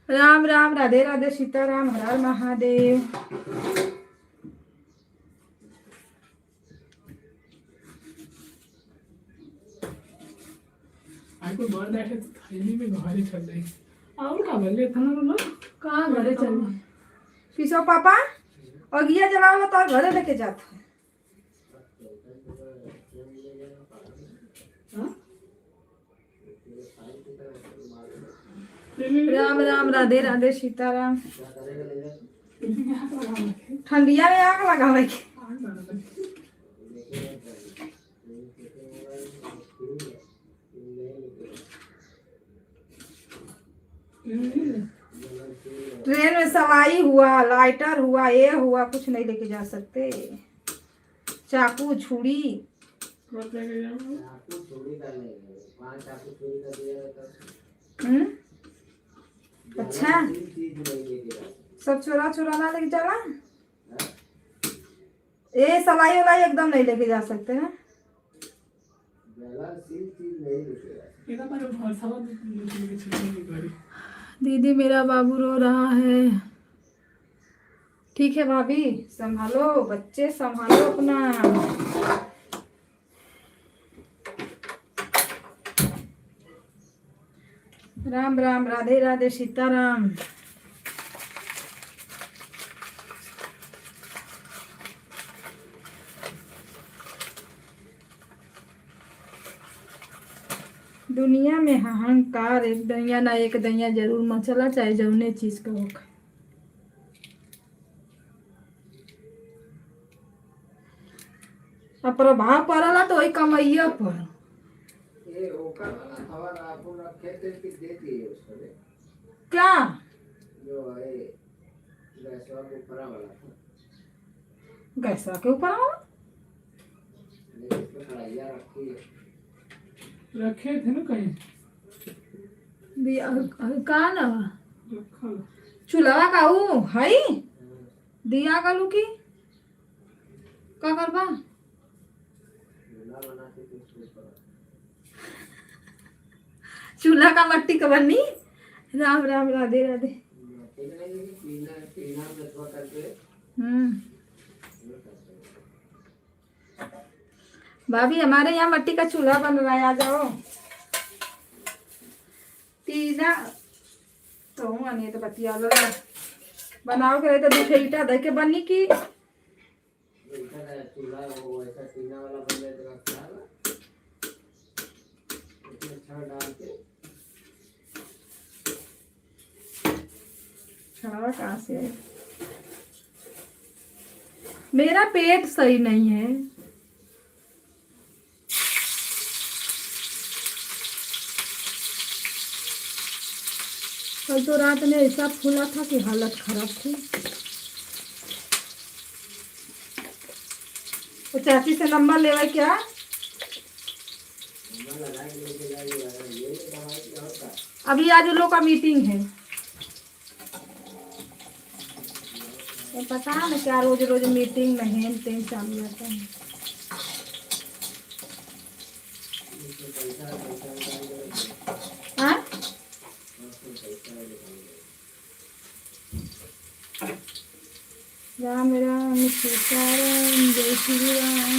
S2: राम राम, राधे राधे सीताराम, हर हर महादेव।
S3: आपको बाहर बैठे तो थैली में बाहर ही चल रही और का बोले था ना लोग
S2: कहाँ घरे चल रहे? पीसो पापा और घिया जलाओ तो घरे लेके जाता है। राम राम, राधे राधे सीताराम। ठंडिया में आग लगावे के। ट्रेन में सवाई हुआ, लाइटर हुआ, ये हुआ, कुछ नहीं लेके जा सकते। चाकू छुरी अच्छा।
S4: तीन चीज नहीं लेके जा सकते।
S2: सब चोरा चोरा ना लेके जाना।
S4: हाँ?
S2: ये सलाई वलाई एकदम नहीं लेके जा सकते हैं।
S4: ज्वलनशील चीज नहीं लेके जा सकते।
S3: ਇਹਦਾ ਪਰ ਭਰਸਾ ਵਾ लेके चलेंगे गाड़ी।
S2: दीदी मेरा बाबू रो रहा है। ठीक है भाभी, संभालो बच्चे, संभालो अपना। राम राम, राधे राधे, सीताराम। दुनिया में अहंकार एक दैया ना एक दैया जरूर मचला, चाहे जौने चीज का हो। अब प्रभाव पड़ला तो वही कमैया पर।
S4: ये ओकर वाला खबर आपको रखे थे कि देती है उसको ने?
S2: क्या
S4: जो है गैसवा के ऊपर वाला था।
S2: गैसा के ऊपर आओ?
S4: लेकिन इसमें कढ़ाइया रखी है।
S3: रखे थे ना कहीं
S2: का ना
S3: रखा
S2: चूल्हा का ऊ हई दिया का लुकी का करबा?
S4: चूल्हा बना के तो उसके ऊपर
S2: चूल्हा का मट्टी का बनी। राम राम, राधे राधे।
S4: ठीक है, लेकिन पीना पीना गैसवा करके
S2: भाभी हमारे यहाँ मट्टी का चूल्हा बन रहा है, आ जाओ। तीना तो हूँ नहीं तो बतिया लो। बनाओ के तो दूसरे ईटा दे के बनी की।
S4: चूल्हा वो ऐसा टीना वाला बन जाए तो अच्छा है। इसमें छड़ डाल के
S2: छावा कहाँ से है? मेरा पेट सही नहीं है। कल तो रात में ऐसा फूला था कि हालत खराब थी। तो चाची से नंबर लेवा क्या?
S4: लगा के लेके जाइए। ये दवाई क्या होता है?
S2: अभी आज उन लोग का मीटिंग है। तो पता है ना क्या रोज रोज मीटिंग में हेन टेन चालू रहता है। हाँ? राम राम सीताराम, जय श्री राम।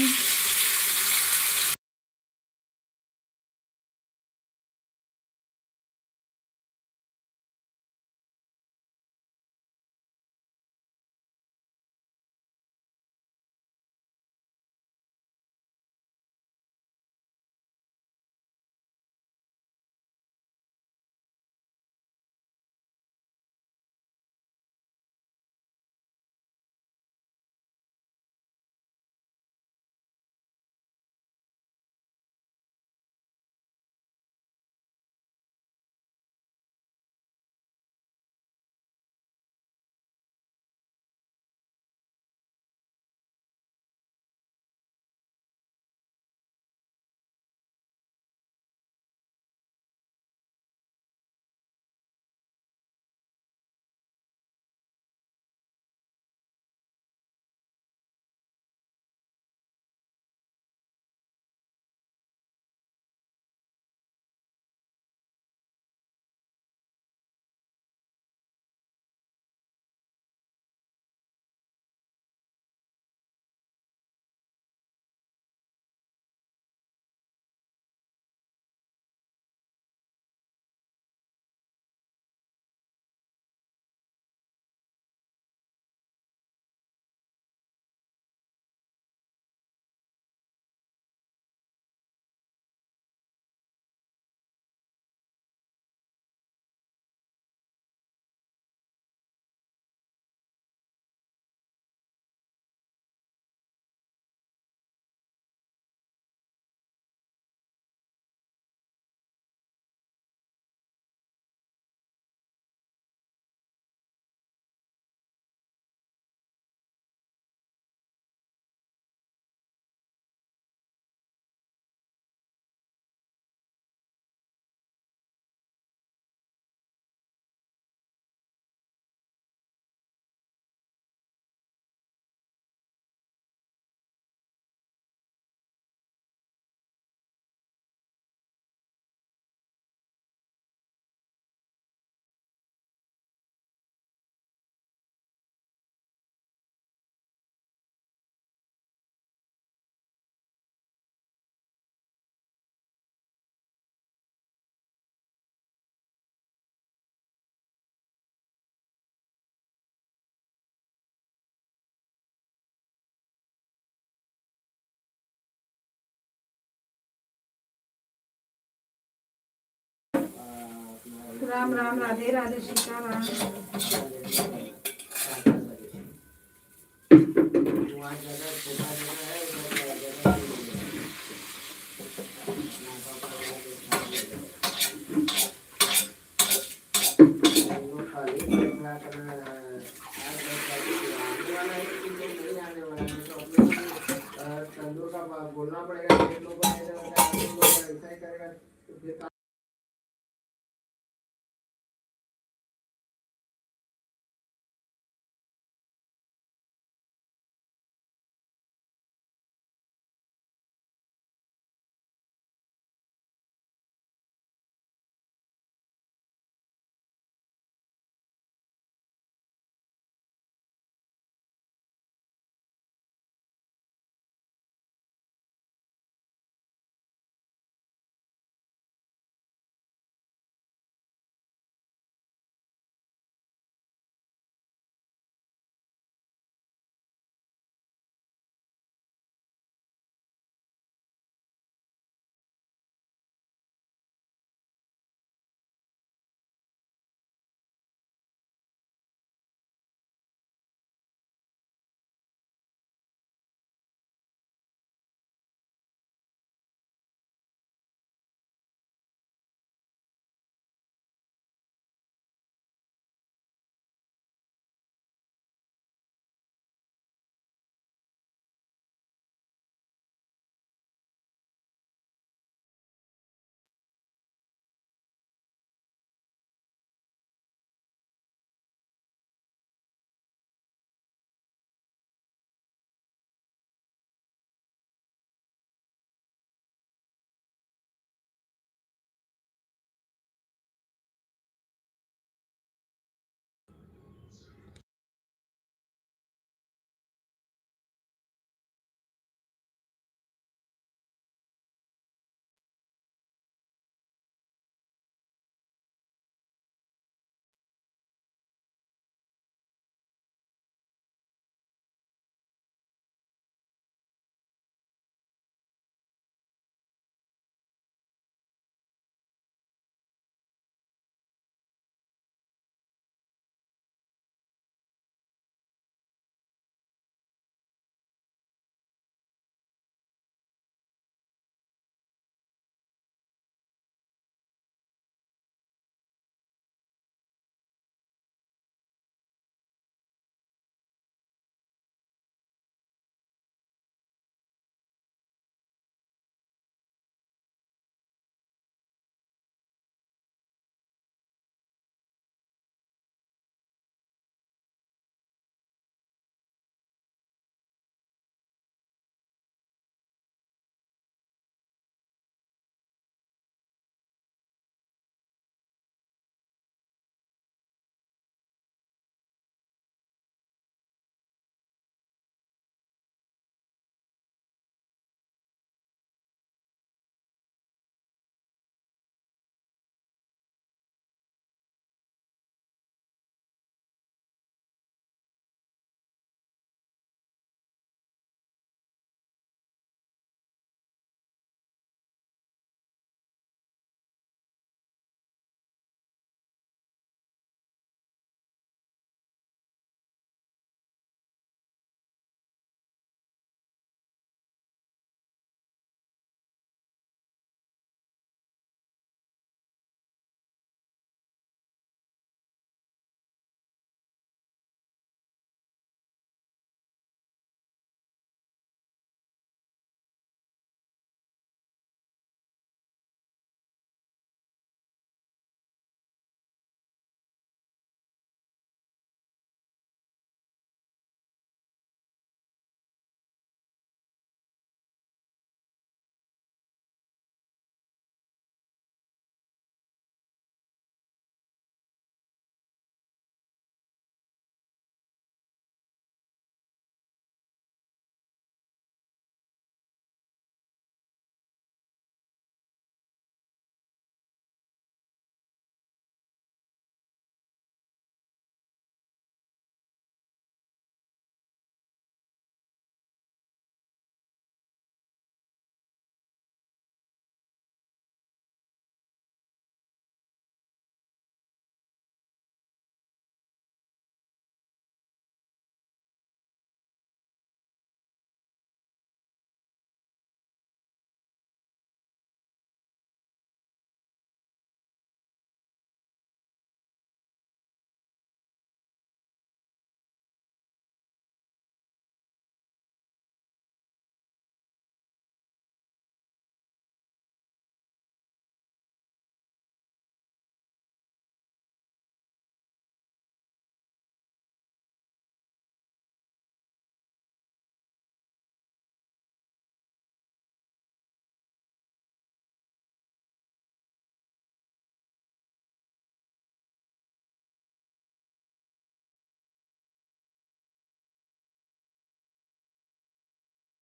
S2: राम राम, राधे राधे, सीताराम।
S4: वहाँ जगह छोटा जगह है, उधर जगह नहीं मिलेगा। ना पापा वाला के साथ ले जाओ। हम लोग खाली फैसला करना आज फैसला किया। आने वाला है कि लोग नहीं आने वाला है, तो अपने को भी तंदूर का बोलना पड़ेगा कि लोग आएगा, तुम लोग ऐसा ही करेगा तो फिर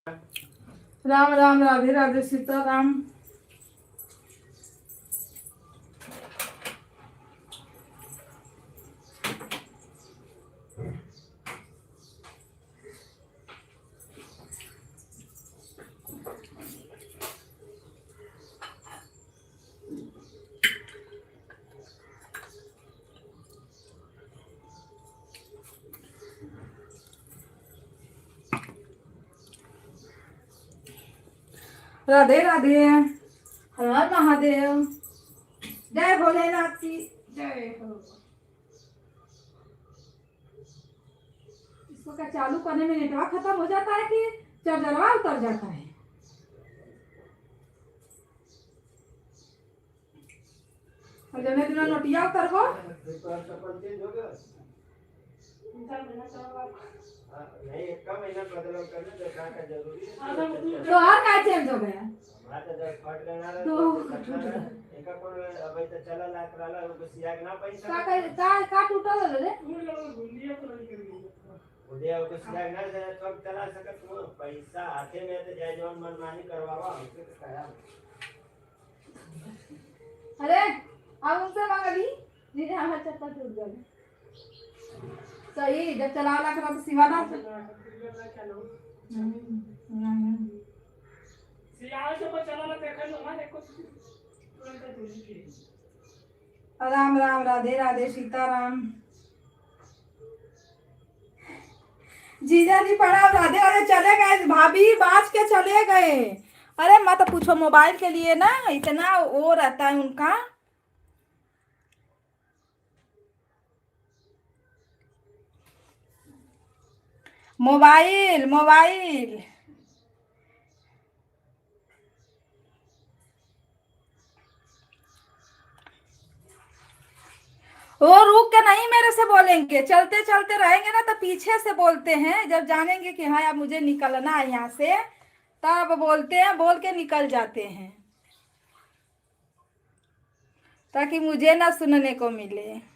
S2: राम राम राधे राधे सीताराम। राधे राधे, हर हर महादेव, जय भोलेनाथ की जय हो। इसको क्या चालू करने में नेटवर्क खत्म हो जाता है कि चार्जरवा उतर जाता है? और जब मैं नोटिया उतर को
S4: नहीं, एक का महीना बदलाव करने देखा का जरूरी है।
S2: तो हर का चेंज हो गया
S4: माता जब फट गया ना
S2: तो
S4: एका कोण अबे तो चला लाख राला को सियाग ना पैसा
S2: का टूटल रे
S4: उदय को सियाग ना दे तो चला सकत हो पैसा हाथे में तो जय जवान मनमानी करवावा हमसे तो कहा।
S2: अरे अब उनसे मांगा ली दीदी, हमारा चप्पल टूट गया। सही जब चला ला तो सिवाना राम राम राधे राधे सीताराम। जीजा जी पड़ा राधे राधे चले गए, भाभी बाज के चले गए। अरे मत पूछो, मोबाइल के लिए ना इतना वो रहता है उनका। मोबाइल मोबाइल वो रुक के नहीं मेरे से बोलेंगे, चलते चलते रहेंगे ना तो पीछे से बोलते हैं। जब जानेंगे कि हाँ अब मुझे निकलना है यहाँ से तब बोलते हैं, बोल के निकल जाते हैं ताकि मुझे ना सुनने को मिले।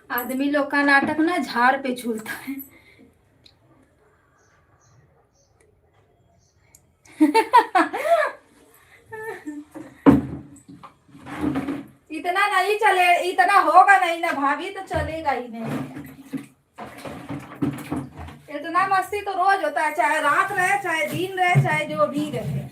S2: आदमी लोग का नाटक ना झाड़ पे झूलता है। इतना नहीं चले, इतना होगा नहीं ना भाभी, तो चलेगा ही नहीं। इतना मस्ती तो रोज होता है, चाहे रात रहे चाहे दिन रहे चाहे जो भी रहे।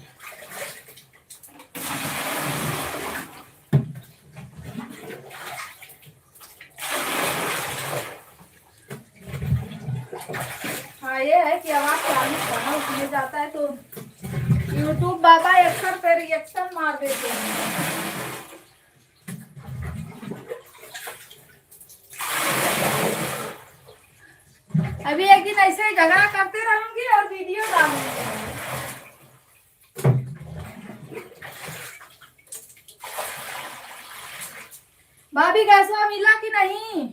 S2: हाँ ये है कि आवाज चालू करना, उसमें जाता है तो यूट्यूब बाबा अक्सर पे रिएक्शन मार देते हैं। अभी एक दिन ऐसे झगड़ा करते रहूंगी और वीडियो डालूंगी। भाभी कैसा मिला कि नहीं?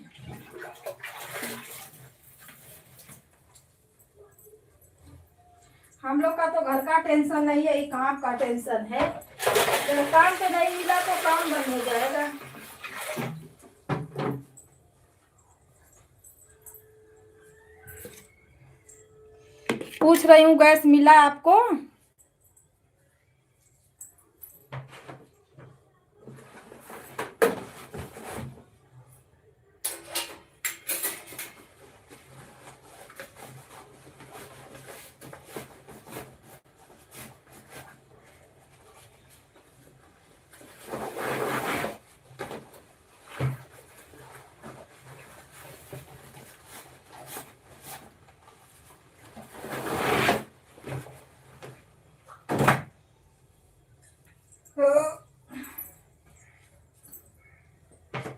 S2: हम लोग का तो घर का टेंशन नहीं है, ये काम का टेंशन है। जब काम पे नहीं मिला तो काम बंद हो जाएगा। पूछ रही हूँ गैस मिला आपको?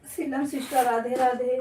S2: सीलम सिस्टर राधे राधे।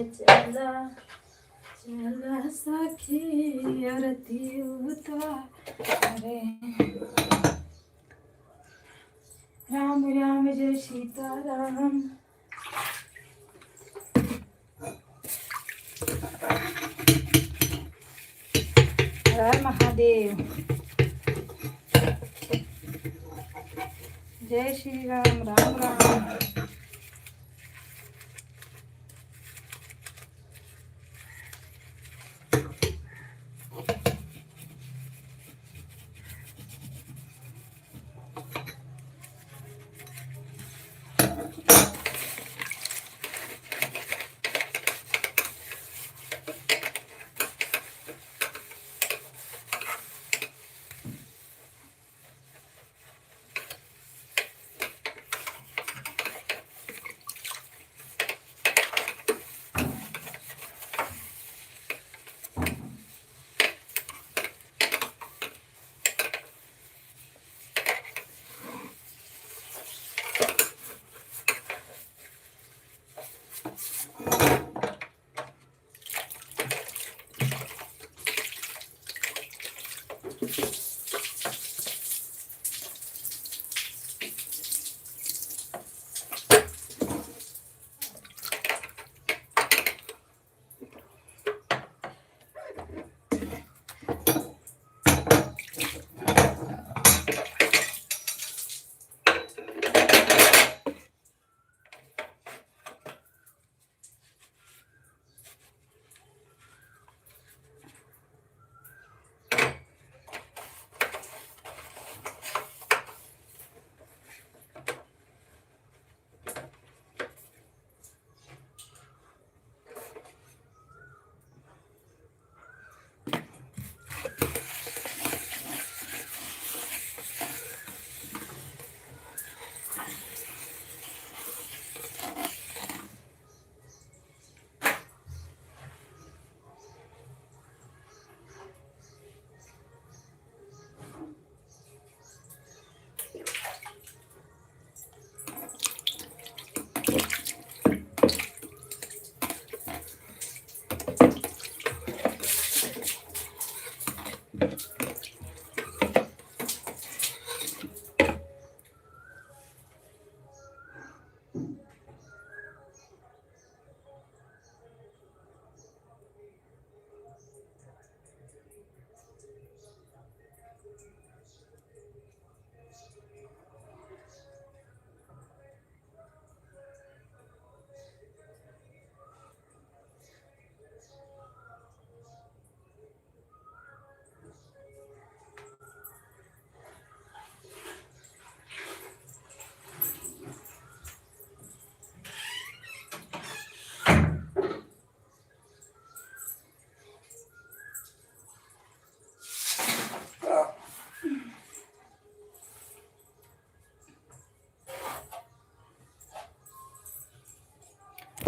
S2: चला चला सखी आरती उतारे। राम राम जय सीताराम। हर हर महादेव। जय श्री राम। राम राम।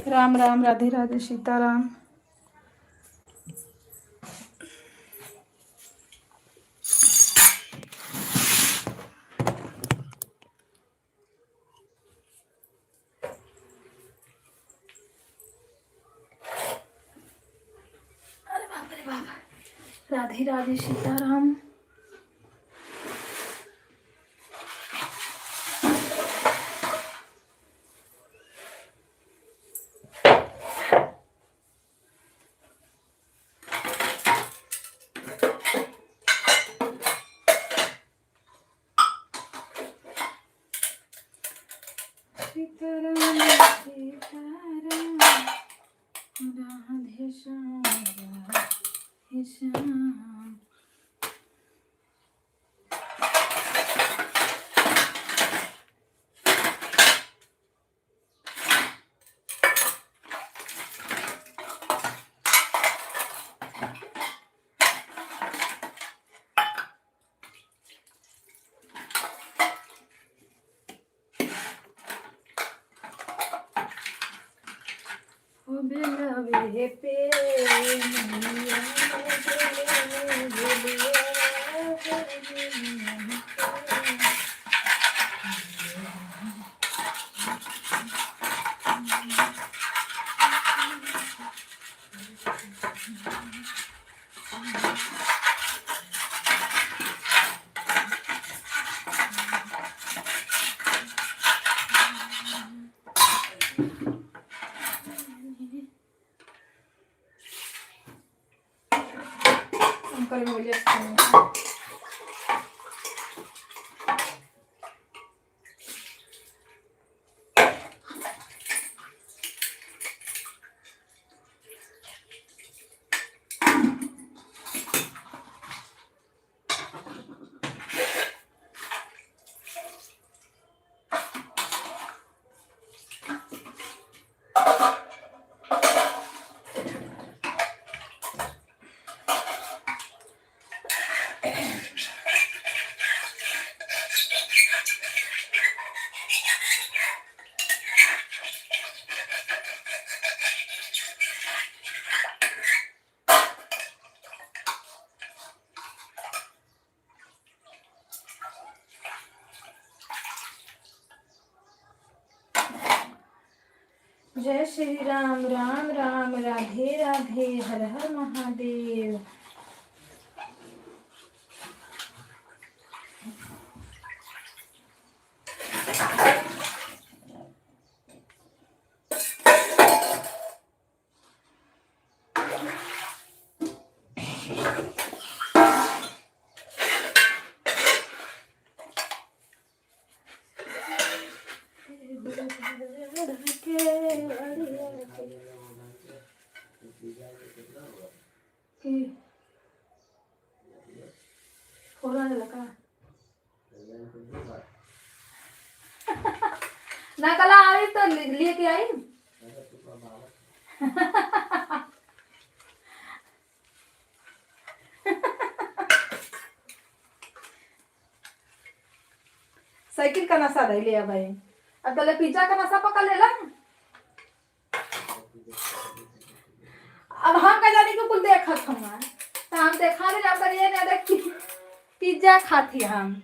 S2: राम राम। राधे राधे सीताराम। अरे बाप रे बाप। राधे राधे सीताराम। सीताराम सीताराम राधे श्याम राधे श्याम। ओ बिलवे पे मैया करे में बढ़िया से। जय श्री राम राम राम राधे राधे हर हर महादेव। ना कल आई तो लेके आई। साइकिल का नशा रह लिया भाई। अब कल पिज्जा का नशा पकड़ लेला। अब हम का जानी को कुल देखत हम तो हम देखा ले जा पर ये ना देख पिज्जा खाती हम।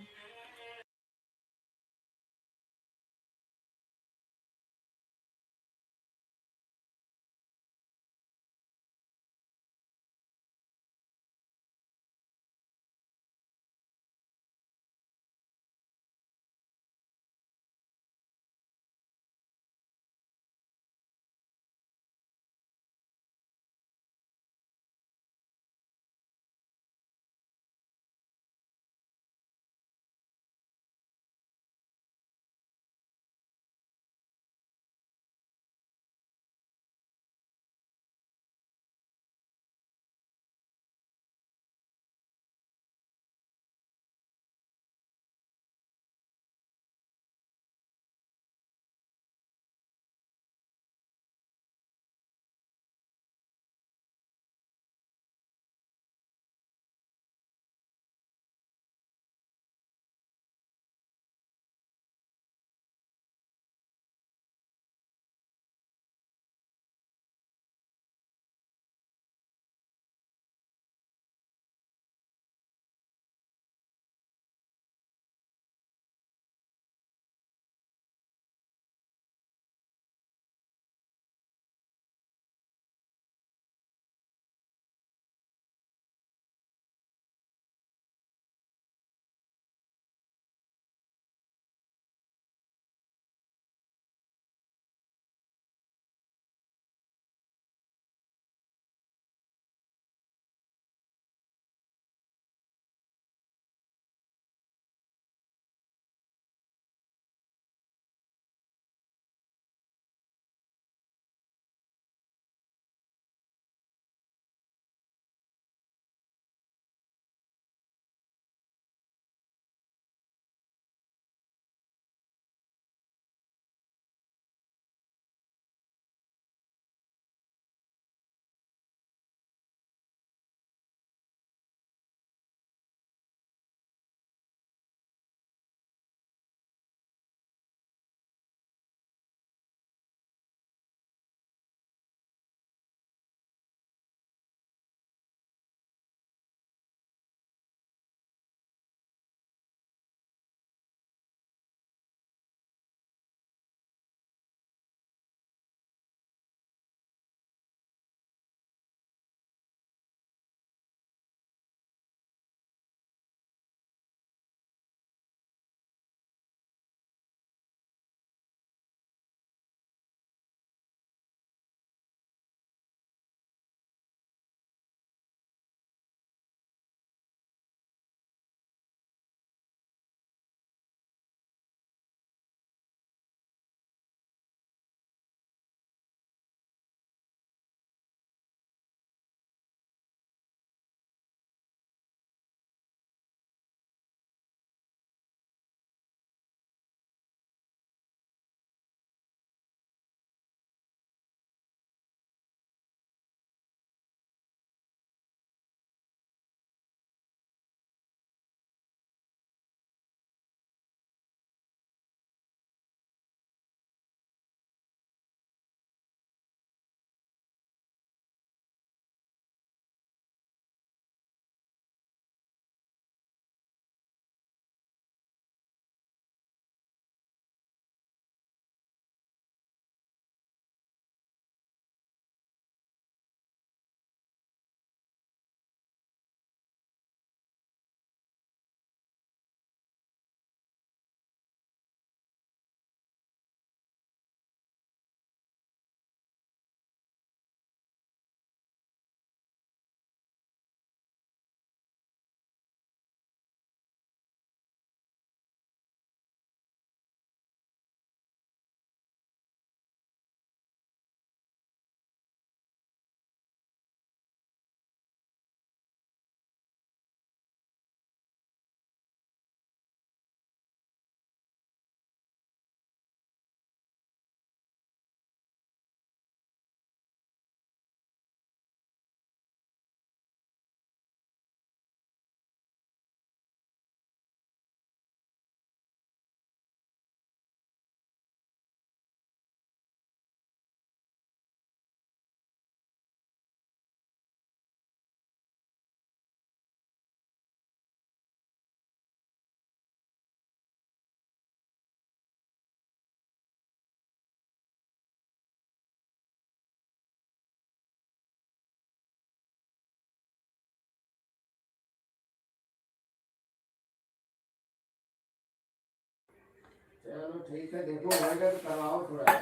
S4: चलो ठीक है, देखो होगा तो करवाओ थोड़ा।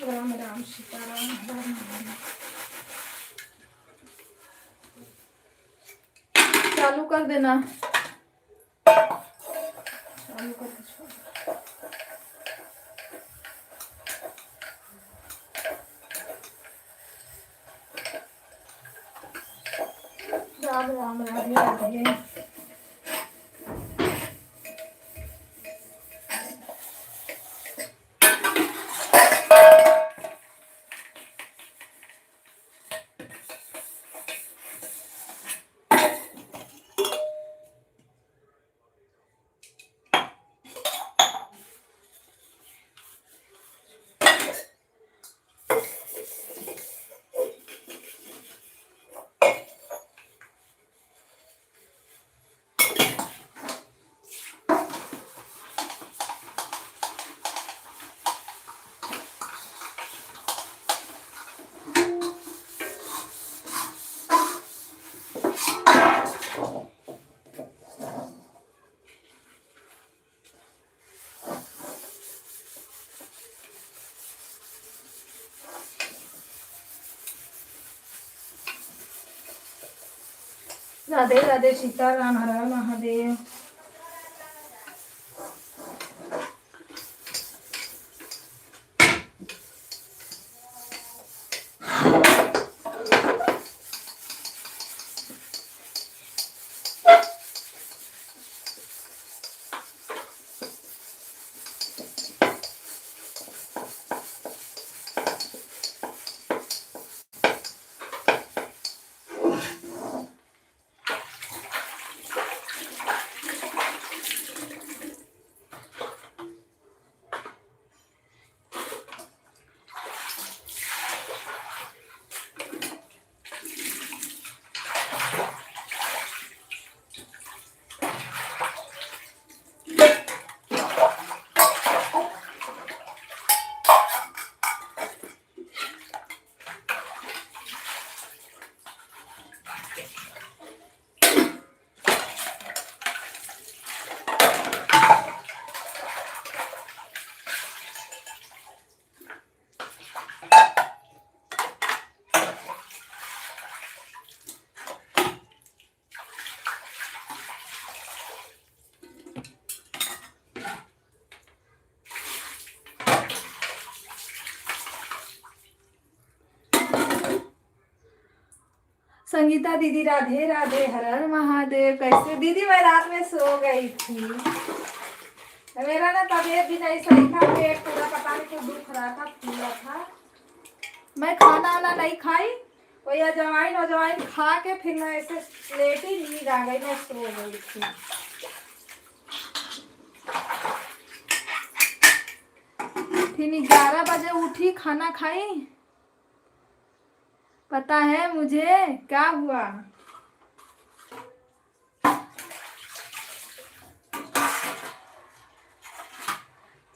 S2: राम राम सीताराम राम राम। चालू कर देना, चालू कर दे। राम राम राधे राधे। राधे राधे सीताराम हर हर महादेव। संगीता दीदी राधे राधे हर हर महादेव। कैसे दीदी? मैं रात में सो गई थी, मेरा ना तबीयत भी नहीं सही था, पेट पूरा पता नहीं क्यों दुख रहा था, फूला था। मैं खाना वाना नहीं खाई, वही अजवाइन खा के फिर मैं ऐसे लेटी, नींद आ गई, मैं सो गई थी। फिर 11 बजे उठी, खाना खाई। पता है मुझे क्या हुआ?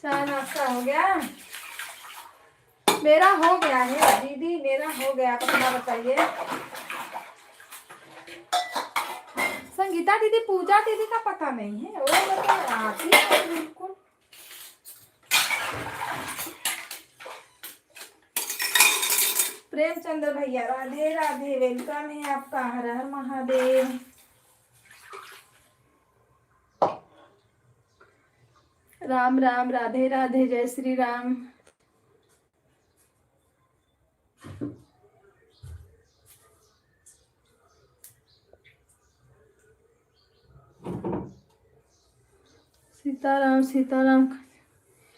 S2: चाय नाश्ता हो गया? मेरा हो गया है दीदी, मेरा हो गया। अपना बताइए। संगीता दीदी, पूजा दीदी का पता नहीं है, वो मतलब आती है बिल्कुल। प्रेमचंद्र भैया राधे राधे, वेलकम है आपका, हर हर महादेव। राम राम राधे राधे, जय श्री राम। सीताराम सीताराम।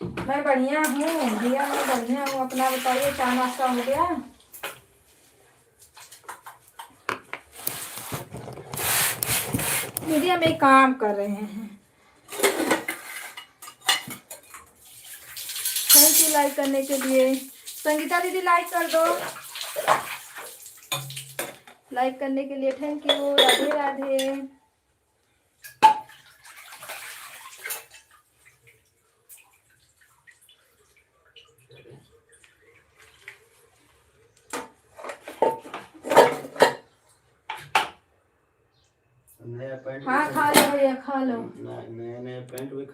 S2: मैं बढ़िया हूँ भैया, मैं बढ़िया हूँ। अपना बताइए, चाय नाश्ता हो गया? दीदी हम एक काम कर रहे हैं। थैंक यू लाइक करने के लिए। संगीता दीदी लाइक कर दो। लाइक करने के लिए thank you. Radhe Radhe.
S4: Pant
S2: हाँ
S4: भी
S2: खा लो भैया खा लो।
S4: नया नया पैंट भी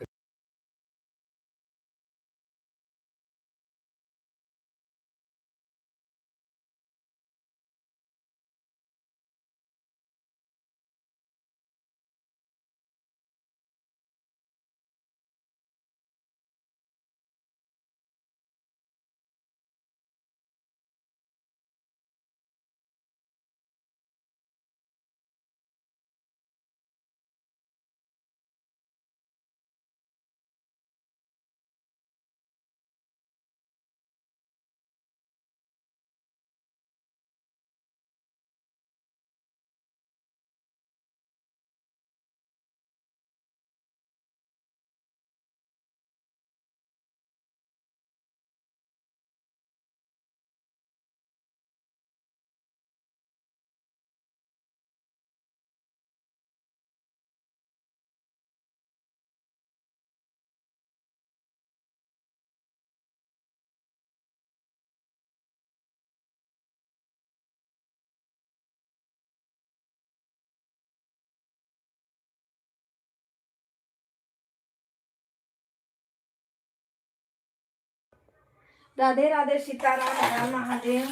S2: राधे राधे सीताराम हर हर महादेव।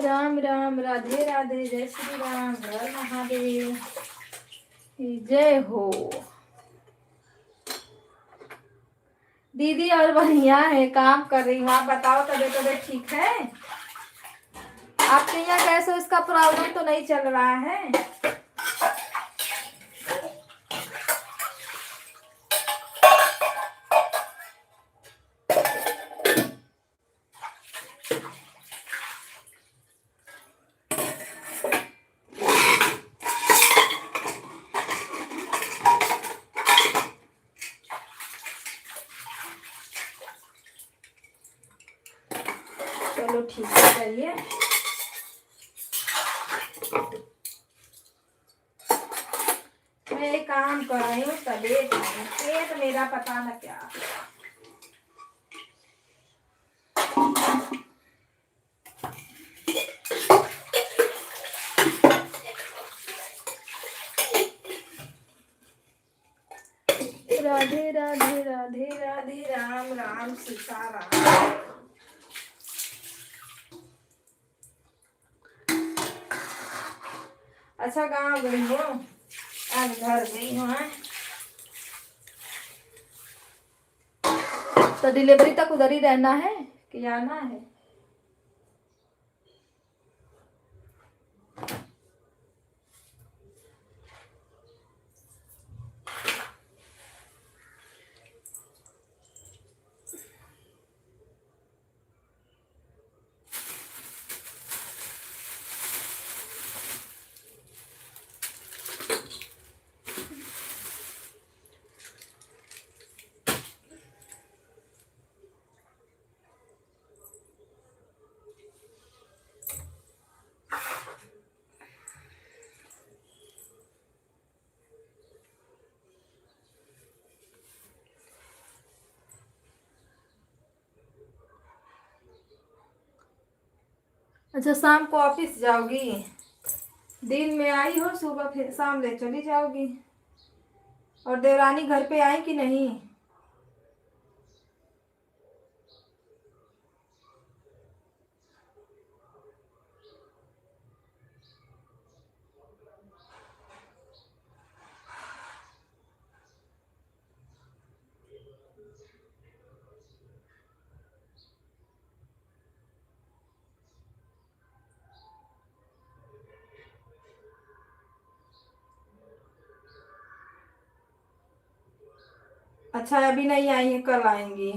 S2: राम राम राधे राधे जय श्री राम हर हर महादेव जय हो। दीदी और बढ़िया है, काम कर रही हूँ। आप बताओ तबीयत तबीयत ठीक है? आपके यहाँ कैसे उसका प्रॉब्लम तो नहीं चल रहा है? चलो ठीक है, चलिए। मैं एक काम कर रही हूँ, तबीयत पेट मेरा पता न क्या। राधे राधे राधे राधे राम राम सीताराम। अच्छा गाँव गई हो, आज घर गई हो? तो डिलीवरी तक उधर ही रहना है कि आना है? अच्छा शाम को ऑफिस जाओगी? दिन में आई हो, सुबह फिर शाम ले चली जाओगी। और देवरानी घर पे आई कि नहीं? अच्छा अभी नहीं आई है, कल आएंगी।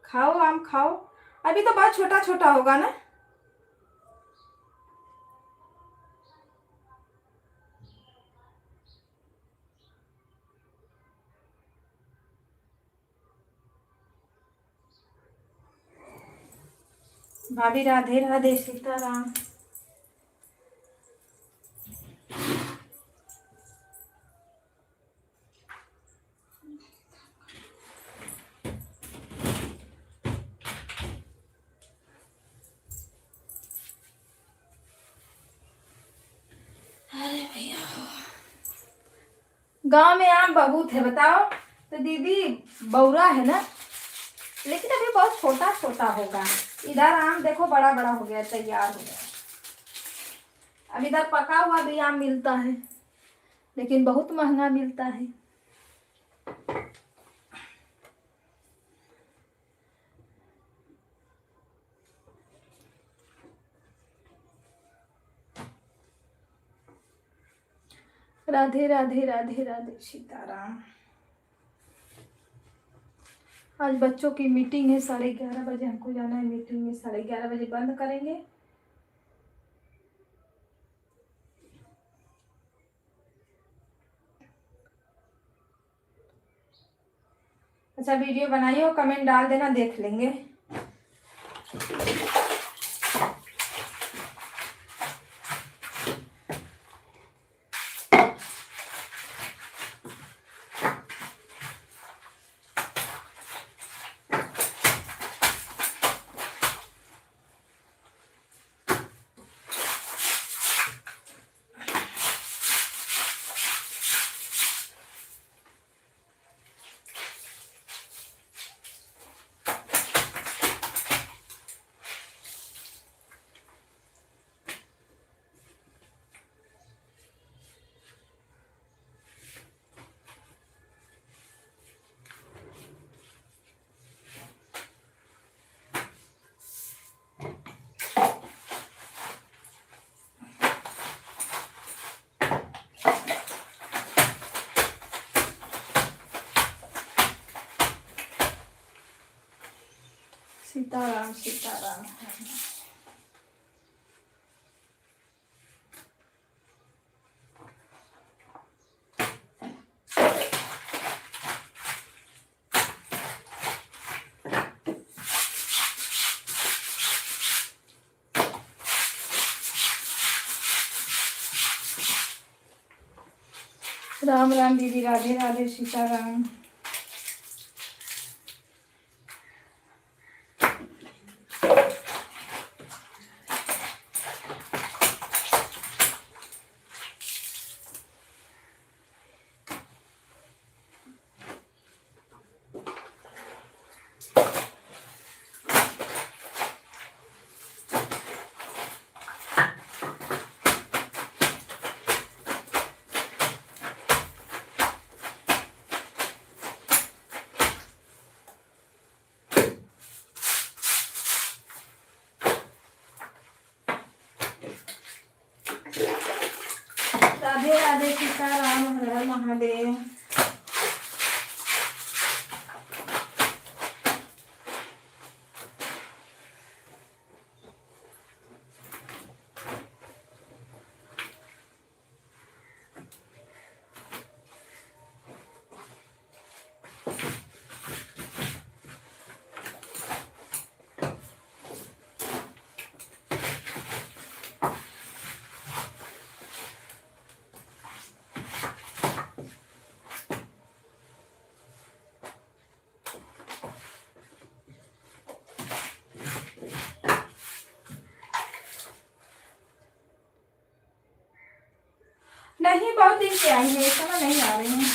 S2: खाओ आम खाओ, अभी तो बहुत छोटा छोटा होगा ना। भाभी राधे राधे सीताराम। गांव में आम बहुत है, बताओ। तो दीदी बौरा है ना, लेकिन अभी बहुत छोटा छोटा होगा। इधर आम देखो बड़ा बड़ा हो गया, तैयार हो गया। अब इधर पका हुआ भी आम मिलता है, लेकिन बहुत महंगा मिलता है। राधे राधे राधे राधे सीताराम। आज बच्चों की मीटिंग है 11:30 बजे, हमको जाना है मीटिंग में। 11:30 बजे बंद करेंगे। अच्छा वीडियो बनाइए और कमेंट डाल देना, देख लेंगे। सीताराम सीताराम। राम राम दीदी, राधे राधे सीताराम। राधे राधे सीताराम, हर हर महादेव। नहीं, बहुत दिन से आई है, इस समय नहीं आ रही हैं,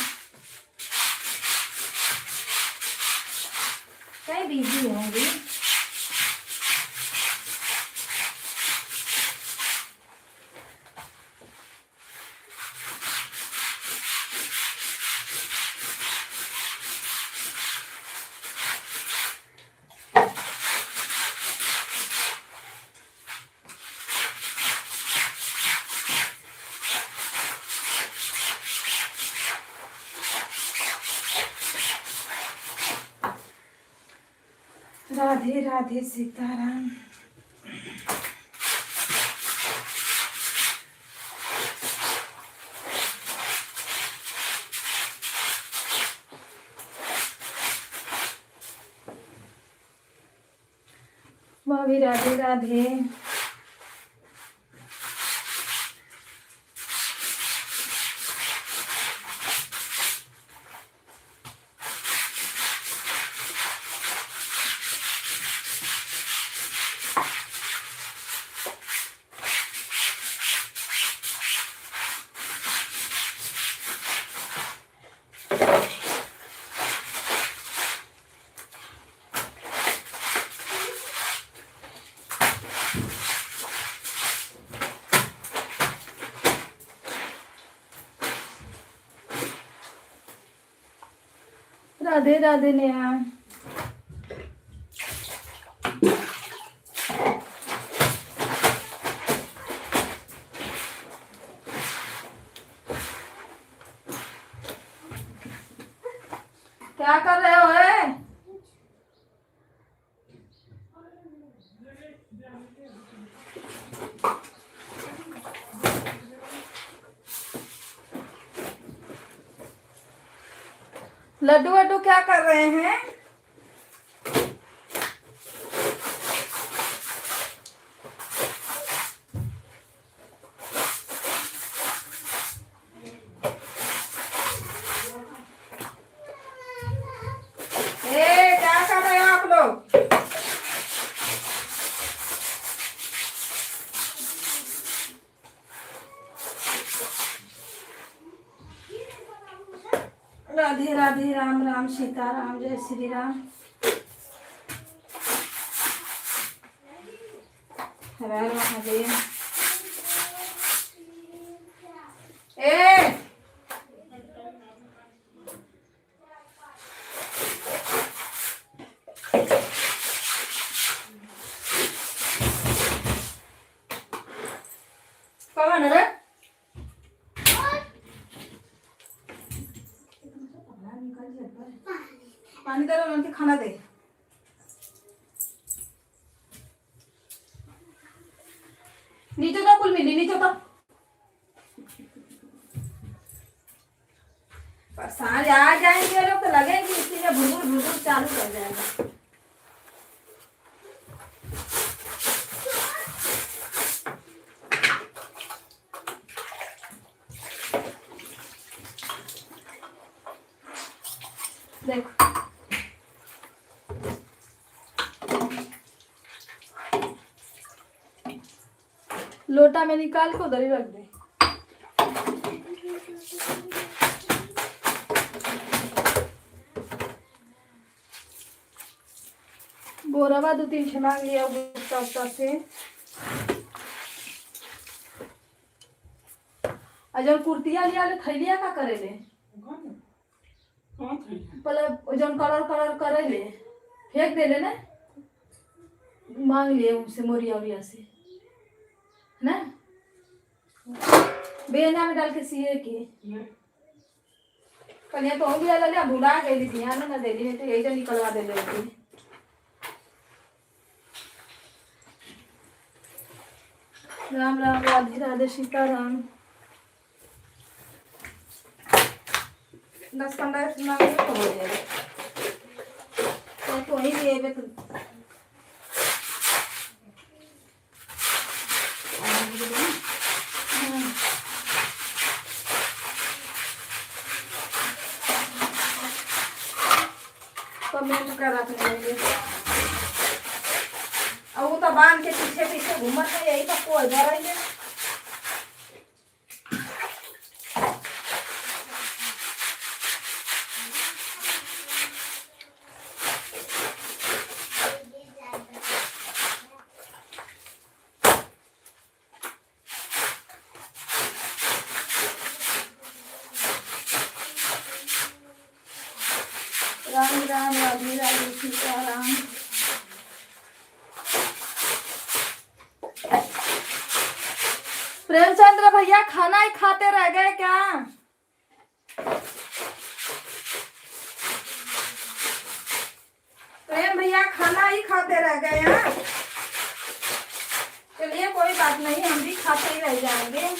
S2: कहीं बिजी होंगी। राधे राधे सीताराम। भाभी राधे राधे। राधे राधे नेहा। क्या कर रहे हो है? लड्डू वड्डू क्या कर रहे हैं? क्या कर रहे हो आप लोग? राधे राधे, राम राम, सीता राम, जय श्री राम। हर हर महादेव। कौन है रे? पानी दे रहा हूँ, खाना दे। नीचे तो कुल मिली, नीचे तो सांझ आ जाएंगे लोग तो लगेंगे इसी में भुरभुर भुरभुर चालू कर जाएगा। देखो लोटा में निकाल के उधर ही रख दे। बोरावा 2-3 छे मांग लिया गुप्ता उप्ता से। अजर कुर्तिया लिया ले थैलिया का करे ले पहले जौन कलर करे ले फेंक दे ले ना, मांग लिए उनसे मोरिया उरिया से ना, बेना में डाल के सिए के कन्या तो हो गया ले भुला गई थी ध्यान ना दे दी तो यही निकलवा दे ले। राम राम, राधे राधे, सीता राम। 10-15 मांगे तो हो जाएगा तो ही लिए तो कमेंट कर रखने और वो तो बांध के पीछे पीछे घूमत है, यही तो कोई डर है। राम राम, राधे राधे, सीता राम। प्रेमचंद्र भैया खाना ही खाते रह गए क्या? प्रेम भैया खाना ही खाते रह गए हैं। चलिए कोई बात नहीं, हम भी खाते ही रह जाएंगे।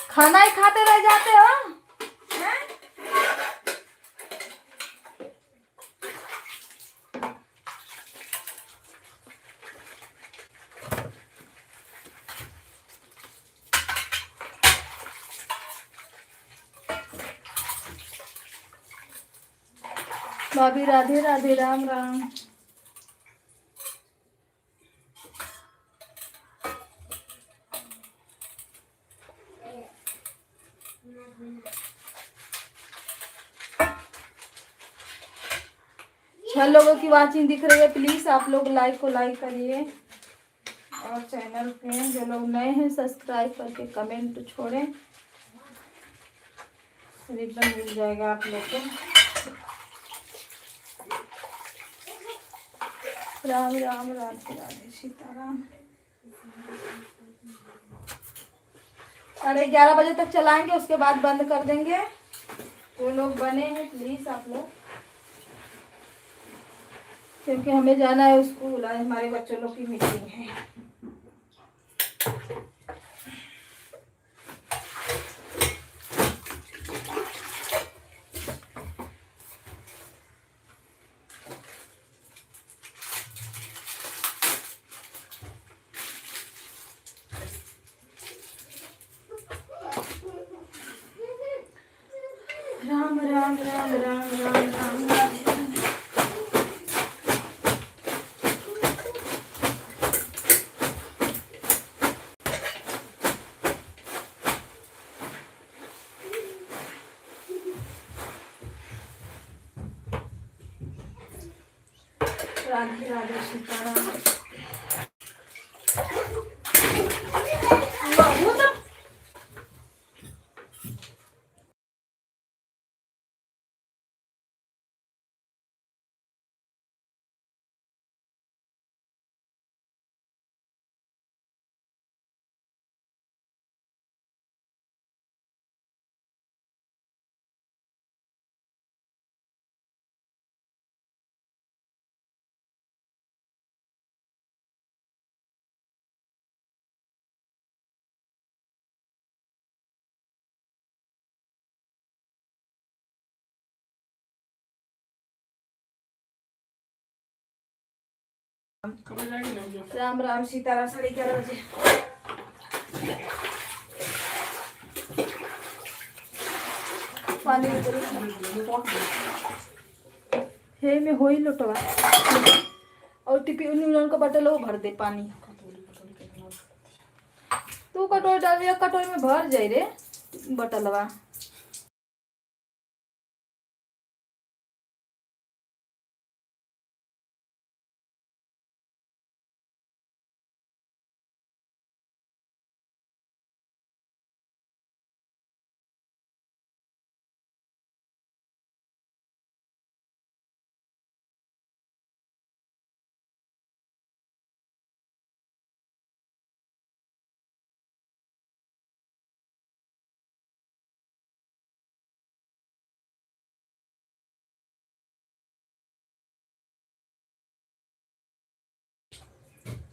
S2: खाना ही खाते रह जाते हो हैं? भाभी राधे राधे, राम राम। छह लोगों की वाचिंग दिख रही है, प्लीज आप लोग लाइक को लाइक करिए और चैनल पे जो लोग नए हैं सब्सक्राइब करके कमेंट छोड़ें, रिबन मिल जाएगा आप लोग को। राम राम राधे राधे सीताराम। 11:30 तक चलाएंगे, उसके बाद बंद कर देंगे। जो लोग बने हैं प्लीज आप लोग, क्योंकि हमें जाना है स्कूल, आज हमारे बच्चों लोग की मीटिंग है। राम राम राम राम राम राम राम। राधे राधे सीताराम।
S3: खबर जाएगी ना जो
S2: राम राम सीताराम। 11:30 बजे पानी हे में हो ही लोटवा और टिपी उन्हीं का बटल वो भर दे पानी। तू कटोरी डाल, या कटोरी में भर जाए रे बटलवा।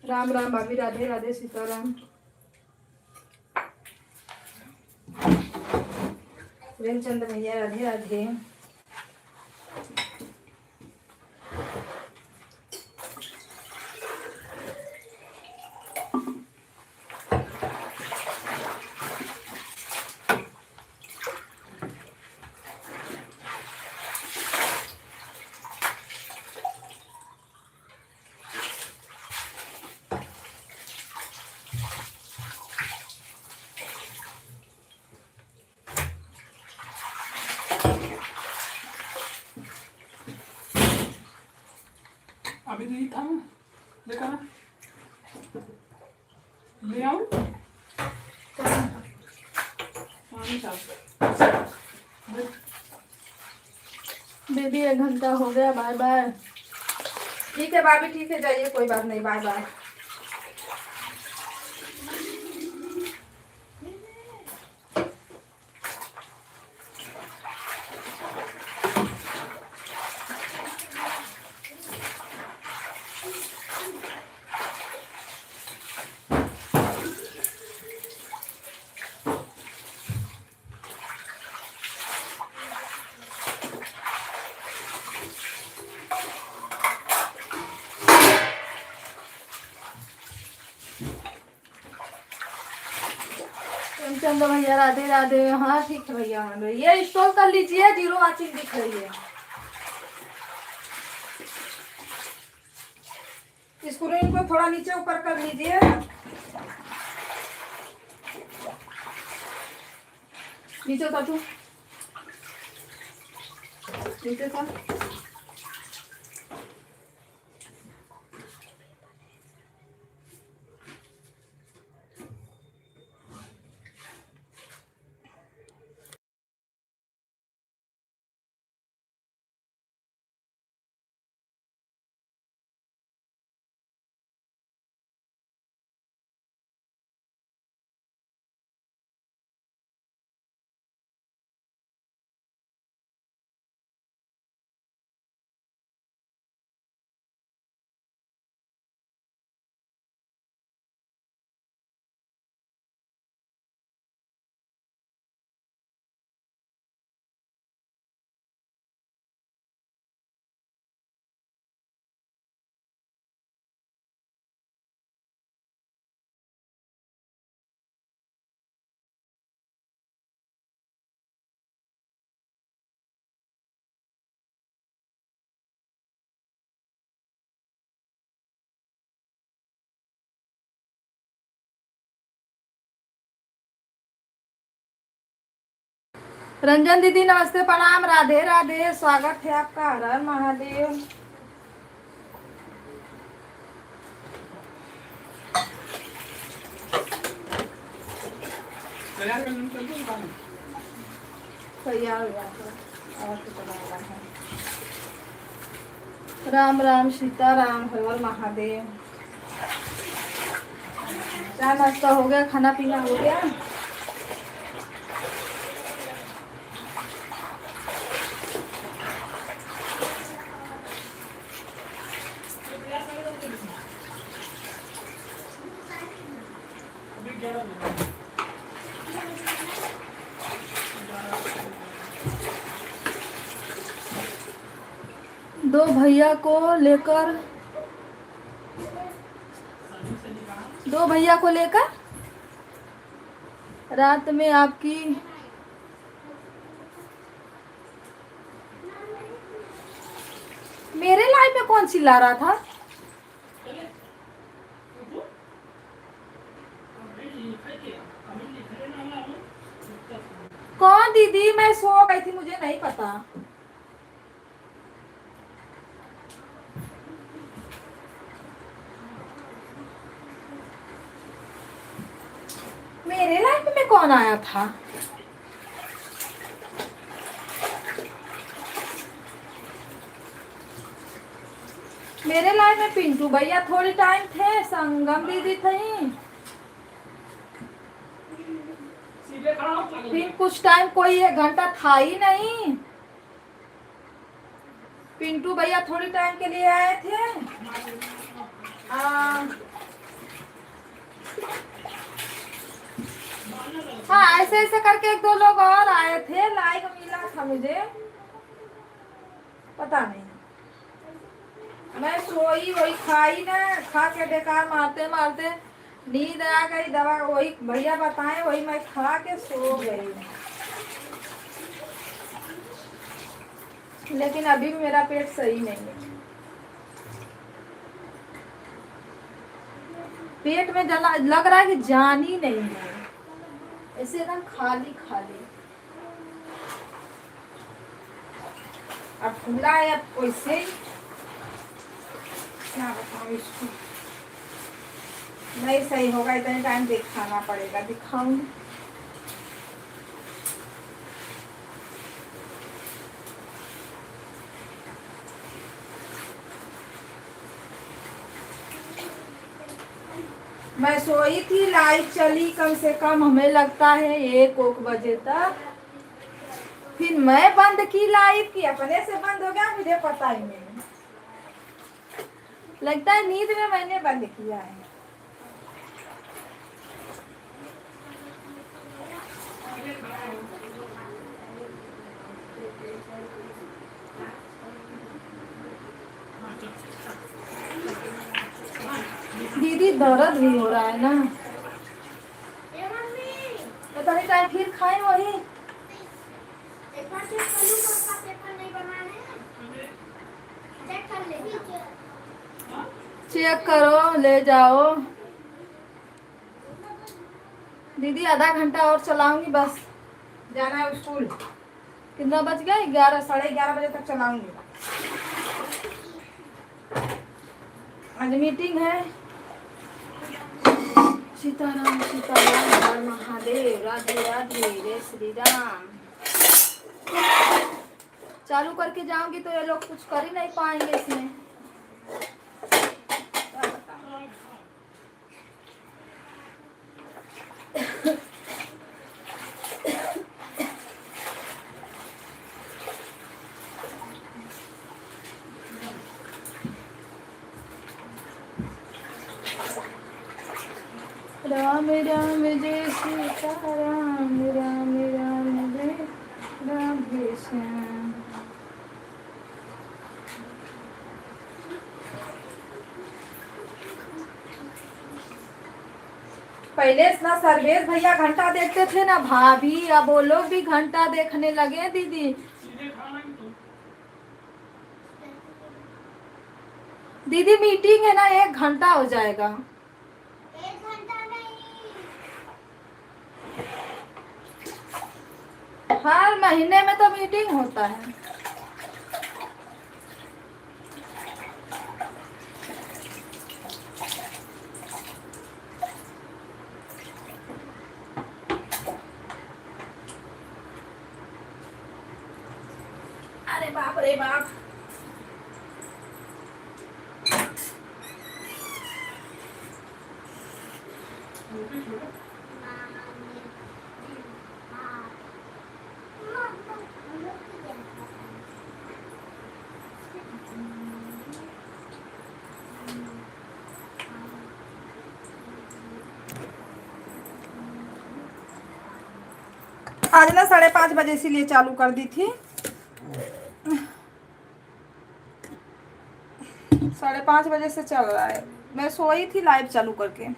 S2: राम राम भाभी, राधे राधे सीताराम। प्रेमचंद भैया राधे राधे।
S3: अभी नहीं था देखा ना, ले आओ पानी था।
S2: दीदी 1 घंटा हो गया, बाय बाय। ठीक है भाभी, ठीक है, जाइए, कोई बात नहीं, बाय बाय। चंद्र भैया राधे राधे। हाँ ठीक है भैया, ये इंस्टॉल कर लीजिए, 0 वाचिंग दिख रही है। स्क्रीन को थोड़ा नीचे ऊपर कर लीजिए। नीचे था तू, नीचे था। रंजन दीदी नमस्ते, प्रणाम, राधे राधे, स्वागत है आपका, हर हर महादेव।
S3: तैयार कर लूँ, चल दूँ काम।
S2: तैयार हो गया और तो चला हुआ है। राम राम सीता राम, हर हर महादेव। चाय नाश्ता हो गया, खाना पीना हो गया।
S3: अभी 11 बजे।
S2: दो भैया को लेकर, दो भैया को लेकर रात में आपकी मेरे लाइफ में कौन चिल्ला रहा था? कौन दीदी? मैं सो गई थी, मुझे नहीं पता। मेरे लाइफ में कौन आया था? मेरे लाइफ में पिंटू भैया थोड़ी टाइम थे, संगम दीदी थी,
S3: सीधे खड़ा हो,
S2: फिर कुछ टाइम कोई 1 घंटा था ही नहीं। पिंटू भैया थोड़ी टाइम के लिए आए थे। हाँ, ऐसे ऐसे करके 1-2 लोग और आए थे, लाइक मिला था मुझे, पता नहीं। मैं सोई, वही खाई ना, खा के बेकार मारते मारते नींद आ गई। दवा वही भैया बताए, वही मैं खा के सो गई। लेकिन अभी भी मेरा पेट सही नहीं है। पेट में जला, लग रहा है कि जान ही नहीं है, ऐसे एकदम खाली खाली। अब फूला है, अब वैसे क्या बताऊँ इसको, नहीं सही होगा, इतने टाइम दिखाना पड़ेगा। दिखाऊं? मैं सोई थी, लाइट चली कम से कम हमें लगता है 1 बजे तक। फिर मैं बंद की लाइट, की अपने से बंद हो गया, मुझे पता ही नहीं। लगता है नींद में मैंने बंद किया है। दीदी दर्द भी हो रहा है ना, तो तभी टाइम फिर खाए वही। चेक करो, ले जाओ। दीदी आधा घंटा और चलाऊंगी, बस जाना है स्कूल। कितना बज गया? 11, 11:30 बजे तक चलाऊंगी। आज मीटिंग है। सीताराम सीताराम, हर महादेव, राधे राधे, जय श्री राम। चालू करके जाऊंगी तो ये लोग कुछ कर ही नहीं पाएंगे इसमें। राम राम जय सीताराम, राम राम जय राधे श्याम। पहले ना सर्वेश भैया घंटा देखते थे ना भाभी, अब वो लोग भी घंटा देखने लगे दीदी। दीदी मीटिंग है ना, 1 घंटा हो जाएगा।
S5: 1 घंटा नहीं,
S2: हर महीने में तो मीटिंग होता है। अरे बाप रे बाप। आज ना 5:30 बजे इसीलिए चालू कर दी थी। 5:30 बजे से चल रहा है। मैं सोई थी लाइव चालू करके।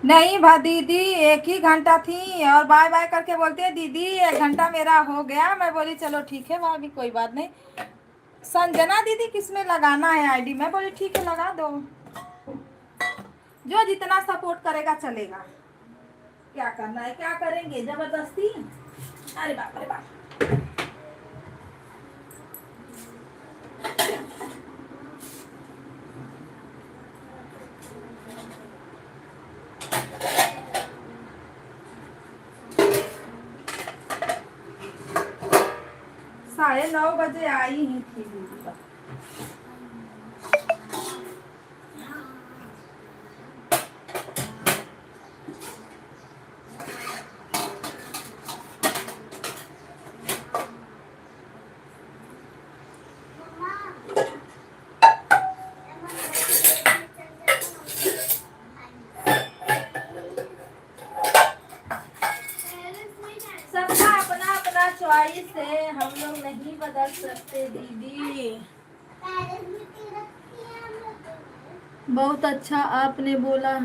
S2: नहीं भा दीदी 1 ही घंटा थी और बाय बाय करके बोलते हैं दीदी 1 घंटा मेरा हो गया। मैं बोली चलो ठीक है भाभी कोई बात नहीं। संजना दीदी किसमें लगाना है आईडी? मैं बोली ठीक है लगा दो, जो जितना सपोर्ट करेगा चलेगा। क्या करना है, क्या करेंगे जबरदस्ती? अरे बाप रे बाप। साढ़े 9 बजे आई ही थी दीदी। सबका अपना अपना चॉइस है, हम लोग नहीं बदल सकते दीदी।
S5: पैरेंट्स मीटिंग रखी है हम लोग ने।
S2: बहुत अच्छा आपने बोला।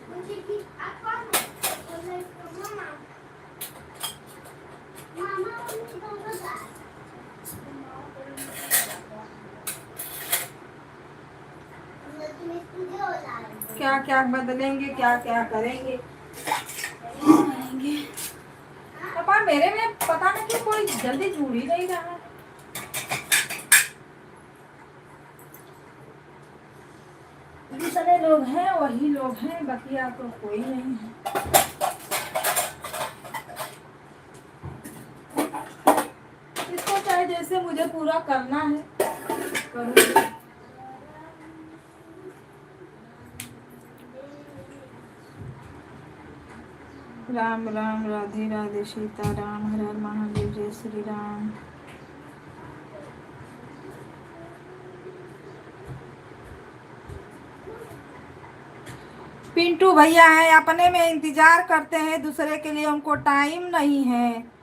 S5: मुझे भी आप कौन हो? बोले तो मामा। मामा मम्मी दोनों जा।
S2: क्या क्या बदलेंगे, क्या क्या करेंगे। पापा मेरे में पता नहीं कि कोई जल्दी जुड़ ही नहीं रहा है। जितने लोग हैं वही लोग हैं, बकिया तो कोई नहीं है। इसको चाहे जैसे मुझे पूरा करना है करूँगी। राम राम राधे राधे सीताराम, हर हर महादेव, जय श्री राम। पिंटू भैया हैं, अपने में इंतजार करते हैं, दूसरे के लिए उनको टाइम नहीं है।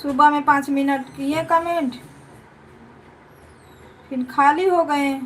S2: सुबह में 5 मिनट किए कमेंट, फिर खाली हो गए।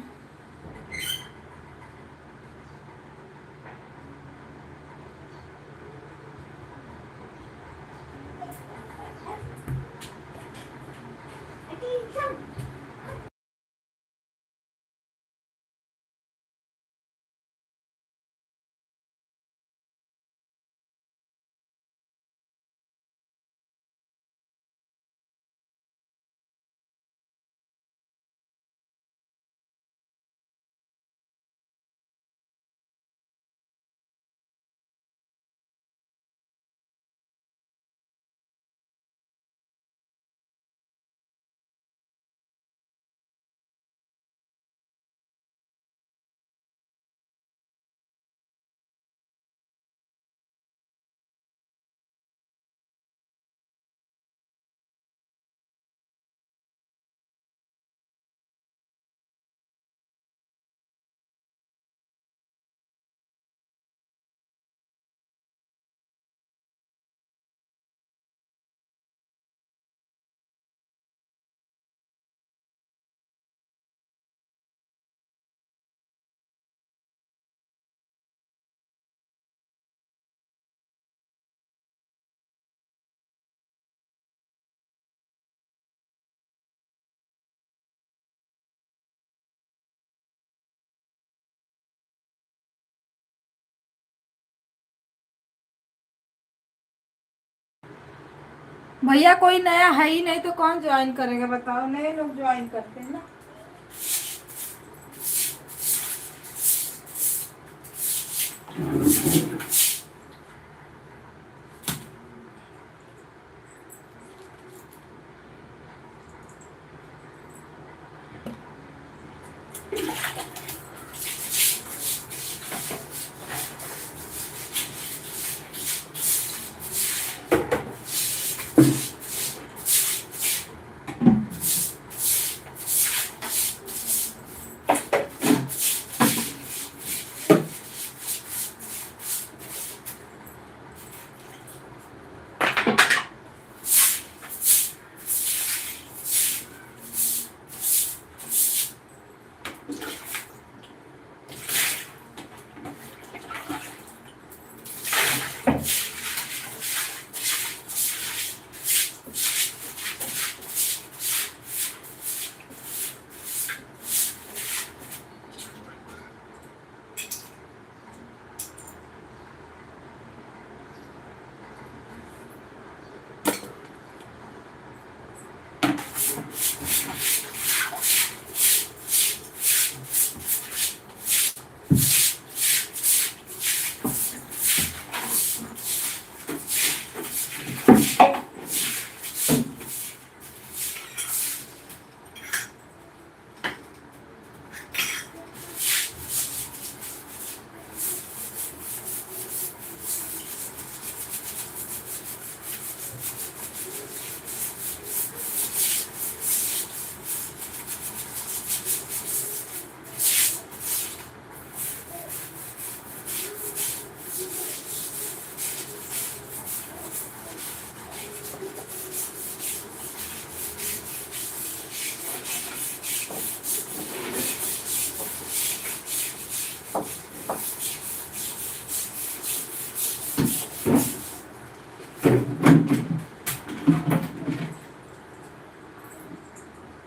S2: भैया कोई नया है ही नहीं तो कौन ज्वाइन करेगा बताओ, नए लोग ज्वाइन करते हैं ना।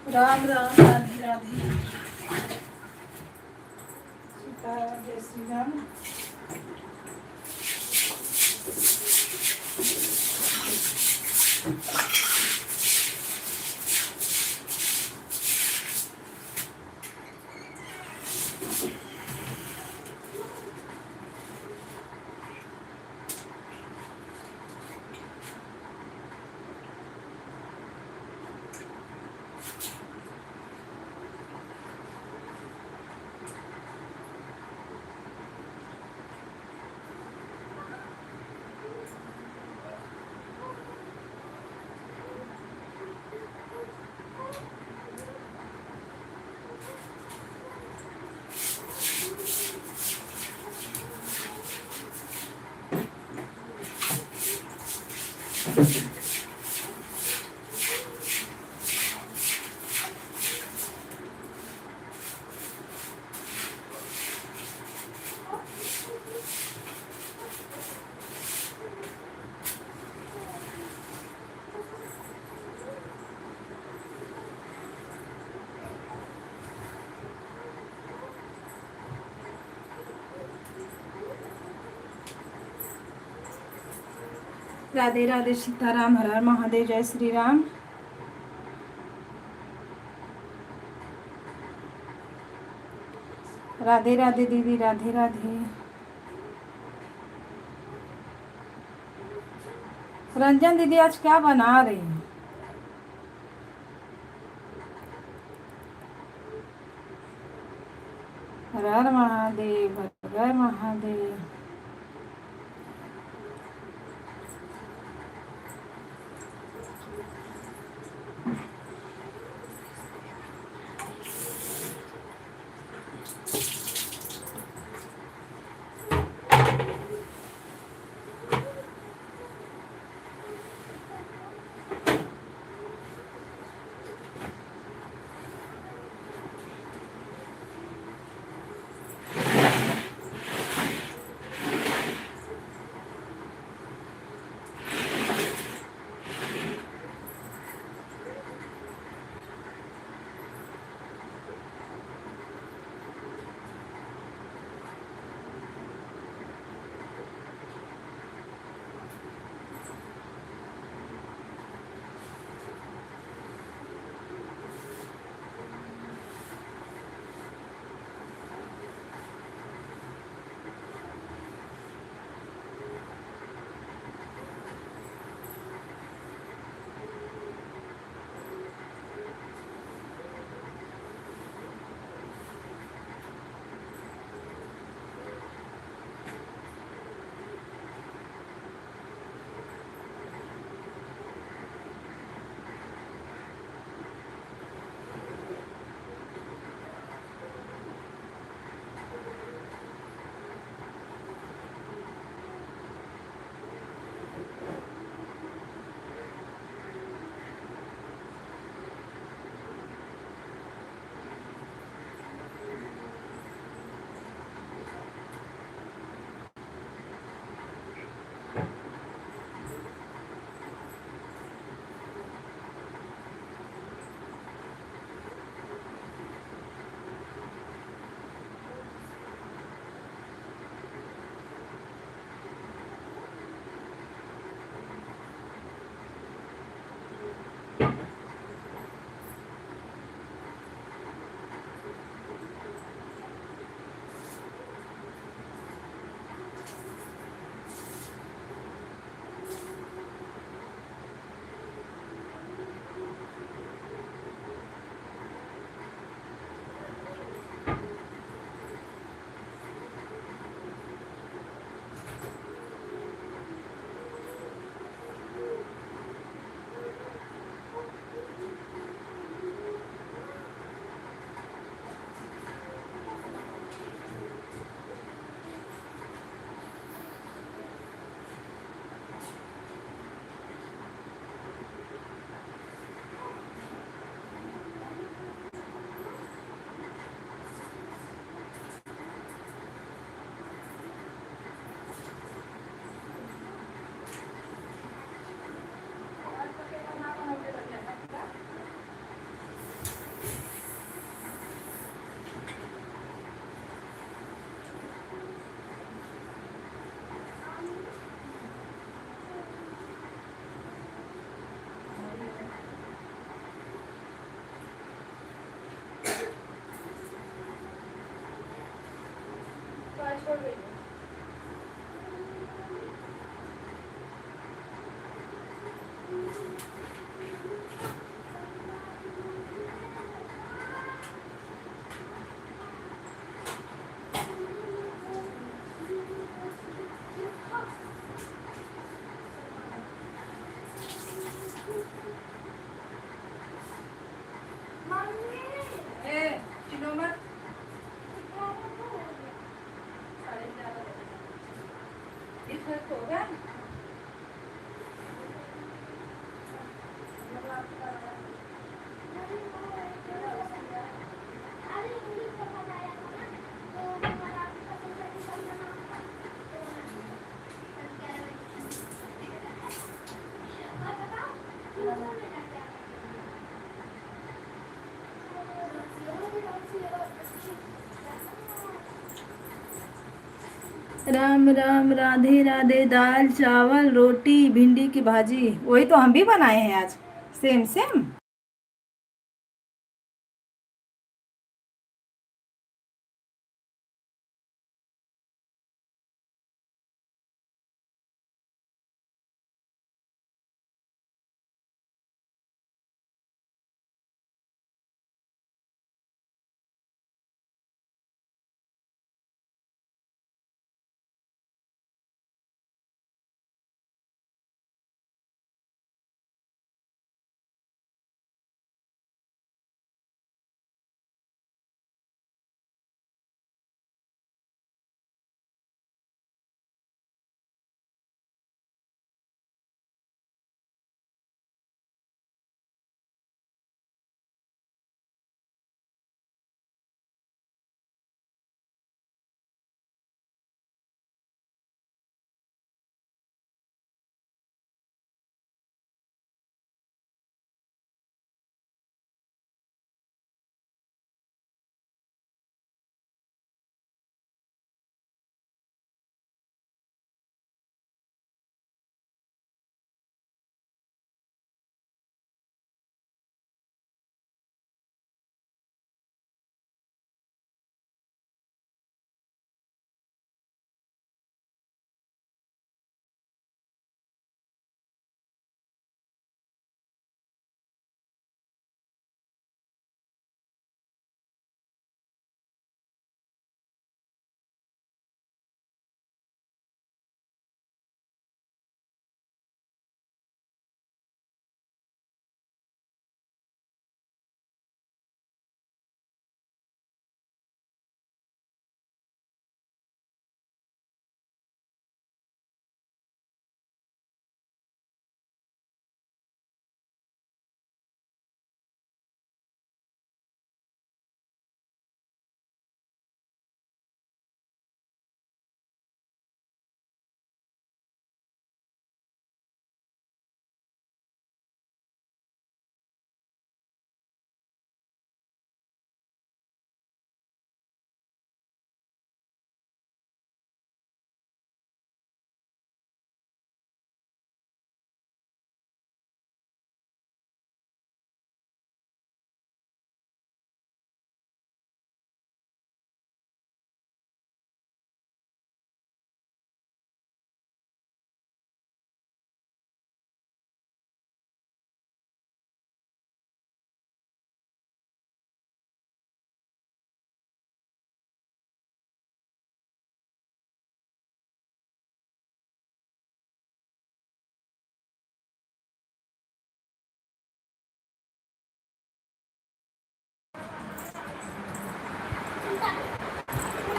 S2: राम राम, राधे राधे, सीताराम, जय श्री राम। राधे राधे सीताराम, हर हर महादेव, जय श्री राम। राधे राधे दीदी, राधे राधे। रंजन दीदी आज क्या बना रही हैं? हर हर महादेव, हर हर महादेव। राम राम राधे राधे। दाल चावल रोटी भिंडी की भाजी, वही तो हम भी बनाए हैं आज, सेम सेम।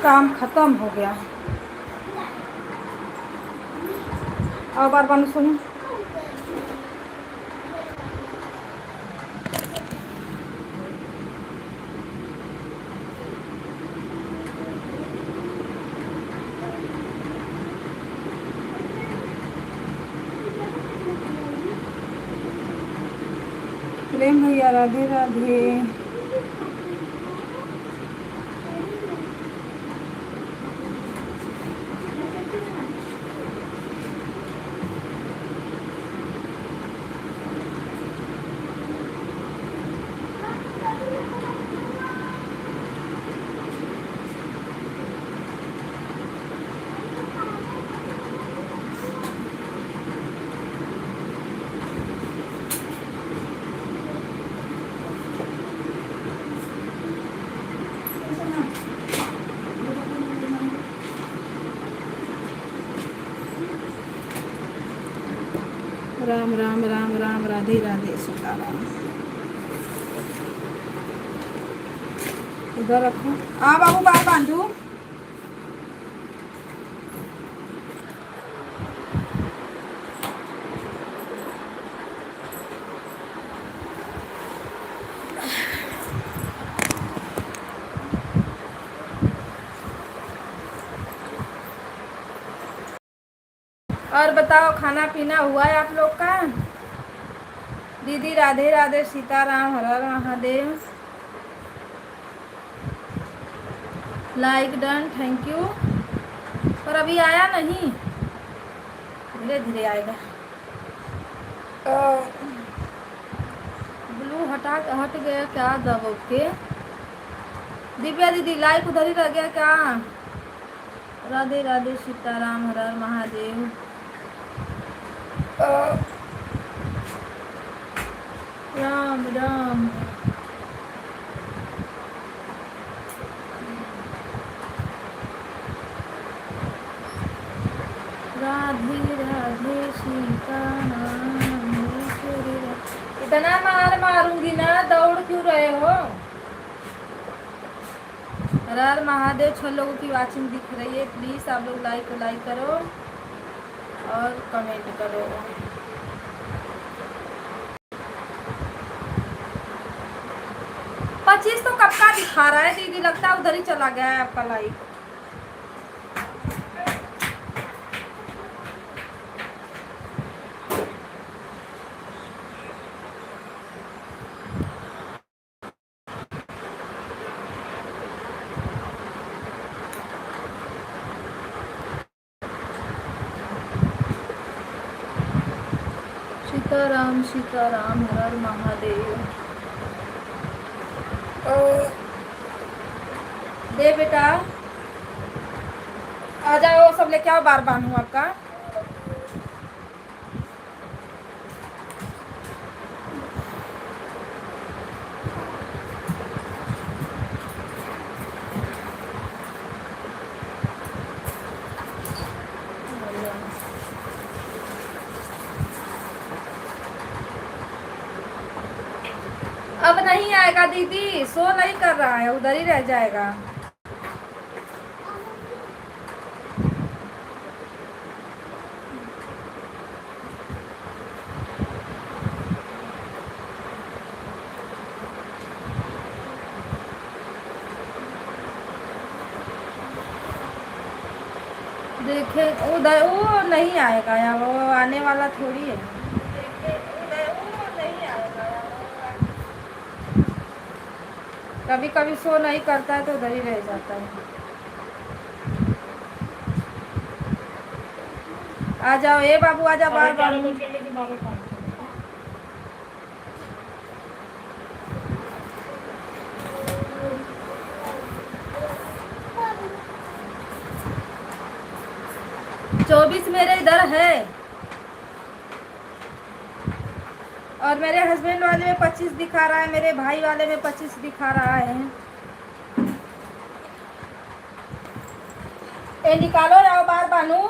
S2: काम खत्म हो गया। और बार बार सुनो। प्रेम भैया राधे राधे। राम राम राम राम राधे राधे सीताराम। इधर रखो। बाबू बाहर बांधू। और बताओ, खाना पीना हुआ है आप लोग का? दीदी राधे राधे सीताराम, हर हर Mahadev. Like done, thank you. पर अभी आया नहीं, धीरे धीरे आएगा। ब्लू हट गया क्या दबो के? दिव्या दीदी लाइक उधर ही रह गया क्या? राधे राधे सीताराम, हर हर महादेव। राम राम। राधे राधे सीताराम। इतना मार मारूंगी ना, दौड़ क्यों रहे हो? हर हर महादेव। 6 लोगों की वाचिंग दिख रही है, प्लीज आप लोग लाइक करो और कमेंट करो। पच्चीस तो कब का दिखा रहा है दीदी, लगता है उधर ही चला गया है आपका लाइक। सीताराम सीताराम, हर हर महादेव। दे बेटा, आ जाओ सब लेके आओ, बार बांधू आपका। अब नहीं आएगा दीदी, सो नहीं कर रहा है, उधर ही रह जाएगा। देखे उधर, वो नहीं आएगा यार, वो आने वाला थोड़ी है। कभी कभी सो नहीं करता है तो उधर ही रह जाता है। आ जाओ ए बाबू, आ जाओ बार बार।
S3: खेलने के बाद काम
S2: 24 मेरे इधर है और मेरे हस्बैंड वाले में 25 दिखा रहा है, मेरे भाई वाले में 25 दिखा रहा है। ए निकालो जाओ बार बानू।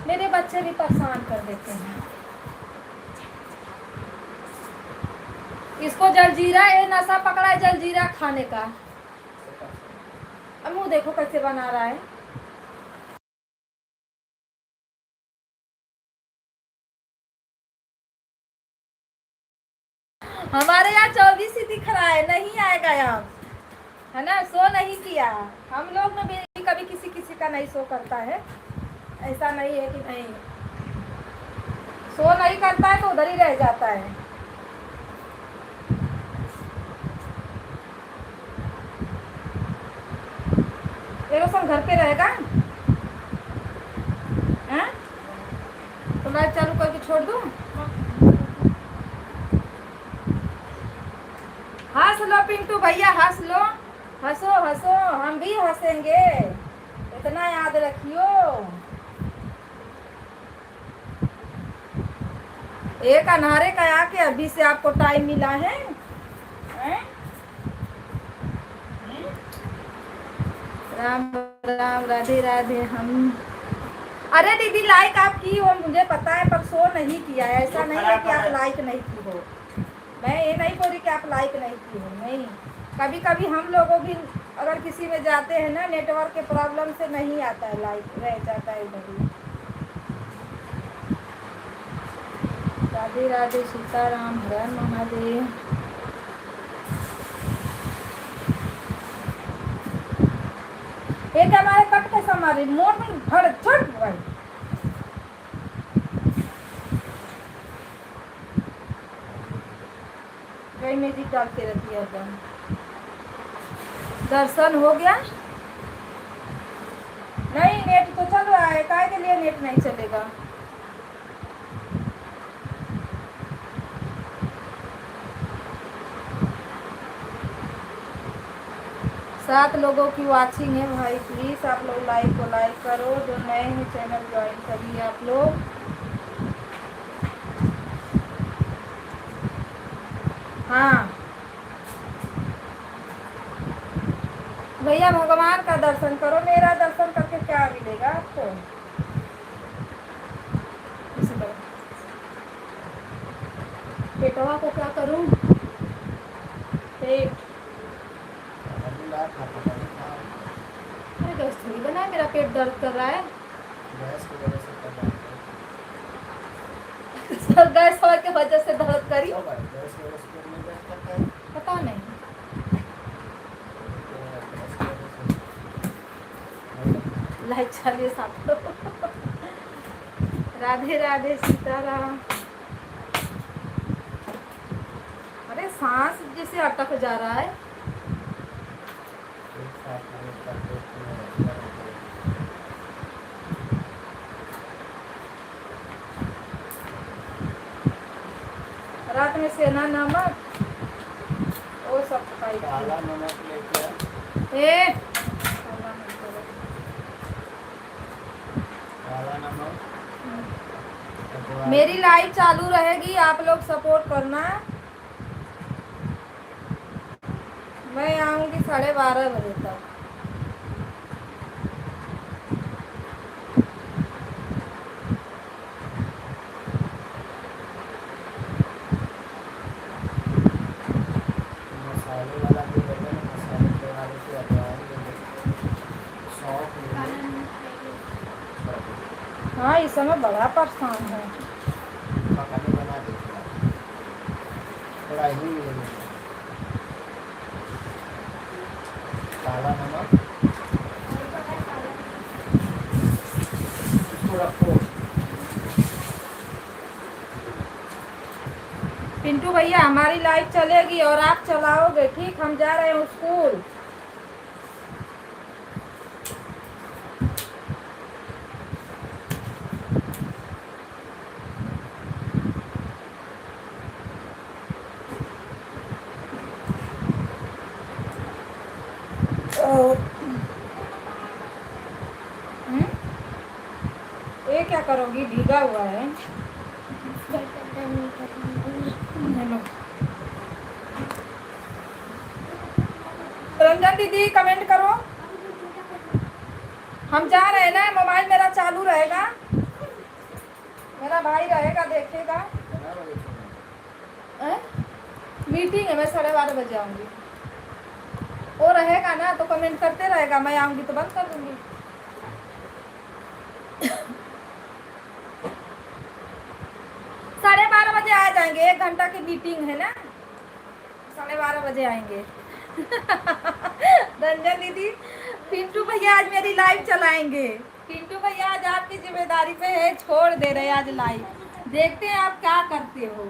S2: मेरे बच्चे भी परेशान कर देते हैं। इसको जलजीरा, ये नशा पकड़ा है जलजीरा खाने का। अब मुँह देखो कैसे बना रहा है। हमारे यहाँ 24 ही दिख रहा है, नहीं आएगा यहाँ, है ना। सो नहीं किया हम लोग में भी, कभी किसी किसी का नहीं सो करता है, ऐसा नहीं है कि नहीं सो नहीं करता है तो उधर ही रह जाता है। ये रोशन घर पे रहेगा हैं? तो लाइट चालू करके छोड़ दूं? हंस लो पिंटू भैया, हंस लो, हंसो हंसो, हम भी हंसेंगे, इतना याद रखियो। एक अनहारे का आके अभी से आपको टाइम मिला है, हैं? राम राम, राधे राधे। हम अरे दीदी लाइक आप की हो मुझे पता है, पर सो नहीं किया है। ऐसा नहीं है कि आप लाइक नहीं की हो, मैं ये नहीं बोल रही कि आप लाइक नहीं की हो, नहीं। कभी कभी हम लोगों भी अगर किसी में जाते हैं ना, नेटवर्क के प्रॉब्लम से नहीं आता है, लाइक रह जाता है इधर ही। राधे राधे सीताराम, हर महादेव। एक हमारे कट के समारे मोट में फड़ छट गई। कई म्यूजिक डालते रहती है एकदम। दर्शन हो गया। है, काय के लिए नेट नहीं चलेगा? सात लोगों की वाचिंग है भाई, प्लीज आप लोग लाइक को लाइक करो। जो नए हैं चैनल ज्वाइन करिए आप लोग। हाँ भैया, भगवान का दर्शन करो, मेरा दर्शन करके क्या मिलेगा आपको? इसे करो। पेटवा को क्या करूं? पेट अरे गैस थोड़ी बना है, मेरा पेट दर्द कर रहा है।
S4: गैस की वजह से कर रहा है।
S2: सर गैस की वजह से दर्द करी,
S4: क्यों भाई? गैस की वजह से क्यों नहीं गैस करता है?
S2: पता नहीं।
S4: गैस की वजह से
S2: लाइक चलिए साथ लोग। राधे राधे सीताराम। अरे सांस जैसे अटक जा रहा है।
S4: एक साथ में करते हैं।
S2: रात में सेना नमक वो सब खाई।
S4: काला नमक लेके
S2: ए
S4: काला नमक
S2: मेरी लाइव चालू रहेगी, आप लोग सपोर्ट करना। मैं आऊंगी 12:30 बजे तक।
S4: मसाले वाला भी लेते हैं, मसाले के वाले से अजवाइन ले लेते, सौंफ ले लेते।
S2: हाँ इस समय बड़ा परेशान है।
S4: पकाने बना देते हैं, थोड़ा ही ले लेते हैं। काला नमक इसको रखो।
S2: पिंटू भैया हमारी लाइव चलेगी और आप चलाओगे, ठीक? हम जा रहे हैं स्कूल। ये क्या करोगी? भीगा हुआ है। हेलो रंजन दीदी कमेंट करो। हम जा रहे हैं ना, मोबाइल मेरा चालू रहेगा, मेरा भाई रहेगा देखेगा। मीटिंग है, मैं 12:30 बजे आऊंगी। वो रहेगा ना तो कमेंट करते रहेगा, मैं आऊंगी तो बंद कर दूंगी। 12:30 बजे आ जाएंगे, 1 घंटा की मीटिंग है ना, 12:30 बजे आएंगे। रंजन दीदी, पिंटू भैया आज मेरी लाइव चलाएंगे। पिंटू भैया आज आपकी जिम्मेदारी पे है, छोड़ दे रहे आज लाइव। देखते हैं आप क्या करते हो,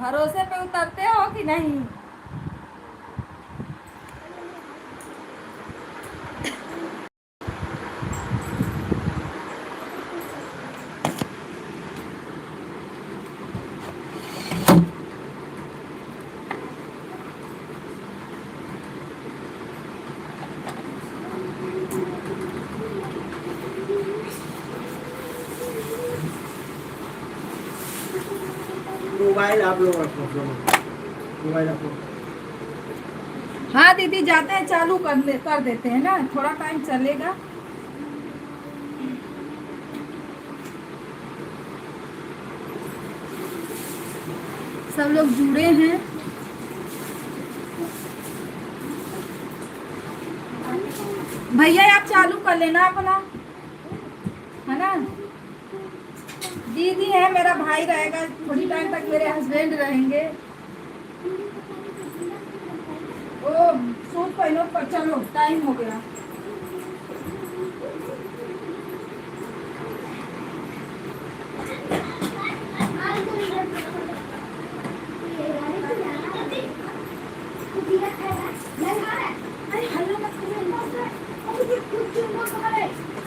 S2: भरोसे पे उतरते हो कि नहीं।
S4: मोबाइल आप लोग रखो, मोबाइल रखो।
S2: हाँ दीदी जाते हैं, चालू कर देते हैं ना, थोड़ा टाइम चलेगा। सब लोग जुड़े हैं। भैया आप चालू कर लेना अपना, है ना। दीदी है, मेरा भाई रहेगा, थोड़ी टाइम तक मेरे हस्बैंड रहेंगे। ओ सूट पहनो पर, चलो टाइम हो गया।
S5: Hãy subscribe cho kênh Ghiền Mì Gõ để không bỏ lỡ những video hấp dẫn।